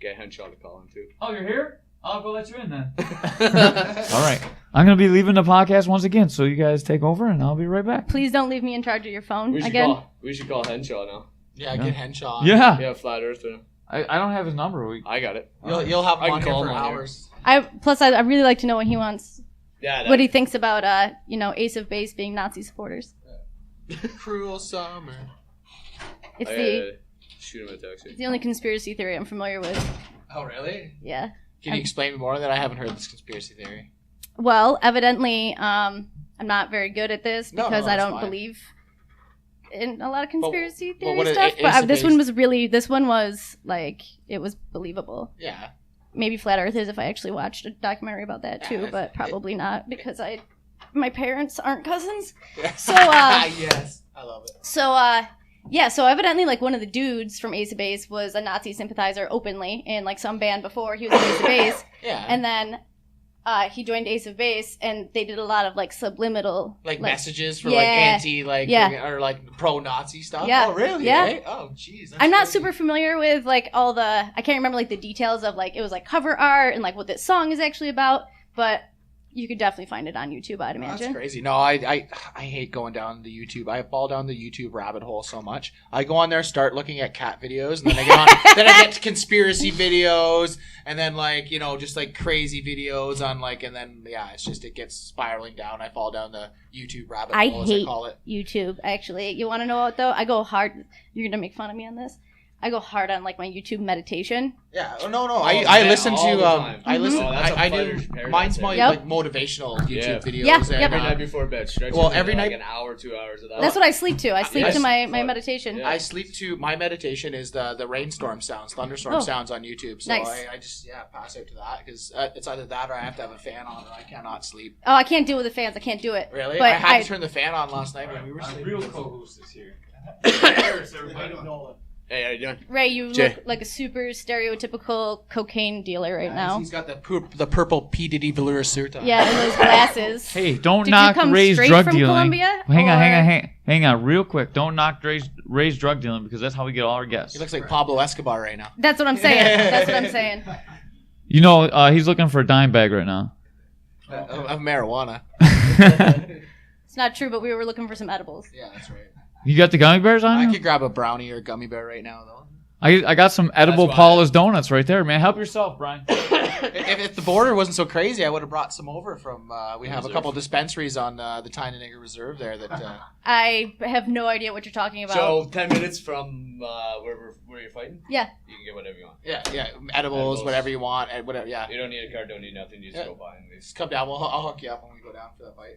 Speaker 6: Get Henshaw to call him too.
Speaker 1: Oh, you're here? I'll go let you in then. All right. I'm gonna be leaving the podcast once again, so you guys take over, and I'll be right back.
Speaker 3: Please don't leave me in charge of your phone
Speaker 6: We should
Speaker 3: again.
Speaker 6: call Henshaw now.
Speaker 5: Yeah, get Henshaw.
Speaker 1: Yeah.
Speaker 6: Yeah, Flat Earther.
Speaker 1: I don't have his number.
Speaker 6: I got it.
Speaker 5: You'll have
Speaker 6: I
Speaker 5: him
Speaker 6: can
Speaker 5: on here
Speaker 6: call
Speaker 5: for
Speaker 6: him on here.
Speaker 5: hours.
Speaker 3: I really like to know what he wants,
Speaker 6: Yeah.
Speaker 3: what he thinks about Ace of Base being Nazi supporters.
Speaker 5: Cruel summer.
Speaker 3: It's
Speaker 6: I
Speaker 3: the
Speaker 6: gotta shoot him a text.
Speaker 3: it's the only conspiracy theory I'm familiar with.
Speaker 5: Oh, really?
Speaker 3: Yeah.
Speaker 5: Can you explain more that I haven't heard this conspiracy theory?
Speaker 3: Well, evidently, I'm not very good at this
Speaker 5: No,
Speaker 3: because I
Speaker 5: that's
Speaker 3: don't
Speaker 5: fine.
Speaker 3: believe in a lot of conspiracy
Speaker 5: but
Speaker 3: theory
Speaker 5: what
Speaker 3: stuff.
Speaker 5: Ace
Speaker 3: But
Speaker 5: of
Speaker 3: this
Speaker 5: Base-
Speaker 3: one was like it was believable.
Speaker 5: Yeah.
Speaker 3: Maybe Flat Earth is if I actually watched a documentary about that too,
Speaker 5: Yeah,
Speaker 3: but probably not because my parents aren't cousins. So,
Speaker 5: yes, I love it.
Speaker 3: So evidently, like, one of the dudes from Ace of Base was a Nazi sympathizer openly in, like, some band before he was in Ace of Base.
Speaker 5: Yeah.
Speaker 3: And then he joined Ace of Base, and they did a lot of, like, subliminal...
Speaker 5: like messages for
Speaker 3: Yeah.
Speaker 5: like anti, like,
Speaker 3: Yeah.
Speaker 5: or like pro-Nazi stuff.
Speaker 3: Yeah.
Speaker 5: Oh, really?
Speaker 3: Yeah.
Speaker 5: Eh? Oh, jeez.
Speaker 3: I'm not super familiar with, like, all the... I can't remember, like, the details of, like, it was, like, cover art and, like, what this song is actually about, but you could definitely find it on YouTube, I'd imagine.
Speaker 5: That's crazy. No, I hate going down the YouTube. I fall down the YouTube rabbit hole so much. I go on there, start looking at cat videos, and then I get on. Then I get to conspiracy videos, and then like just like crazy videos on like, and then it gets spiraling down. I fall down the YouTube rabbit
Speaker 3: I
Speaker 5: hole, as I
Speaker 3: hate
Speaker 5: call it.
Speaker 3: YouTube, actually. You want to know what, though? I go hard... You're going to make fun of me on this? I go hard on, like, my YouTube meditation.
Speaker 5: Yeah. Oh, no.
Speaker 6: man,
Speaker 5: I listen
Speaker 6: all
Speaker 5: to
Speaker 6: the time.
Speaker 5: I listen.
Speaker 6: Oh, that's a
Speaker 5: I do.
Speaker 6: fighter's paradise
Speaker 5: Mine's
Speaker 6: there.
Speaker 5: my
Speaker 3: Yep.
Speaker 5: like motivational YouTube
Speaker 6: Yeah.
Speaker 5: videos.
Speaker 3: Yeah,
Speaker 5: and,
Speaker 3: yep.
Speaker 6: Every night before bed. Stretch
Speaker 5: Well,
Speaker 6: it
Speaker 5: every
Speaker 6: like
Speaker 5: night-
Speaker 6: an hour, 2 hours of that.
Speaker 3: That's what I sleep to. I sleep
Speaker 5: Yes.
Speaker 3: to my
Speaker 6: Fuck.
Speaker 3: meditation.
Speaker 6: Yeah.
Speaker 5: I sleep to my meditation is the rainstorm sounds, thunderstorm
Speaker 3: Oh.
Speaker 5: sounds on YouTube. So
Speaker 3: Nice.
Speaker 5: I just pass out to that because it's either that or I have to have a fan on or I cannot sleep.
Speaker 3: Oh, I can't deal with the fans. I can't do it.
Speaker 5: Really?
Speaker 3: But
Speaker 5: I had to turn the fan on last night when we were sleeping.
Speaker 1: co-host is here.
Speaker 6: Hey, how you doing?
Speaker 3: Ray, you
Speaker 6: Jay.
Speaker 3: look like a super stereotypical cocaine dealer right now.
Speaker 5: He's got the purple P. Diddy velour suit on.
Speaker 3: Yeah, and those glasses.
Speaker 1: Hey, don't
Speaker 3: Did
Speaker 1: knock
Speaker 3: you come
Speaker 1: Ray's
Speaker 3: straight
Speaker 1: drug
Speaker 3: from
Speaker 1: dealing.
Speaker 3: Colombia,
Speaker 1: Hang
Speaker 3: or-
Speaker 1: on, real quick. Don't knock Ray's drug dealing because that's how we get all our guests.
Speaker 5: He looks like Pablo Escobar right now.
Speaker 3: That's what I'm saying. That's what I'm saying.
Speaker 1: You know, he's looking for a dime bag right now.
Speaker 5: Of marijuana.
Speaker 3: It's not true, but we were looking for some edibles.
Speaker 5: Yeah, that's right.
Speaker 1: You got the gummy bears on
Speaker 5: I
Speaker 1: you?
Speaker 5: could grab a brownie or a gummy bear right now, though.
Speaker 1: I got some edible
Speaker 6: why-
Speaker 1: Paula's donuts right there, man. Help yourself, Brian.
Speaker 5: If the border wasn't so crazy, I would have brought some over from. We have a
Speaker 6: Reserve.
Speaker 5: couple dispensaries on the Tynanigga Reserve there that.
Speaker 3: I have no idea what you're talking about.
Speaker 6: So 10 minutes from where you're fighting,
Speaker 3: yeah.
Speaker 6: you can get whatever you want.
Speaker 5: Yeah, edibles,
Speaker 6: Edibles.
Speaker 5: whatever you want, and whatever. Yeah,
Speaker 6: You don't need a card, don't need nothing. You just go buy and leave.
Speaker 5: just come down. I'll hook you up when we go down for the fight.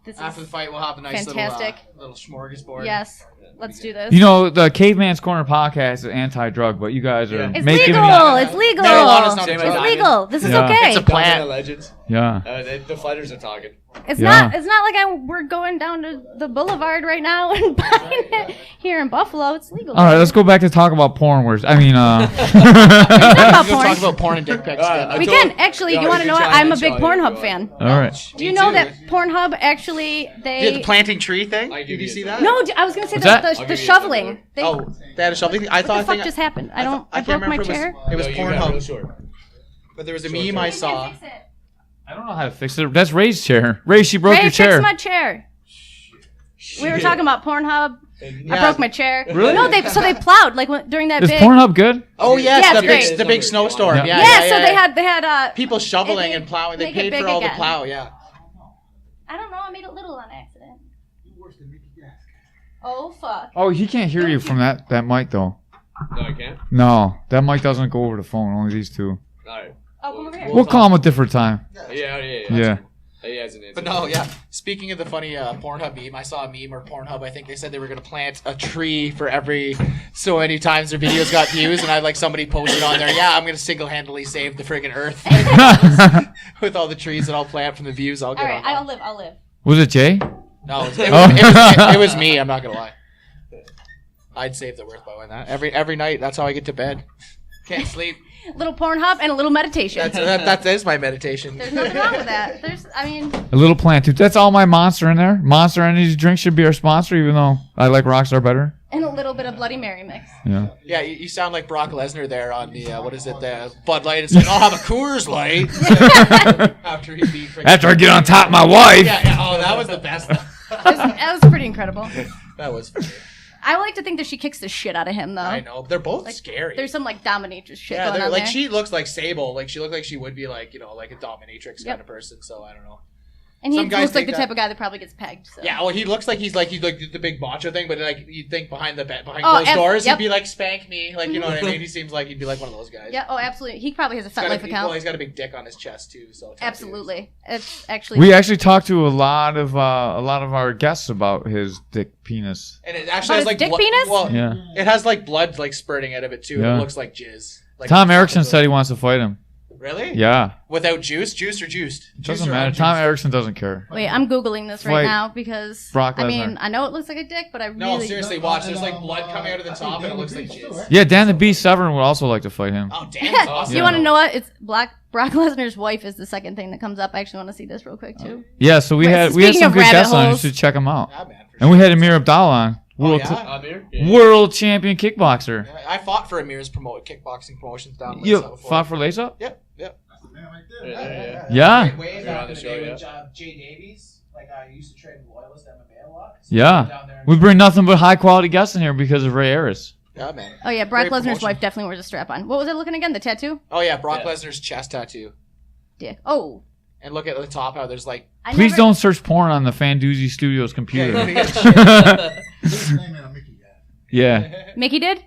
Speaker 3: This
Speaker 5: After the
Speaker 3: is
Speaker 5: fight, we'll have a nice
Speaker 3: fantastic.
Speaker 5: little smorgasbord.
Speaker 3: yes. Let's do this.
Speaker 1: You know, the Caveman's Corner podcast is anti-drug, but you guys are
Speaker 6: Yeah.
Speaker 3: It's
Speaker 1: making
Speaker 3: legal. It's legal.
Speaker 5: Marijuana's not a
Speaker 6: Same
Speaker 5: drug.
Speaker 6: as
Speaker 3: It's legal. This is
Speaker 1: Yeah.
Speaker 3: okay.
Speaker 5: It's a
Speaker 6: Down
Speaker 5: plant.
Speaker 6: to the legends.
Speaker 1: Yeah.
Speaker 6: The fighters are talking.
Speaker 3: It's
Speaker 1: Yeah.
Speaker 3: not. It's not like we're going down to the boulevard right now and buying it here in Buffalo. It's legal.
Speaker 1: All right, let's go back to talk about porn.
Speaker 3: about
Speaker 5: We'll
Speaker 3: porn.
Speaker 5: talk about porn and dick pics. again.
Speaker 3: We can actually. You want to know what? I'm a big Pornhub fan.
Speaker 1: All right.
Speaker 3: Do you know that Pornhub actually
Speaker 5: Did the
Speaker 3: they?
Speaker 5: planting tree thing?
Speaker 6: I
Speaker 5: Did
Speaker 6: give
Speaker 5: you
Speaker 6: you
Speaker 5: see
Speaker 6: a
Speaker 5: that?
Speaker 3: No, I was gonna say
Speaker 1: What's
Speaker 3: that the shoveling. They,
Speaker 7: They had a shoveling. I
Speaker 3: what
Speaker 7: thought
Speaker 3: the fuck just happened? I
Speaker 7: can't
Speaker 3: broke my
Speaker 7: remember if
Speaker 3: chair.
Speaker 7: It was
Speaker 6: No, you got real
Speaker 7: Pornhub.
Speaker 6: short.
Speaker 7: But there was a meme I saw.
Speaker 1: I don't know how to fix it. That's Ray's chair. Ray, she broke
Speaker 3: Ray,
Speaker 1: your chair.
Speaker 3: fix my chair. We were talking about Pornhub. I broke my chair.
Speaker 1: Really?
Speaker 3: No, they plowed like during that
Speaker 1: Is
Speaker 3: big.
Speaker 1: Pornhub good?
Speaker 7: Oh yes,
Speaker 3: Yeah,
Speaker 7: the
Speaker 3: it's
Speaker 7: big the big snowstorm.
Speaker 1: Yeah.
Speaker 7: Yeah,
Speaker 3: So they had
Speaker 7: people shoveling
Speaker 3: they
Speaker 7: and plowing. They
Speaker 3: make it
Speaker 7: paid
Speaker 3: big
Speaker 7: for all the
Speaker 3: again.
Speaker 7: plow. Yeah.
Speaker 3: I don't know. I made it little on accident. Oh fuck.
Speaker 1: Oh, he can't hear you from that mic though.
Speaker 6: No, I can't.
Speaker 1: No, that mic doesn't go over the phone. Only these two.
Speaker 6: All right.
Speaker 3: Oh, come over here.
Speaker 1: We'll call him a different time.
Speaker 6: Yeah.
Speaker 1: Yeah.
Speaker 6: He has an answer.
Speaker 5: But no, yeah. Speaking of the funny Pornhub meme, I saw a meme or Pornhub. I think they said they were going to plant a tree for every so many times their videos got views, and I like somebody posted on there. Yeah, I'm going to single-handedly save the friggin' earth with all the trees that I'll plant from the views I'll get.
Speaker 3: All right,
Speaker 5: on.
Speaker 3: I'll live.
Speaker 1: Was it Jay?
Speaker 5: No,
Speaker 1: Oh.
Speaker 5: it was me. I'm not gonna lie. I'd save the earth by doing that. Every night. That's how I get to bed. Can't sleep.
Speaker 3: Little Pornhub and a little meditation.
Speaker 5: That is my meditation.
Speaker 3: There's nothing wrong with that.
Speaker 1: A little plant, dude. That's all my Monster in there. Monster Energy drink should be our sponsor, even though I like Rockstar better.
Speaker 3: And a little bit of Bloody Mary mix.
Speaker 1: Yeah.
Speaker 5: Yeah, you sound like Brock Lesnar there on the what is it, the Bud Light. It's like I'll have a Coors Light after he beat.
Speaker 1: After I get on top of my wife.
Speaker 5: Yeah. Oh, that was the best.
Speaker 3: That was pretty incredible.
Speaker 5: That was funny.
Speaker 3: I like to think that she kicks the shit out of him, though.
Speaker 5: I know. They're both scary.
Speaker 3: There's some like dominatrix shit
Speaker 5: yeah,
Speaker 3: going on
Speaker 5: like
Speaker 3: there.
Speaker 5: she looks like Sable. Like she looked like she would be like like a dominatrix kind of person. So I don't know.
Speaker 3: And he
Speaker 5: Some guys
Speaker 3: looks like
Speaker 5: think
Speaker 3: the
Speaker 5: that-
Speaker 3: type of guy that probably gets pegged. So.
Speaker 5: Yeah, well, he looks like he's like the big macho thing, but like you'd think behind
Speaker 3: Oh,
Speaker 5: closed doors,
Speaker 3: yep.
Speaker 5: he'd be like spank me, like you know what I mean. He seems like he'd be like one of those guys.
Speaker 3: Yeah. Oh, absolutely. He probably has a
Speaker 5: He's got
Speaker 3: FetLife account.
Speaker 5: Well, he's got a big dick on his chest too. So tattoos.
Speaker 3: Absolutely. It's actually.
Speaker 1: We actually talked to a lot of our guests about his dick penis.
Speaker 5: And it actually
Speaker 3: About
Speaker 5: has like
Speaker 3: his dick penis?
Speaker 5: Well,
Speaker 1: Yeah.
Speaker 5: it has like blood like spurting out of it too.
Speaker 1: Yeah.
Speaker 5: It looks like jizz. Like
Speaker 1: Tom Erickson said he wants to fight him.
Speaker 5: Really?
Speaker 1: Yeah.
Speaker 5: Without juice or juiced?
Speaker 1: Doesn't matter. Tom Erickson doesn't care.
Speaker 3: Wait, I'm googling this right
Speaker 1: Fight
Speaker 3: now because
Speaker 1: Brock
Speaker 3: I mean
Speaker 1: Lesnar.
Speaker 3: I know it looks like a dick, but I
Speaker 5: No,
Speaker 3: really
Speaker 5: seriously, watch. There's like blood coming out of the top, and it looks like jizz.
Speaker 1: Yeah, Dan the Beast Severn would also like to fight him.
Speaker 5: Oh, damn, that's awesome.
Speaker 3: You want to know what? It's Brock Lesnar's wife is the second thing that comes up. I actually want to see this real quick too.
Speaker 1: Yeah, so we
Speaker 3: Wait,
Speaker 1: had
Speaker 3: speaking
Speaker 1: some
Speaker 3: of
Speaker 1: good
Speaker 3: rabbit
Speaker 1: guests on. You
Speaker 3: holes-
Speaker 1: should check them out.
Speaker 5: Yeah, man, for
Speaker 1: And we
Speaker 5: sure.
Speaker 1: had Amir Abdallah on.
Speaker 5: Oh, yeah?
Speaker 1: World champion kickboxer.
Speaker 5: Yeah, I fought for Amir's kickboxing promotions down in
Speaker 1: You
Speaker 5: Lisa before.
Speaker 1: fought for Lace Up?
Speaker 5: Yep.
Speaker 1: Yeah.
Speaker 5: Way
Speaker 6: You're
Speaker 5: back
Speaker 6: on
Speaker 5: in
Speaker 6: the
Speaker 5: the day
Speaker 6: show,
Speaker 5: with Jay Davies. Like I used to train Loyalist MMA a lot. So
Speaker 1: Yeah.
Speaker 5: down there and-
Speaker 1: We bring nothing but high quality guests in here because of Ray Harris.
Speaker 5: Yeah, man.
Speaker 3: Oh yeah, Brock
Speaker 5: Great
Speaker 3: Lesnar's
Speaker 5: promotion.
Speaker 3: wife definitely wears a strap on. What was it looking again? The tattoo?
Speaker 5: Oh yeah, Brock Lesnar's chest tattoo.
Speaker 3: Dick. Oh.
Speaker 5: And look at the top how there's like.
Speaker 1: Please don't search porn on the Fandoozy Studios computer. Yeah.
Speaker 3: Mickey did?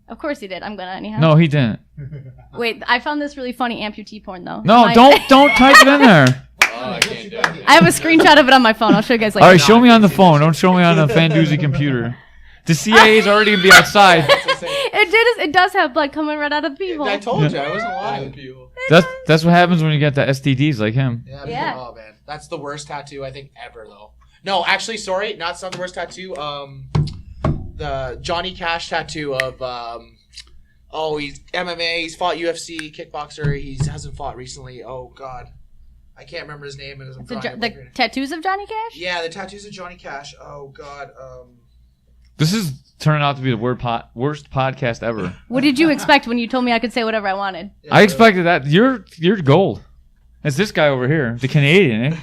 Speaker 3: Of course he did. I'm gonna anyhow.
Speaker 1: No, he didn't.
Speaker 3: Wait, I found this really funny amputee porn though.
Speaker 1: No,
Speaker 3: I-
Speaker 1: don't type it in there.
Speaker 6: Oh, I can't do it.
Speaker 3: I have a screenshot of it on my phone. I'll show you guys later.
Speaker 1: All right, show me on the phone. Don't show me on the Fandoozy computer. The CIA is already gonna be outside.
Speaker 3: It does have blood coming right out of people.
Speaker 5: I told you, I wasn't lying.
Speaker 1: That's what happens when you get the STDs like him.
Speaker 3: Yeah.
Speaker 5: Oh man, that's the worst tattoo I think ever though. No, actually, sorry, not the worst tattoo. The Johnny Cash tattoo of he's MMA. He's fought UFC, kickboxer. He hasn't fought recently. Oh God, I can't remember his name. Because I'm crying.
Speaker 3: The tattoos of Johnny Cash?
Speaker 5: Yeah, the tattoos of Johnny Cash. Oh God.
Speaker 1: This is turning out to be the worst podcast ever.
Speaker 3: What did you expect when you told me I could say whatever I wanted?
Speaker 1: I expected that. You're gold. It's this guy over here, the Canadian.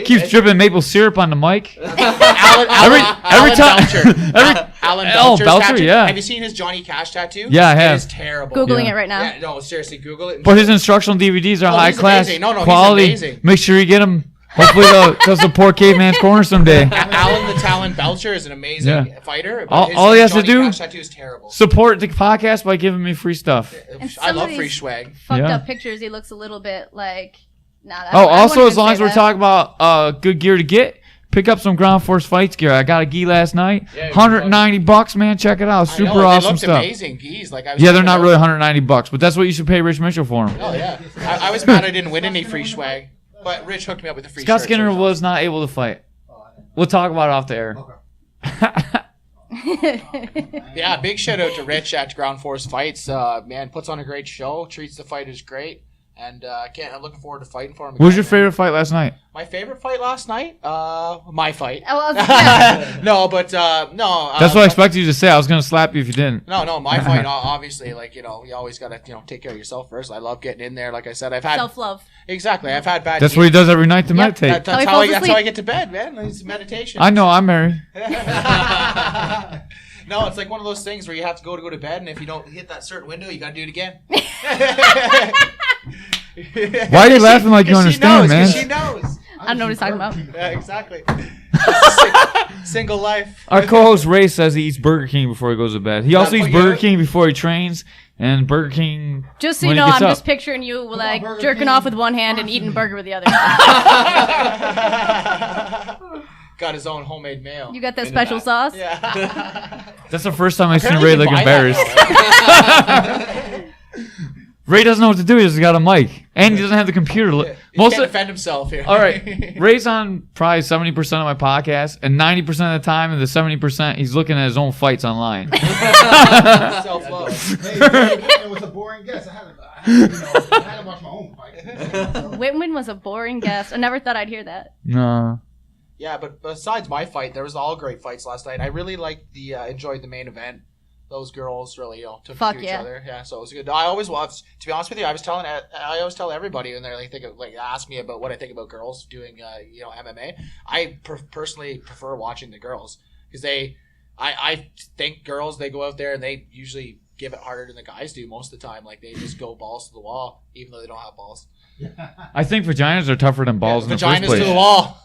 Speaker 1: Keeps dripping maple syrup on the mic.
Speaker 5: Alan
Speaker 1: time-
Speaker 5: Belcher. Alan Belcher's
Speaker 1: Belcher,
Speaker 5: tattoo.
Speaker 1: yeah.
Speaker 5: Have you seen his Johnny Cash tattoo?
Speaker 1: Yeah, I have.
Speaker 5: It is terrible.
Speaker 3: Googling
Speaker 1: Yeah.
Speaker 3: it right now.
Speaker 5: Yeah, no, seriously, Google it.
Speaker 1: But his instructional DVDs are
Speaker 5: Oh,
Speaker 1: high
Speaker 5: he's
Speaker 1: class
Speaker 5: amazing. No, he's
Speaker 1: quality.
Speaker 5: amazing.
Speaker 1: Make sure you get them. Hopefully they'll support Caveman's Corner someday.
Speaker 5: Alan the Talon Belcher is an amazing fighter. But
Speaker 1: All he has to
Speaker 5: Johnny
Speaker 1: do-
Speaker 5: Cash tattoo is terrible.
Speaker 1: Support the podcast by giving me free stuff.
Speaker 3: And
Speaker 5: I
Speaker 3: some
Speaker 5: love
Speaker 3: of
Speaker 5: free
Speaker 3: these
Speaker 5: swag.
Speaker 3: Fucked
Speaker 1: Yeah.
Speaker 3: up pictures. He looks a little bit like. Nah, I
Speaker 1: Oh,
Speaker 3: wouldn't
Speaker 1: also,
Speaker 3: even
Speaker 1: as long
Speaker 3: say
Speaker 1: as we're
Speaker 3: that.
Speaker 1: talking about good gear to get, pick up some Ground Force Fights gear. I got a gi last night.
Speaker 6: Yeah,
Speaker 1: $190, man. Check it out.
Speaker 5: I
Speaker 1: Super
Speaker 5: know,
Speaker 1: awesome
Speaker 5: they looked
Speaker 1: stuff.
Speaker 5: amazing. Geez, like I was
Speaker 1: Yeah, they're
Speaker 5: thinking
Speaker 1: not
Speaker 5: about-
Speaker 1: really $190, but that's what you should pay Rich Mitchell for them.
Speaker 5: Oh yeah, I was mad I didn't win any free swag, but Rich hooked me up with the free.
Speaker 1: Scott
Speaker 5: shirt,
Speaker 1: Skinner
Speaker 5: so-
Speaker 1: was not able to fight. We'll talk about it off the air.
Speaker 5: Yeah, big shout out to Rich at Ground Force Fights. Man, puts on a great show, treats the fighters great. And I'm looking forward to fighting for him.
Speaker 1: What was your
Speaker 5: again.
Speaker 1: favorite fight last night?
Speaker 5: My favorite fight last night? My fight.
Speaker 3: Oh, well,
Speaker 5: No, but no.
Speaker 1: That's what I expected you to say. I was gonna slap you if you didn't.
Speaker 5: No, my fight. Obviously, like you always gotta take care of yourself first. I love getting in there. Like I said, I've had
Speaker 3: self-love.
Speaker 5: Exactly. I've had bad.
Speaker 1: That's what he does every night to
Speaker 3: Yep.
Speaker 1: meditate.
Speaker 5: That's
Speaker 3: he
Speaker 5: how
Speaker 3: falls
Speaker 5: that's
Speaker 3: asleep.
Speaker 5: how I get to bed, man. It's meditation.
Speaker 1: I know. I'm married.
Speaker 5: No, it's like one of those things where you have to go to bed, and if you don't hit that certain window, you gotta do it again.
Speaker 1: Why are you laughing like you
Speaker 5: 'Cause
Speaker 1: understand, man?
Speaker 5: She knows.
Speaker 3: I don't know what he's talking about.
Speaker 5: Yeah, exactly. Single life.
Speaker 1: Our co-host Ray says he eats Burger King before he goes to bed. He also eats Burger King before he trains, and Burger King.
Speaker 3: Just so you
Speaker 1: when he
Speaker 3: know,
Speaker 1: gets
Speaker 3: I'm
Speaker 1: up.
Speaker 3: just picturing you like jerking off with one hand and eating burger with the other.
Speaker 5: Got his own homemade mayo.
Speaker 3: You got that special sauce?
Speaker 5: Yeah.
Speaker 1: That's the first time I've seen
Speaker 5: Apparently
Speaker 1: Ray
Speaker 5: you
Speaker 1: look
Speaker 5: can buy that
Speaker 1: embarrassed. Ray doesn't know what to do. He's got a mic, and he doesn't have the computer.
Speaker 5: He
Speaker 1: Most
Speaker 5: can't
Speaker 1: of
Speaker 5: defend himself here.
Speaker 1: all right, Ray's on probably 70% of my podcast, and 90% of the time, and the 70%, he's looking at his own fights online.
Speaker 5: Self-love.
Speaker 2: Hey, it was a boring guess. I had to watch my own fight.
Speaker 3: Whitman was a boring guest. I never thought I'd hear that.
Speaker 1: No.
Speaker 5: Yeah, but besides my fight, there was all great fights last night. I really liked enjoyed the main event. Those girls really, took
Speaker 3: Fuck
Speaker 5: to each
Speaker 3: yeah.
Speaker 5: other. Yeah, so it was good. I always love, to be honest with you, I always tell everybody when they're ask me about what I think about girls doing, MMA. I personally prefer watching the girls because I think girls, they go out there and they usually give it harder than the guys do most of the time. Like they just go balls to the wall, even though they don't have balls.
Speaker 1: I think vaginas are tougher than balls in the first
Speaker 5: Vaginas
Speaker 1: place.
Speaker 5: to the wall.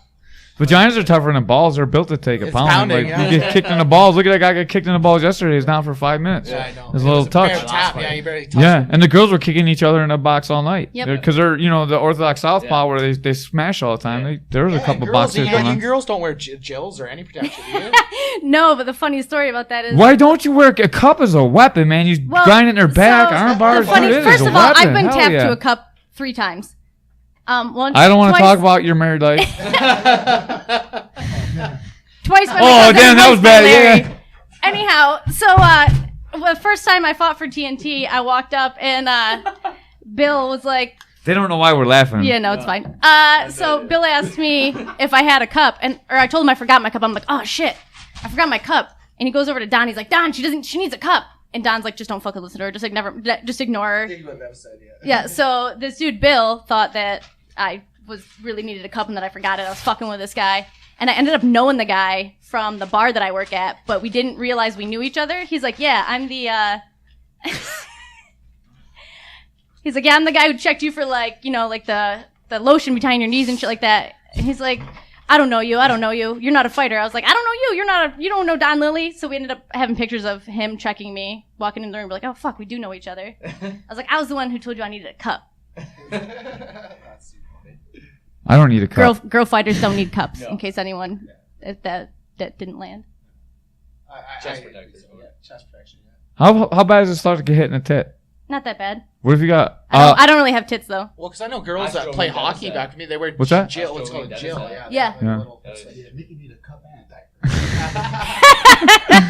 Speaker 1: Vaginas are tougher than balls. They're built to take a
Speaker 5: It's
Speaker 1: pounding.
Speaker 5: pounding,
Speaker 1: Like,
Speaker 5: yeah.
Speaker 1: you get kicked in the balls. Look at that guy got kicked in the balls yesterday. He's down for 5 minutes.
Speaker 5: Yeah, I know.
Speaker 1: There's a little touch.
Speaker 5: Barely tap. Yeah, you barely touch.
Speaker 1: Yeah, and the girls were kicking each other in the box all night.
Speaker 3: Yep.
Speaker 1: Because they're, the Orthodox Southpaw where they smash all the time. There was a couple boxes going on.
Speaker 5: Girls don't wear gills or any protection, do you?
Speaker 3: No, but the funny story about that is.
Speaker 1: Why don't you wear a cup as a weapon, man? You grind it in their back,
Speaker 3: so
Speaker 1: arm bars.
Speaker 3: the funny,
Speaker 1: dude, it is
Speaker 3: first
Speaker 1: a
Speaker 3: of all, I've
Speaker 1: weapon.
Speaker 3: been
Speaker 1: Hell
Speaker 3: tapped
Speaker 1: yeah.
Speaker 3: to a cup 3 times. Once.
Speaker 1: I don't want to
Speaker 3: twice-
Speaker 1: talk about your married life.
Speaker 3: Twice by my
Speaker 1: Oh,
Speaker 3: cousin
Speaker 1: damn, that was bad,
Speaker 3: Larry.
Speaker 1: yeah.
Speaker 3: Anyhow, so the first time I fought for TNT, I walked up and Bill was like,
Speaker 1: They don't know why we're laughing.
Speaker 3: yeah, no, it's fine. So Bill asked me if I had a cup, or I told him I forgot my cup. I'm like, oh shit, I forgot my cup. And he goes over to Don. He's like, Don, she needs a cup. And Don's like, just don't fucking listen to her. Just ignore her. Yeah. So this dude Bill thought that I really needed a cup and that I forgot it. I was fucking with this guy. And I ended up knowing the guy from the bar that I work at, but we didn't realize we knew each other. He's like, yeah, I'm the, he's like, yeah, I'm the guy who checked you for like the lotion behind your knees and shit like that. And he's like, I don't know you. You're not a fighter. I was like, I don't know you. You don't know Don Lilly. So we ended up having pictures of him checking me, walking in the room, be like, oh fuck, we do know each other. I was like, I was the one who told you I needed a cup.
Speaker 1: I don't need a cup.
Speaker 3: Girl fighters don't need cups, in case anyone if that didn't land.
Speaker 5: Chest protection. Chest protection.
Speaker 1: How bad does it start to get hit in the tit?
Speaker 3: Not that bad.
Speaker 1: What have you got?
Speaker 3: I don't really have tits though.
Speaker 5: Well, because I know girls that play hockey back to me, they wear
Speaker 1: What's that?
Speaker 5: Jill. It's called Jill. Yeah.
Speaker 3: Yeah.
Speaker 2: Yeah, Mickey need a cup and a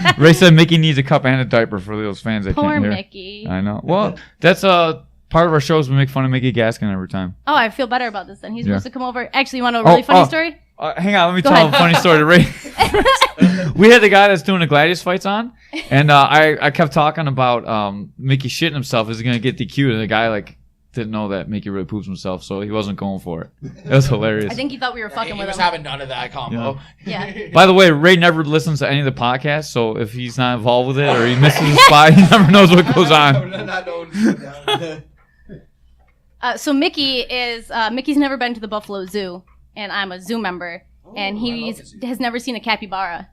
Speaker 2: diaper.
Speaker 1: Ray said Mickey needs a cup and a diaper for those fans that
Speaker 3: Poor
Speaker 1: can't hear.
Speaker 3: Mickey.
Speaker 1: I know. Well, that's part of our shows. We make fun of Mickey Gaskin every time.
Speaker 3: Oh, I feel better about this then. He's
Speaker 1: Yeah.
Speaker 3: supposed to come over. Actually, you want a really funny story?
Speaker 1: Hang on, let me
Speaker 3: Go
Speaker 1: tell
Speaker 3: ahead.
Speaker 1: a funny story to Ray. We had the guy that's doing the Gladius fights on, and I kept talking about Mickey shitting himself. Is he gonna get DQ'd? And the guy didn't know that Mickey really poops himself, so he wasn't going for it. It was hilarious.
Speaker 3: I think he thought we were fucking
Speaker 5: He
Speaker 3: with
Speaker 5: was
Speaker 3: him.
Speaker 5: having none of that combo.
Speaker 3: Yeah.
Speaker 1: By the way, Ray never listens to any of the podcasts, so if he's not involved with it or he misses a spot, he never knows what goes on.
Speaker 3: So Mickey's never been to the Buffalo Zoo, and I'm a zoo member, and he has never seen a capybara.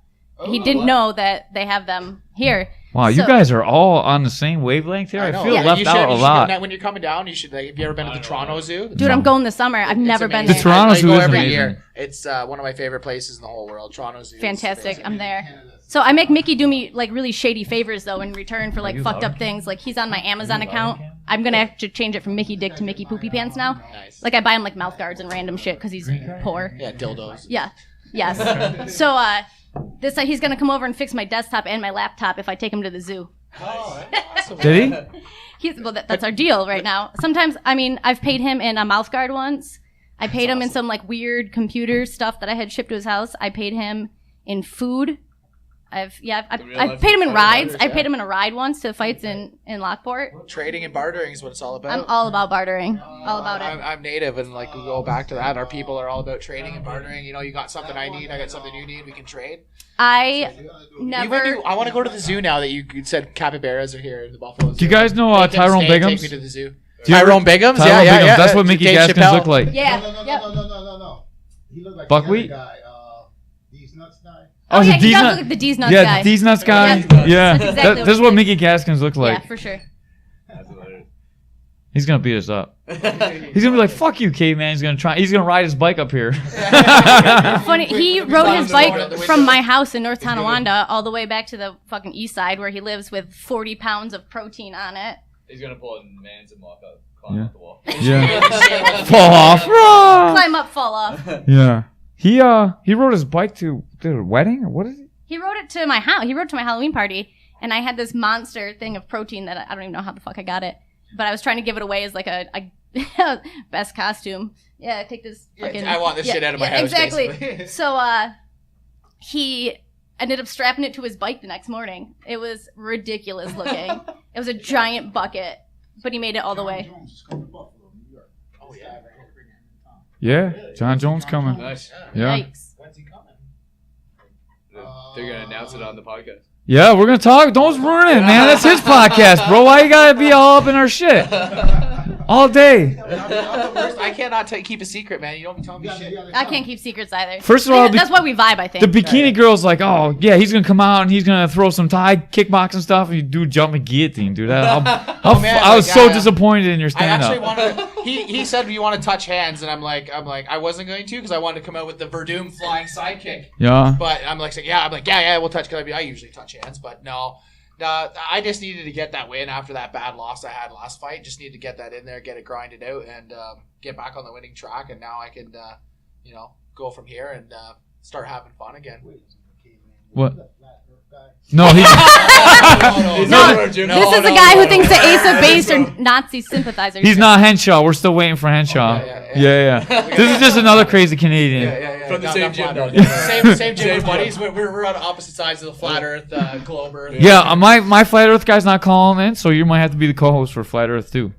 Speaker 3: He didn't know that they have them here.
Speaker 1: Wow, you guys are all on the same wavelength here. I
Speaker 5: know.
Speaker 1: feel
Speaker 5: Yeah,
Speaker 1: left
Speaker 5: you
Speaker 1: out a
Speaker 5: should
Speaker 1: lot.
Speaker 5: go, when you're coming down, you should. Have you ever been to the Toronto Zoo?
Speaker 3: Dude, I'm going this summer. I've never been
Speaker 1: The
Speaker 3: there.
Speaker 1: Toronto Zoo
Speaker 5: I go
Speaker 1: is
Speaker 5: every
Speaker 1: amazing.
Speaker 5: year. It's one of my favorite places in the whole world. Toronto Zoo. is
Speaker 3: Fantastic.
Speaker 5: amazing.
Speaker 3: I'm there. So I make Mickey do me really shady favors though in return for fucked up things. Like he's on my Amazon account. I'm gonna have to change it from Mickey Dick to Mickey Poopy Pants now.
Speaker 5: Nice.
Speaker 3: I buy him mouth guards and random shit because he's poor.
Speaker 5: Yeah, dildos.
Speaker 3: Yeah. Yes. So he's gonna come over and fix my desktop and my laptop if I take him to the zoo.
Speaker 5: Oh, that's awesome.
Speaker 1: Did he?
Speaker 3: That's our deal right now. Sometimes, I mean, I've paid him in a mouth guard once. I paid him in some like weird computer stuff that I had shipped to his house. I paid him in food. I've paid him in rides. I paid him in a ride once to fights in Lockport.
Speaker 5: Trading and bartering is what it's all about.
Speaker 3: I'm all about bartering. All about it.
Speaker 5: I'm native, and like we go back to that. Our people are all about trading and bartering. You know, you got something I need, I got something you need. We can trade.
Speaker 3: I never.
Speaker 5: I want to go to the zoo now that you said capybaras are here in the Buffalo Zoo.
Speaker 1: Do you guys know Tyrone
Speaker 5: Take
Speaker 1: Biggums?
Speaker 5: me to the zoo.
Speaker 7: Tyrone Biggums?
Speaker 1: Tyrone
Speaker 7: Yeah.
Speaker 1: Biggums. That's what Mickey
Speaker 7: Dave
Speaker 1: Gaskins
Speaker 7: Chappelle.
Speaker 1: look like.
Speaker 3: Yeah.
Speaker 2: No. He looked like
Speaker 1: Buckwheat?
Speaker 2: the other guy. These nuts guy.
Speaker 3: Oh, yeah, he
Speaker 1: D's
Speaker 3: does
Speaker 1: Nut-
Speaker 3: look like the D's Nuts
Speaker 1: yeah,
Speaker 3: guy.
Speaker 1: the D's Nuts guy.
Speaker 3: Yeah.
Speaker 1: Yeah,
Speaker 3: That's exactly
Speaker 1: this is
Speaker 3: what
Speaker 1: what
Speaker 3: he
Speaker 1: Mickey Gaskins look like.
Speaker 3: Yeah, for sure.
Speaker 1: He's gonna beat us up. He's gonna be like, "Fuck you, caveman." He's gonna ride his bike up here.
Speaker 3: Funny, he rode his bike from my house in North Tonawanda all the way back to the fucking east side where he lives with 40 pounds of protein on it.
Speaker 6: He's gonna pull a Manz and walk up, climb up the wall.
Speaker 1: Yeah, fall off.
Speaker 3: Climb up, fall off.
Speaker 1: Yeah, he rode his bike to a wedding or what is it?
Speaker 3: He rode it to my house. He rode it to my Halloween party, and I had this monster thing of protein that I don't even know how the fuck I got it, but I was trying to give it away as like a best costume. Yeah, take this. Fucking,
Speaker 5: I want this shit out of my house.
Speaker 3: Exactly.
Speaker 5: Basically.
Speaker 3: So he ended up strapping it to his bike the next morning. It was ridiculous looking. It was a giant bucket, but he made it all the way.
Speaker 5: Oh yeah.
Speaker 1: Yeah, John Jones coming.
Speaker 6: Nice.
Speaker 1: Yeah,
Speaker 3: Yikes.
Speaker 5: When's he coming?
Speaker 6: They're gonna announce it on the podcast.
Speaker 1: yeah, we're gonna talk. Don't ruin it, man. That's his podcast, bro. Why you gotta be all up in our shit all day?
Speaker 5: I cannot keep a secret, man. You don't be telling me shit.
Speaker 3: I can't keep secrets either.
Speaker 1: First of all,
Speaker 3: that's why we vibe, I think.
Speaker 1: the bikini girl's like, oh yeah, he's gonna come out and he's gonna throw some Thai kickboxing stuff and you do jumping guillotine, dude. I was so disappointed in your
Speaker 5: I actually
Speaker 1: stand-up.
Speaker 5: wanted. He said you want to touch hands, and I'm like I wasn't going to because I wanted to come out with the Verdum flying sidekick.
Speaker 1: Yeah.
Speaker 5: But I'm like yeah, we'll touch. Cause I usually touch hands, but no. I just needed to get that win after that bad loss I had last fight. Just need to get that in there, get it grinded out, and get back on the winning track. And now I can, go from here and start having fun again.
Speaker 1: What? No, he.
Speaker 3: This is a guy who thinks the Ace of Base are Nazi sympathizers.
Speaker 1: He's not Henshaw. We're still waiting for Henshaw. Yeah. This is just another crazy Canadian.
Speaker 6: From the same gym.
Speaker 5: Same gym with buddies. We're on opposite sides of the flat Earth, globe Earth.
Speaker 1: Yeah, my Flat Earth guy's not calling in, so you might have to be the co-host for Flat Earth too.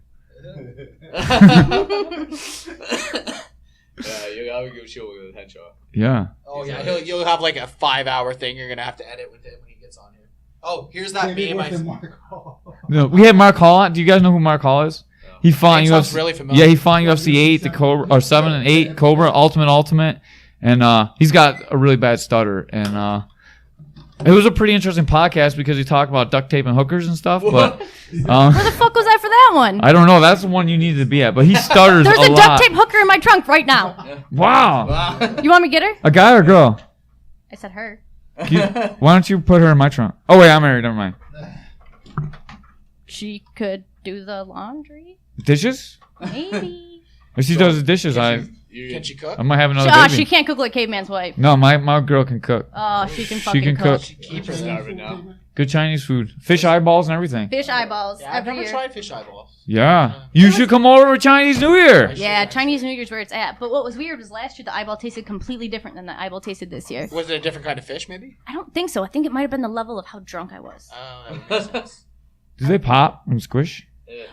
Speaker 6: Yeah, you gotta go chill with Henshaw.
Speaker 1: Yeah.
Speaker 5: Oh yeah, you'll have like a 5-hour thing you're gonna have to edit with him when he gets on here. Oh, here's that meme.
Speaker 1: No, we had Mark Hall on. Do you guys know who Mark Hall is? He fought in
Speaker 5: Sounds
Speaker 1: UFC.
Speaker 5: really familiar.
Speaker 1: Yeah, he fought in UFC 8, the Cobra, or 7 and 8 Cobra Ultimate, and he's got a really bad stutter. And it was a pretty interesting podcast because he talked about duct tape and hookers and stuff. But
Speaker 3: Where the fuck was I for that one?
Speaker 1: I don't know. That's the one you needed to be at. But he stutters
Speaker 3: There's
Speaker 1: a
Speaker 3: a
Speaker 1: lot.
Speaker 3: duct tape hooker in my trunk right now.
Speaker 1: Wow.
Speaker 3: You want me to get her?
Speaker 1: A guy or a girl?
Speaker 3: I said her.
Speaker 1: Why don't you put her in my trunk? Oh wait, I'm married. Never mind.
Speaker 3: She could do the laundry.
Speaker 1: Dishes?
Speaker 3: Maybe.
Speaker 1: If she does the dishes,
Speaker 5: Can she cook?
Speaker 1: I might have another
Speaker 3: She
Speaker 1: baby.
Speaker 3: can't cook like Caveman's wife.
Speaker 1: No, my girl can cook.
Speaker 3: Oh, she can fucking
Speaker 1: She can cook.
Speaker 5: Keep her
Speaker 6: Starving now.
Speaker 1: Good Chinese food. Fish eyeballs and everything.
Speaker 3: Fish eyeballs
Speaker 5: Yeah, I've
Speaker 3: every
Speaker 5: never
Speaker 3: year.
Speaker 5: tried fish eyeballs.
Speaker 1: Yeah. You should come over for Chinese New Year.
Speaker 3: Yeah, Chinese New Year's where it's at. But what was weird was last year the eyeball tasted completely different than the eyeball tasted this year.
Speaker 5: Was it a different kind of fish, maybe?
Speaker 3: I don't think so. I think it might have been the level of how drunk I was.
Speaker 5: That would make sense.
Speaker 1: Do they pop and squish?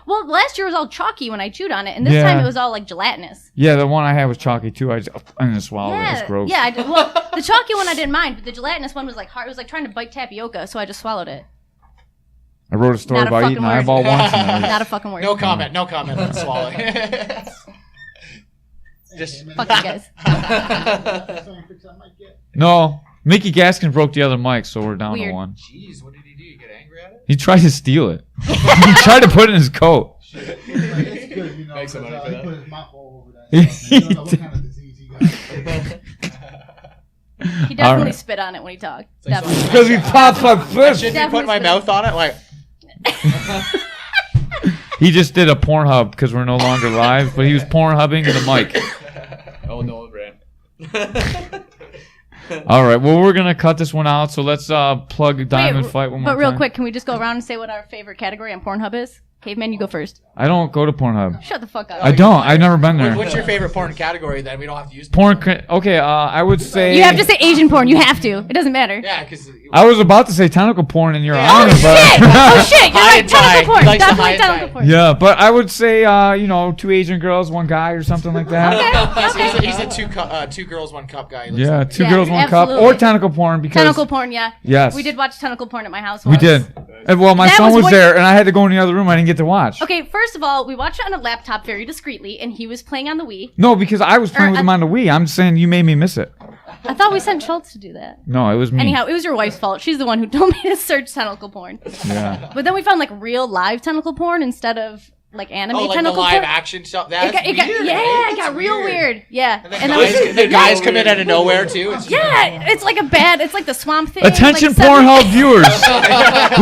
Speaker 3: Well, last year was all chalky when I chewed on it, and this
Speaker 1: Yeah.
Speaker 3: time it was all like gelatinous.
Speaker 1: Yeah, the one I had was chalky too. I didn't swallow it. It was gross.
Speaker 3: Yeah. Well, the chalky one I didn't mind, but the gelatinous one was like hard. It was like trying to bite tapioca, so I just swallowed it.
Speaker 1: I wrote a story
Speaker 3: Not a
Speaker 1: about
Speaker 3: fucking
Speaker 1: eating an
Speaker 3: word.
Speaker 1: eyeball once. And
Speaker 3: Not a fucking word.
Speaker 5: No comment on swallowing. Just
Speaker 3: Fuck you guys.
Speaker 1: no, Mickey Gaskins broke the other mic, so we're down
Speaker 3: Weird.
Speaker 1: to one.
Speaker 5: Jeez, what did he do? You get angry at it?
Speaker 1: He tried to steal it. He tried to put it in his coat.
Speaker 2: It's good, you know,
Speaker 6: Make some money for
Speaker 2: he
Speaker 6: that.
Speaker 2: put his mouth all over that stuff. You don't know what kind of disease he got.
Speaker 3: He definitely
Speaker 1: Alright.
Speaker 3: spit on it when he talked.
Speaker 5: like
Speaker 3: Definitely.
Speaker 1: Because he pops like
Speaker 5: I
Speaker 1: fish.
Speaker 5: should be putting my mouth on it, like.
Speaker 1: He just did a Pornhub because we're no longer live, but he was Pornhubbing the mic.
Speaker 6: Oh no, brand.
Speaker 1: All right, well, we're going to cut this one out, so let's plug Diamond Fight one more
Speaker 3: But real
Speaker 1: time.
Speaker 3: quick, can we just go around and say what our favorite category on Pornhub is? Caveman, you go first.
Speaker 1: I don't go to Pornhub.
Speaker 3: Shut the fuck up.
Speaker 1: I don't. I've never been there.
Speaker 5: What's your favorite porn category? Then we don't have to use
Speaker 1: Okay, I would say.
Speaker 3: You have to say Asian porn. You have to. It doesn't matter.
Speaker 5: Yeah, because
Speaker 1: I was about to say tentacle porn in your
Speaker 3: Oh
Speaker 1: honor,
Speaker 3: shit!
Speaker 1: but.
Speaker 3: Oh shit! You're
Speaker 5: High
Speaker 3: right.
Speaker 5: and tight.
Speaker 3: Tentacle porn.
Speaker 5: He likes the
Speaker 3: Definitely
Speaker 5: high and
Speaker 3: tentacle
Speaker 5: tight.
Speaker 3: porn.
Speaker 1: Yeah, but I would say, 2 Asian girls, 1 guy, or something like that.
Speaker 5: he's a two girls, 1 cup guy. He looks
Speaker 1: Yeah,
Speaker 5: like.
Speaker 1: 2
Speaker 3: Yeah,
Speaker 1: girls, 1 cup,
Speaker 3: absolutely.
Speaker 1: or tentacle porn because.
Speaker 3: Tentacle porn, yeah.
Speaker 1: Yes.
Speaker 3: We did watch tentacle porn at my house
Speaker 1: We
Speaker 3: once.
Speaker 1: did. Well, my
Speaker 3: That
Speaker 1: son was
Speaker 3: what-
Speaker 1: there, and I had to go in the other room. I didn't get to watch.
Speaker 3: Okay, first of all, we watched it on a laptop very discreetly, and he was playing on the Wii.
Speaker 1: No, because I was playing with him on the Wii. I'm saying you made me miss it.
Speaker 3: I thought we sent Schultz to do that.
Speaker 1: No, it was me.
Speaker 3: Anyhow, it was your wife's fault. She's the one who told me to search tentacle porn.
Speaker 1: Yeah.
Speaker 3: But then we found like real live tentacle porn instead of like anime
Speaker 5: Oh, like the
Speaker 3: tentacle
Speaker 5: live
Speaker 3: porn.
Speaker 5: action stuff.
Speaker 3: It
Speaker 5: That's
Speaker 3: got, it got,
Speaker 5: weird.
Speaker 3: yeah, it got real weird. Yeah.
Speaker 5: And the
Speaker 3: And that was,
Speaker 5: guys, the guys come in out of nowhere too. It's
Speaker 3: yeah, it's like it's like the swamp thing.
Speaker 1: Attention,
Speaker 3: like seven-
Speaker 1: Pornhub viewers.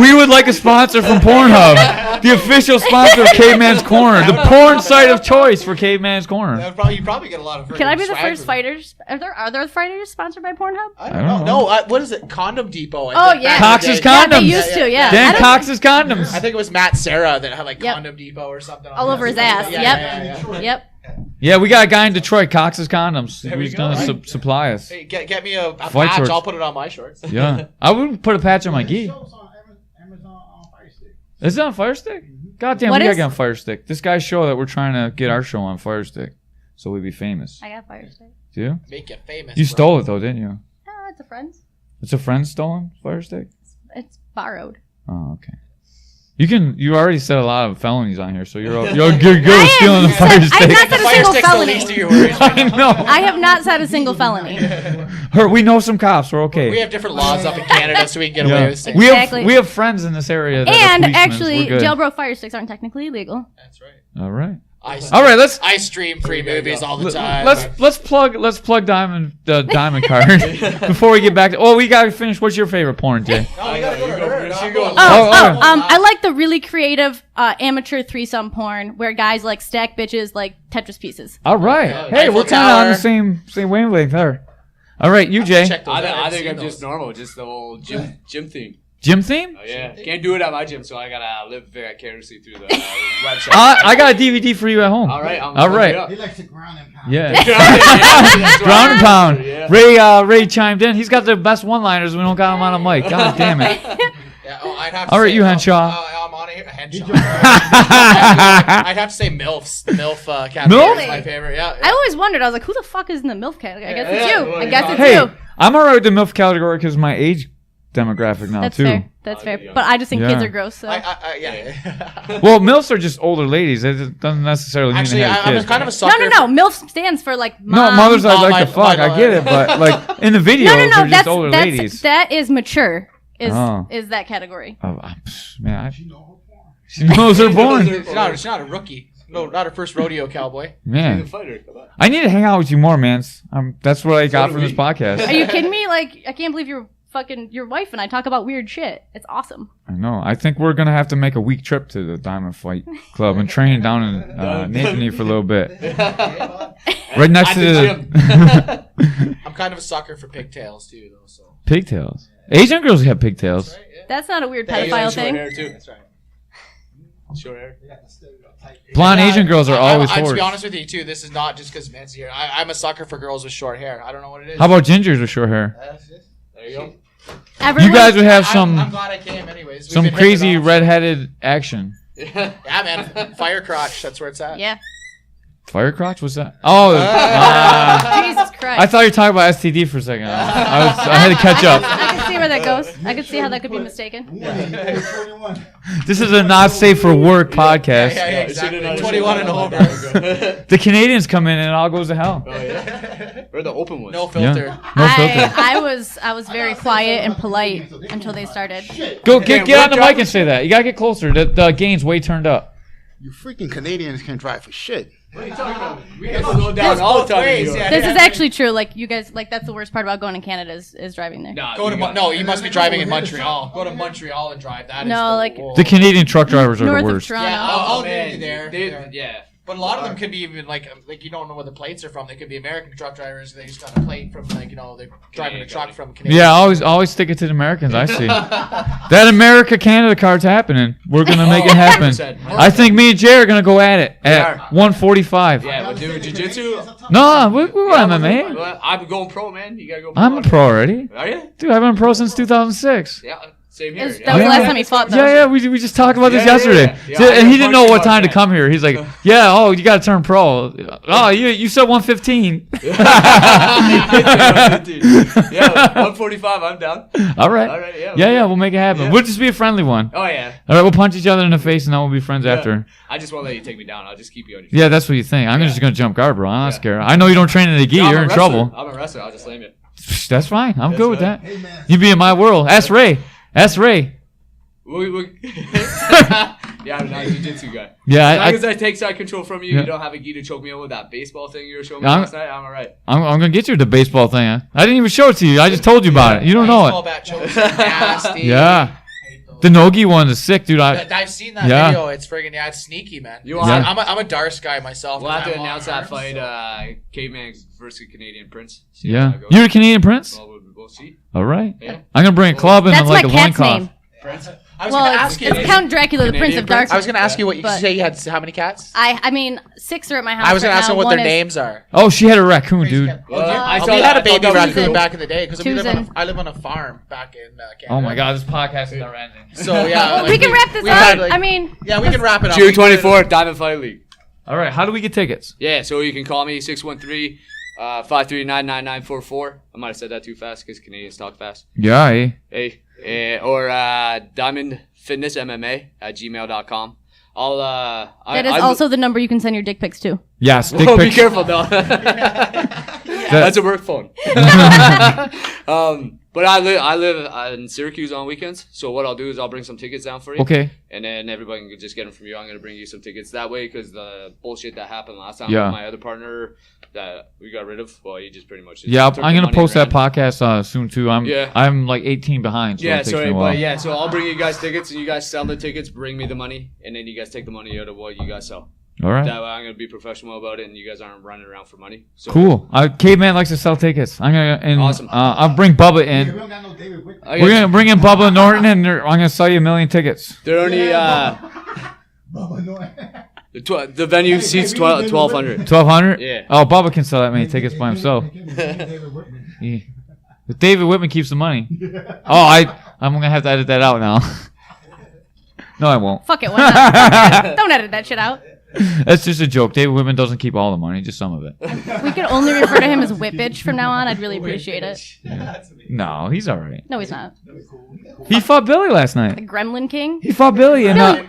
Speaker 1: We would like a sponsor from Pornhub, the official sponsor of Caveman's Corner, the porn site of choice for Caveman's Corner.
Speaker 5: You probably get a lot of.
Speaker 3: Can I be the
Speaker 5: swag
Speaker 3: first
Speaker 5: from-
Speaker 3: fighters? Are there fighters sponsored by Pornhub?
Speaker 5: I
Speaker 1: don't
Speaker 5: don't
Speaker 1: know.
Speaker 5: know. What is it? Condom Depot.
Speaker 3: Oh,
Speaker 5: I think,
Speaker 3: yeah.
Speaker 5: back in the
Speaker 1: Cox's
Speaker 5: day.
Speaker 1: Condoms.
Speaker 3: Yeah, they used to, yeah. I
Speaker 1: Dan
Speaker 3: don't-
Speaker 1: Cox's condoms.
Speaker 5: I think it was Matt Serra that had like
Speaker 3: Yep.
Speaker 5: Condom Depot or something.
Speaker 3: All over his ass.
Speaker 5: Yeah,
Speaker 3: Yep.
Speaker 5: yeah, yeah.
Speaker 3: Yep.
Speaker 1: Yeah, we got a guy in Detroit, Cox's Condoms.
Speaker 5: There we
Speaker 1: Who's
Speaker 5: go.
Speaker 1: gonna supply us.
Speaker 5: Hey, get me a
Speaker 1: Fight
Speaker 5: patch.
Speaker 1: shorts.
Speaker 5: I'll put it on my shorts.
Speaker 1: Yeah, I would put a patch on my gi.
Speaker 2: Shows on Amazon on Fire Stick.
Speaker 1: Is it on Fire Stick? God damn,
Speaker 3: What
Speaker 1: we gotta
Speaker 3: is-
Speaker 1: get on Fire Stick. This guy's show that we're trying to get our show on Fire Stick, so we'd be famous.
Speaker 3: I got Fire Stick.
Speaker 1: Do you?
Speaker 5: Make you famous.
Speaker 1: You
Speaker 5: bro.
Speaker 1: stole it though, didn't you?
Speaker 3: Oh, it's a friend's.
Speaker 1: It's a friend stolen Fire Stick.
Speaker 3: It's borrowed.
Speaker 1: Oh, okay. You already said a lot of felonies on here, so you're good at stealing the Fire
Speaker 3: I've
Speaker 1: Stick.
Speaker 3: not said a
Speaker 5: Fire
Speaker 3: single
Speaker 5: stick's the least
Speaker 3: felony.
Speaker 5: of your worries.
Speaker 1: I know.
Speaker 3: I have not said a single felony.
Speaker 1: We know some cops. We're okay.
Speaker 5: We have different laws up in Canada, so we can get
Speaker 1: Yeah.
Speaker 5: away with things.
Speaker 3: Exactly.
Speaker 1: We have friends in this area. That are
Speaker 3: And
Speaker 1: policemen.
Speaker 3: actually,
Speaker 1: We're good.
Speaker 3: jailbroke fire sticks aren't technically illegal.
Speaker 5: That's right.
Speaker 1: All right.
Speaker 5: I
Speaker 1: All right.
Speaker 5: I stream free movies all the time.
Speaker 1: Let's plug Diamond Card before we get back to. Oh, we gotta finish. What's your favorite porn, Jay?
Speaker 5: No, we gotta go to her. No, I'm going-
Speaker 3: I like the really creative amateur threesome porn where guys like stack bitches like Tetris pieces.
Speaker 1: All right. Hey,
Speaker 5: Eiffel
Speaker 1: we're kind of on the
Speaker 5: Tower.
Speaker 1: same wavelength there. All right, you Jay.
Speaker 5: Check those out.
Speaker 6: I
Speaker 5: I've
Speaker 6: think
Speaker 5: seen
Speaker 6: I'm
Speaker 5: those.
Speaker 6: just normal, just the whole gym theme.
Speaker 1: Gym theme?
Speaker 6: Oh yeah, can't do it at my gym, so I gotta live vicariously through the website.
Speaker 1: I got a DVD for you at home.
Speaker 6: All right,
Speaker 1: All right.
Speaker 2: He likes to ground and pound.
Speaker 1: Yeah.
Speaker 6: Ground
Speaker 1: Ground and pound.
Speaker 6: Yeah.
Speaker 1: Ray chimed in. He's got the best one-liners. We don't got him on a mic. God damn it.
Speaker 5: Yeah, I'd have to
Speaker 1: All right,
Speaker 5: say,
Speaker 1: you Henshaw.
Speaker 5: I'm on here. Henshaw. I'd have to say MILFs. The MILF category
Speaker 1: MILF?
Speaker 5: is my favorite. Yeah.
Speaker 3: I always wondered. I was like, who the fuck is in the MILF category? I guess it's
Speaker 6: Yeah,
Speaker 3: you.
Speaker 6: well,
Speaker 3: I guess it's
Speaker 1: Hey,
Speaker 3: you.
Speaker 1: I'm alright with the MILF category because my age demographic now
Speaker 3: That's
Speaker 1: too.
Speaker 3: fair. That's fair.
Speaker 6: yeah.
Speaker 3: But I just think
Speaker 1: Yeah.
Speaker 3: kids are gross. So
Speaker 5: Yeah.
Speaker 1: Well, MILFs are just older ladies. It doesn't necessarily mean
Speaker 5: Actually,
Speaker 1: they have
Speaker 5: I'm
Speaker 1: kids.
Speaker 5: kind of a sucker.
Speaker 3: no. MILF stands for like
Speaker 1: No,
Speaker 3: mom.
Speaker 1: mothers I
Speaker 5: Mom,
Speaker 1: like to
Speaker 5: my
Speaker 1: fuck. I get it, but like in the videos,
Speaker 3: No.
Speaker 1: they're just
Speaker 3: That's
Speaker 1: older ladies.
Speaker 3: that is mature.
Speaker 1: Oh.
Speaker 3: Is that category?
Speaker 1: Oh, man,
Speaker 2: She know her porn.
Speaker 1: she knows her porn.
Speaker 5: It's not a rookie. No, not her first rodeo cowboy.
Speaker 1: Man,
Speaker 6: Fighter, come on.
Speaker 1: I need to hang out with you more, man. That's what I got
Speaker 6: do
Speaker 1: from this
Speaker 6: we.
Speaker 1: podcast.
Speaker 3: Are you kidding me? Like, I can't believe your wife and I talk about weird shit. It's awesome.
Speaker 1: I know. I think we're gonna have to make a week trip to the Diamond Fight Club and train down in Nathany for a little bit, right next
Speaker 6: At
Speaker 1: to
Speaker 6: the
Speaker 1: the
Speaker 5: I'm kind of a sucker for pigtails too, though. So.
Speaker 1: pigtails. Asian girls have pigtails.
Speaker 5: Right? Yeah.
Speaker 3: That's not a weird
Speaker 5: Yeah,
Speaker 3: pedophile
Speaker 6: Short
Speaker 3: thing.
Speaker 6: hair too.
Speaker 5: That's right.
Speaker 6: Short hair.
Speaker 2: They got the stereotype.
Speaker 1: Blonde Asian girls are always
Speaker 5: To be
Speaker 1: whores.
Speaker 5: honest with you, too, this is not just because Man's here. I'm a sucker for girls with short hair. I don't know what it is.
Speaker 1: How about gingers with short hair?
Speaker 5: That's it.
Speaker 6: There you go.
Speaker 3: Everyone,
Speaker 1: You guys would have
Speaker 5: I'm
Speaker 1: some
Speaker 5: glad I came, anyways. We've
Speaker 1: some
Speaker 5: been hitting
Speaker 1: crazy
Speaker 5: it off.
Speaker 1: redheaded action.
Speaker 5: Yeah, man. Fire crotch. That's where it's at.
Speaker 3: Yeah.
Speaker 1: Fire crotch? What's that? Oh,
Speaker 3: Jesus Christ.
Speaker 1: I thought you were talking about STD for a second. I had to catch up.
Speaker 3: I can see where that goes. I can see how that could be mistaken.
Speaker 2: Warning, you over 21.
Speaker 1: This is a not safe for work podcast.
Speaker 5: Yeah,
Speaker 6: It should've
Speaker 5: exactly.
Speaker 6: not-
Speaker 5: 21 and over.
Speaker 1: The Canadians come in and it all goes to hell.
Speaker 6: Oh yeah. We're the open ones.
Speaker 5: No filter.
Speaker 1: Yeah. No filter.
Speaker 3: I was very quiet and polite until they started.
Speaker 1: Go get
Speaker 6: Yeah,
Speaker 1: on the
Speaker 6: what
Speaker 1: mic and say that. You gotta get closer. The gain's way turned up.
Speaker 2: You freaking Canadians can't drive for shit.
Speaker 6: What are you talking about? We get slowed down all the time. in New York.
Speaker 5: Yeah.
Speaker 3: This is actually true. Like you guys, like that's the worst part about going to Canada is driving there.
Speaker 6: Nah,
Speaker 5: Go to
Speaker 6: you got-
Speaker 5: no, you must be driving in Montreal. Go to Montreal and drive. That is
Speaker 3: No,
Speaker 5: the
Speaker 3: like-
Speaker 5: whoa.
Speaker 1: The Canadian truck drivers are
Speaker 3: North
Speaker 1: the
Speaker 3: of
Speaker 1: worst.
Speaker 3: Toronto.
Speaker 5: Yeah, I'll
Speaker 6: Oh,
Speaker 5: do
Speaker 6: man.
Speaker 5: you there.
Speaker 6: Yeah.
Speaker 5: But a lot of them could be even like you don't know where the plates are from. They could be American truck drivers. They just got a plate from they're driving a truck from Canada.
Speaker 1: Yeah, always stick it to the Americans. I see that America-Canada card's happening. We're gonna make it happen.
Speaker 6: 100%.
Speaker 1: I think me and Jay are gonna go at it at 145.
Speaker 6: Yeah, we'll do jiu-jitsu.
Speaker 1: No, we want MMA.
Speaker 6: Well, I'm going pro, man. You gotta go.
Speaker 1: I'm a pro already.
Speaker 6: Are you?
Speaker 1: Dude, I've been a pro since 2006.
Speaker 6: Yeah, same here.
Speaker 3: That was the last time he fought, though.
Speaker 1: Yeah, we just talked about this
Speaker 6: Yeah,
Speaker 1: yesterday.
Speaker 6: yeah.
Speaker 1: So-
Speaker 6: Yeah,
Speaker 1: and he
Speaker 6: I
Speaker 1: didn't know what
Speaker 6: punched
Speaker 1: time to
Speaker 6: him
Speaker 1: come here. He's like, yeah, oh, you got to turn pro. Oh, you said 115.
Speaker 6: Yeah, 145. I'm down.
Speaker 1: All right.
Speaker 6: All right, yeah.
Speaker 1: Yeah, we'll make it happen.
Speaker 6: Yeah.
Speaker 1: We'll just be a friendly one.
Speaker 6: Oh yeah.
Speaker 1: All right, we'll punch each other in the face and then we'll be friends
Speaker 6: Yeah.
Speaker 1: after.
Speaker 6: I just won't let you take me down. I'll just keep you on your feet.
Speaker 1: Yeah, that's what you think. I'm just going to jump guard, bro. I'm not scared. I know you don't train in the gi.
Speaker 6: No, I'm
Speaker 1: You're
Speaker 6: a
Speaker 1: in
Speaker 6: wrestler.
Speaker 1: trouble.
Speaker 6: I'm a wrestler. I'll just slam you.
Speaker 1: That's fine. I'm
Speaker 6: That's
Speaker 1: good with
Speaker 6: right.
Speaker 1: that.
Speaker 2: Hey, man.
Speaker 1: You be in my world. Ask Ray.
Speaker 6: Yeah, I'm not a jiu-jitsu guy.
Speaker 1: Yeah,
Speaker 6: As long
Speaker 1: I,
Speaker 6: as I take side control from you,
Speaker 1: Yeah.
Speaker 6: you don't have a gi to choke me out with that baseball thing you were showing me
Speaker 1: I'm-
Speaker 6: last night, I'm alright.
Speaker 1: I'm going to get you the baseball thing. I didn't even show it to you. I just told you about it. You don't know
Speaker 5: Baseball
Speaker 1: it.
Speaker 5: bat chokes are nasty.
Speaker 1: Yeah.
Speaker 5: Hate those.
Speaker 1: The Nogi one is sick, dude.
Speaker 5: I've seen that
Speaker 1: Yeah.
Speaker 5: video. It's friggin' it's sneaky, man.
Speaker 6: You
Speaker 1: Yeah.
Speaker 5: I'm a Darce guy myself.
Speaker 6: We'll have to
Speaker 5: I'm
Speaker 6: announce
Speaker 5: long
Speaker 6: that fight,
Speaker 5: arms.
Speaker 6: Caveman versus Canadian Prince. See how
Speaker 1: Yeah.
Speaker 6: that goes.
Speaker 1: You're a Canadian Prince?
Speaker 6: Well, we'll both see.
Speaker 1: All right.
Speaker 6: Yeah.
Speaker 1: I'm going to bring a club and
Speaker 3: That's
Speaker 1: like
Speaker 3: my
Speaker 1: a
Speaker 3: cat's
Speaker 1: loincloth.
Speaker 3: name.
Speaker 6: Prince?
Speaker 5: I was
Speaker 3: Well,
Speaker 5: gonna
Speaker 3: it's,
Speaker 5: ask you.
Speaker 3: it's Count Dracula, the Prince
Speaker 6: Canadian
Speaker 3: of
Speaker 6: Prince?
Speaker 3: Darkness.
Speaker 5: I was gonna ask you what you
Speaker 3: But-
Speaker 5: say. You had how many cats?
Speaker 3: I mean, 6 are at my house.
Speaker 5: I was gonna
Speaker 3: right
Speaker 5: ask
Speaker 3: now.
Speaker 5: you what
Speaker 3: One
Speaker 5: their
Speaker 3: is-
Speaker 5: names are.
Speaker 1: Oh, she had a raccoon, dude.
Speaker 6: Well, I
Speaker 5: Oh,
Speaker 6: saw
Speaker 5: we
Speaker 6: that.
Speaker 5: had a
Speaker 6: I
Speaker 5: baby
Speaker 6: thought that was
Speaker 5: raccoon
Speaker 6: cool.
Speaker 5: back in the day because
Speaker 3: Susan.
Speaker 5: I live on a farm back in Canada.
Speaker 1: Oh my God, this podcast is never ending.
Speaker 5: So yeah,
Speaker 3: Well,
Speaker 5: like,
Speaker 3: we can wrap this
Speaker 5: we've
Speaker 3: up.
Speaker 5: had, like-
Speaker 3: I mean,
Speaker 5: yeah, we can wrap it up.
Speaker 6: June
Speaker 5: We can-
Speaker 6: 24th, Diamond Fight League.
Speaker 1: All right, how do we get tickets?
Speaker 6: Yeah, so you can call me 613-539-9944. I might have said that too fast because Canadians talk fast.
Speaker 1: Yeah, eh?
Speaker 6: Hey, or diamondfitnessmma@gmail.com. I'll
Speaker 3: that is also the number you can send your dick pics to.
Speaker 1: Yes, dick
Speaker 6: Oh, be
Speaker 1: pics.
Speaker 6: careful though. That's a work phone. But I live in Syracuse on weekends. So what I'll do is I'll bring some tickets down for you.
Speaker 1: Okay.
Speaker 6: And then everybody can just get them from you. I'm gonna bring you some tickets that way because the bullshit that happened last time
Speaker 1: Yeah.
Speaker 6: with my other partner that we got rid of. Well, he just pretty much. Just
Speaker 1: Yeah,
Speaker 6: took
Speaker 1: I'm
Speaker 6: the
Speaker 1: gonna
Speaker 6: money
Speaker 1: post
Speaker 6: and
Speaker 1: that
Speaker 6: ran.
Speaker 1: podcast soon too.
Speaker 6: Yeah.
Speaker 1: I'm like 18 behind. So
Speaker 6: Yeah,
Speaker 1: it takes
Speaker 6: sorry,
Speaker 1: me a while.
Speaker 6: but yeah, so I'll bring you guys tickets and you guys sell the tickets, bring me the money, and then you guys take the money out of what you guys sell.
Speaker 1: All right.
Speaker 6: That way I'm gonna be professional about it and you guys aren't running around for money. So
Speaker 1: Cool. Caveman likes to sell tickets. I'm gonna
Speaker 6: Awesome.
Speaker 1: I'll bring Bubba
Speaker 2: We
Speaker 1: in.
Speaker 2: don't got no David Whitman.
Speaker 6: I
Speaker 1: We're
Speaker 6: guess
Speaker 1: gonna bring in Bubba Norton, and I'm gonna sell you 1,000,000 tickets.
Speaker 6: they're only
Speaker 2: Bubba Noy.
Speaker 6: the venue seats 1,200.
Speaker 1: 1,200.
Speaker 6: Yeah.
Speaker 1: Oh, Bubba can sell that many tickets by himself.
Speaker 2: David Whitman.
Speaker 1: Yeah. But David Whitman keeps the money. Oh, I'm gonna have to edit that out now. No, I won't.
Speaker 3: Fuck it, why not? Don't edit that shit out.
Speaker 1: That's just a joke. David Whitman doesn't keep all the money, just some of it.
Speaker 3: We can only refer to him as Whip Bitch from now on. I'd really appreciate it.
Speaker 1: No, he's all right.
Speaker 3: No, he's not.
Speaker 1: He fought Billy last
Speaker 3: The
Speaker 1: night.
Speaker 3: Gremlin King.
Speaker 1: He fought Billy in the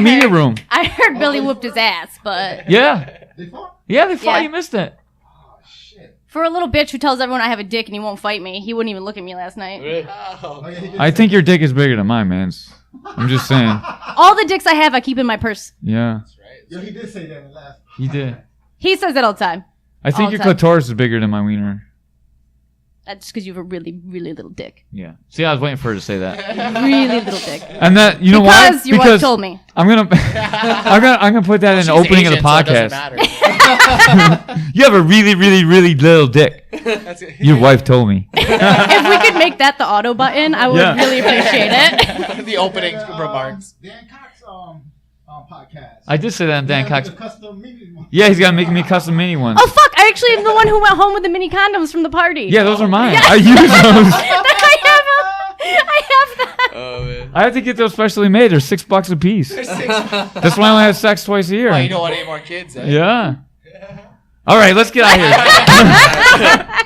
Speaker 1: media room.
Speaker 3: I heard Billy whooped his ass, but
Speaker 1: Yeah.
Speaker 2: They fought?
Speaker 1: Yeah, they fought.
Speaker 3: Yeah.
Speaker 1: You missed it.
Speaker 2: Oh, shit.
Speaker 3: for a little bitch who tells everyone I have a dick and he won't fight me, he wouldn't even look at me last night.
Speaker 6: Really?
Speaker 2: Oh, yeah, he did
Speaker 1: I think your dick is bigger than mine, man. I'm just saying.
Speaker 3: All the dicks I have, I keep in my purse.
Speaker 1: Yeah,
Speaker 2: Yo, he did say that in the last.
Speaker 1: he did.
Speaker 3: He says that all the time.
Speaker 1: I think
Speaker 3: All
Speaker 1: your
Speaker 3: the time.
Speaker 1: clitoris is bigger than my wiener.
Speaker 3: That's just because you have a really, really little dick.
Speaker 1: Yeah. See, I was waiting for her to say that.
Speaker 3: Really little dick.
Speaker 1: And that, you know why?
Speaker 3: Because your wife told me.
Speaker 1: I'm gonna put that in the opening of the podcast. You have a really, really, really little dick. Your wife told me.
Speaker 3: If we could make that the auto button, I would
Speaker 1: Yeah.
Speaker 3: really appreciate it.
Speaker 5: The opening remarks.
Speaker 2: Dan Cox podcast.
Speaker 1: I did say that in Dan
Speaker 2: Yeah,
Speaker 1: Cox.
Speaker 2: the custom mini one.
Speaker 1: Yeah, he's gotta make me custom mini ones.
Speaker 3: Oh fuck! I actually am the one who went home with the mini condoms from the party.
Speaker 1: Yeah, those are mine.
Speaker 3: Yeah.
Speaker 1: I use those.
Speaker 3: I have that.
Speaker 6: Oh man.
Speaker 1: I have to get those specially made. They're $6 a piece. That's why I only have sex twice a year.
Speaker 5: Oh, you don't want any more kids, eh?
Speaker 1: Yeah. All right, let's get out of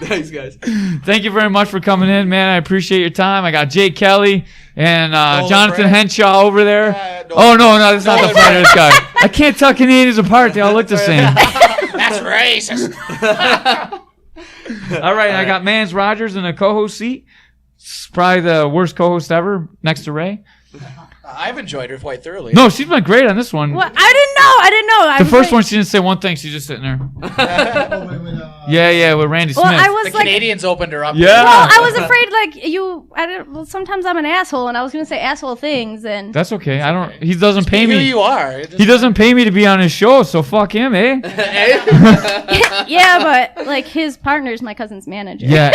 Speaker 1: here.
Speaker 6: Thanks, guys.
Speaker 1: Thank you very much for coming in, man. I appreciate your time. I got Jake Kelly and Jonathan
Speaker 5: Brett.
Speaker 1: Henshaw over there.
Speaker 5: Nolan-
Speaker 1: Oh, no, that's not the
Speaker 5: Nolan
Speaker 1: fighters guy. I can't tell Canadians apart. They all look the same.
Speaker 5: That's racist.
Speaker 1: All right, I got Manz Rogers in a co-host seat. It's probably the worst co-host ever, next to Ray.
Speaker 5: I've enjoyed her quite thoroughly.
Speaker 1: No, she's been great on this one.
Speaker 3: What? I didn't know. I didn't know. I
Speaker 1: The
Speaker 3: was
Speaker 1: first
Speaker 3: like,
Speaker 1: one, she didn't say one thing. She's just sitting there.
Speaker 2: Oh,
Speaker 1: Yeah, with Randy Smith.
Speaker 3: Well, I
Speaker 5: The
Speaker 3: was like,
Speaker 5: Canadians opened her up.
Speaker 1: Yeah.
Speaker 3: well, I was afraid well, sometimes I'm an asshole, and I was gonna say asshole things, and
Speaker 1: That's okay. I don't. He doesn't pay
Speaker 5: Who
Speaker 1: me.
Speaker 5: you are.
Speaker 1: He doesn't pay me to be on his show, so fuck him, eh?
Speaker 3: yeah, but like his partner's my cousin's manager.
Speaker 1: Yeah.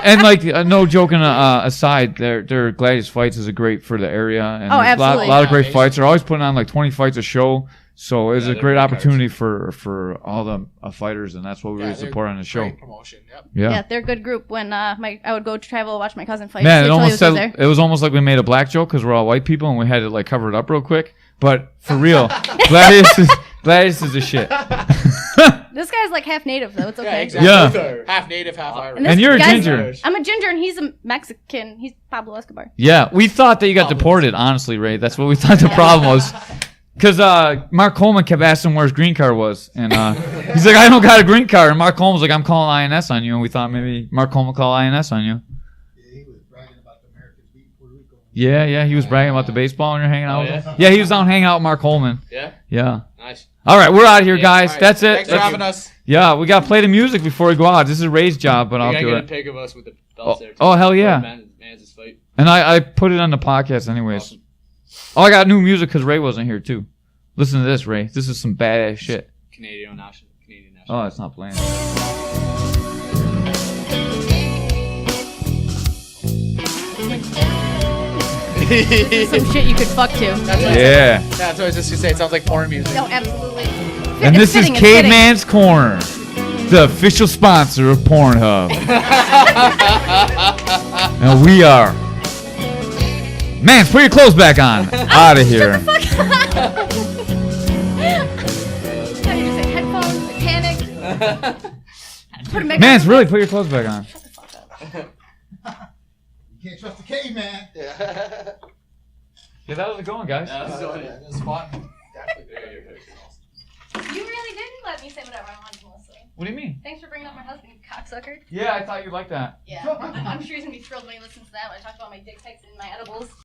Speaker 1: and like no joking aside, their Gladius fights is a great for the area, and
Speaker 3: Oh,
Speaker 1: there's
Speaker 3: absolutely.
Speaker 1: a lot of great
Speaker 5: Yeah,
Speaker 1: fights. They're always putting on like 20 fights a show, so it's
Speaker 6: Yeah,
Speaker 1: a
Speaker 6: they're
Speaker 1: great
Speaker 6: great
Speaker 1: opportunity for all the fighters, and that's what we
Speaker 5: Yeah,
Speaker 1: really
Speaker 5: they're
Speaker 1: support on the show.
Speaker 5: Great promotion. Yep.
Speaker 3: Yeah, they're a good group. When I would go travel, watch my cousin fight.
Speaker 1: Man,
Speaker 3: there.
Speaker 1: it was almost like we made a black joke because we're all white people and we had to like cover it up real quick. But for real, Gladius is a shit.
Speaker 3: This guy's like half native though. It's okay.
Speaker 5: Yeah, exactly.
Speaker 1: Yeah.
Speaker 6: Both are.
Speaker 5: Half native, half Irish.
Speaker 3: And this
Speaker 1: And you're a
Speaker 3: guy's-
Speaker 1: ginger.
Speaker 3: I'm a ginger, and he's a Mexican. He's Pablo Escobar.
Speaker 1: Yeah, we thought that you got deported. Honestly, Ray, that's what we thought the problem was. Because Mark Coleman kept asking where his green card was, and he's like, "I don't got a green card." And Mark Coleman was like, "I'm calling INS on you," and we thought maybe Mark Coleman called INS on you.
Speaker 2: He was bragging about the Americans beating Puerto Rico.
Speaker 1: Yeah, he was bragging about the baseball when you're hanging out
Speaker 6: Oh,
Speaker 1: with
Speaker 6: yeah?
Speaker 1: him. Yeah, he was down hanging out with Mark Coleman.
Speaker 6: Yeah.
Speaker 1: Yeah.
Speaker 6: Nice.
Speaker 1: All right, we're out of here,
Speaker 6: Yeah,
Speaker 1: guys.
Speaker 6: all right.
Speaker 1: That's it.
Speaker 5: Thanks for having us.
Speaker 1: Yeah, we got to play the music before we go out. This is Ray's job, but
Speaker 6: You
Speaker 1: I'll
Speaker 6: gotta
Speaker 1: do
Speaker 6: get a
Speaker 1: it.
Speaker 6: pic of us with the belts there.
Speaker 1: Oh, hell yeah.
Speaker 6: Man's fight.
Speaker 1: And I put it on the podcast anyways.
Speaker 6: Awesome.
Speaker 1: Oh, I got new music because Ray wasn't here, too. Listen to this, Ray. This is some badass shit.
Speaker 6: Canadian national.
Speaker 1: Oh, it's not playing.
Speaker 3: This is some shit you could fuck to.
Speaker 1: Yeah.
Speaker 5: That's what I was just gonna say. It sounds like porn music.
Speaker 3: No, absolutely.
Speaker 1: And
Speaker 3: It's
Speaker 1: this is
Speaker 3: fitting, it's fitting.
Speaker 1: Caveman's Corner, the official sponsor of Pornhub. And we are. Man, put your clothes back on. Out of here.
Speaker 3: Now you just say headphones, mechanic. Put a mechanic.
Speaker 1: Mans, really, put your clothes back on.
Speaker 2: You can't trust the caveman.
Speaker 1: Yeah, that was it going, guys.
Speaker 5: It's fun.
Speaker 3: You really didn't let me say whatever I wanted, Melissa.
Speaker 1: What do you mean?
Speaker 3: Thanks for bringing up my husband, you cocksucker.
Speaker 1: Yeah, I thought you'd like that.
Speaker 3: Yeah, I'm sure he's gonna be thrilled when he listens to that when I talk about my dick pics and my edibles.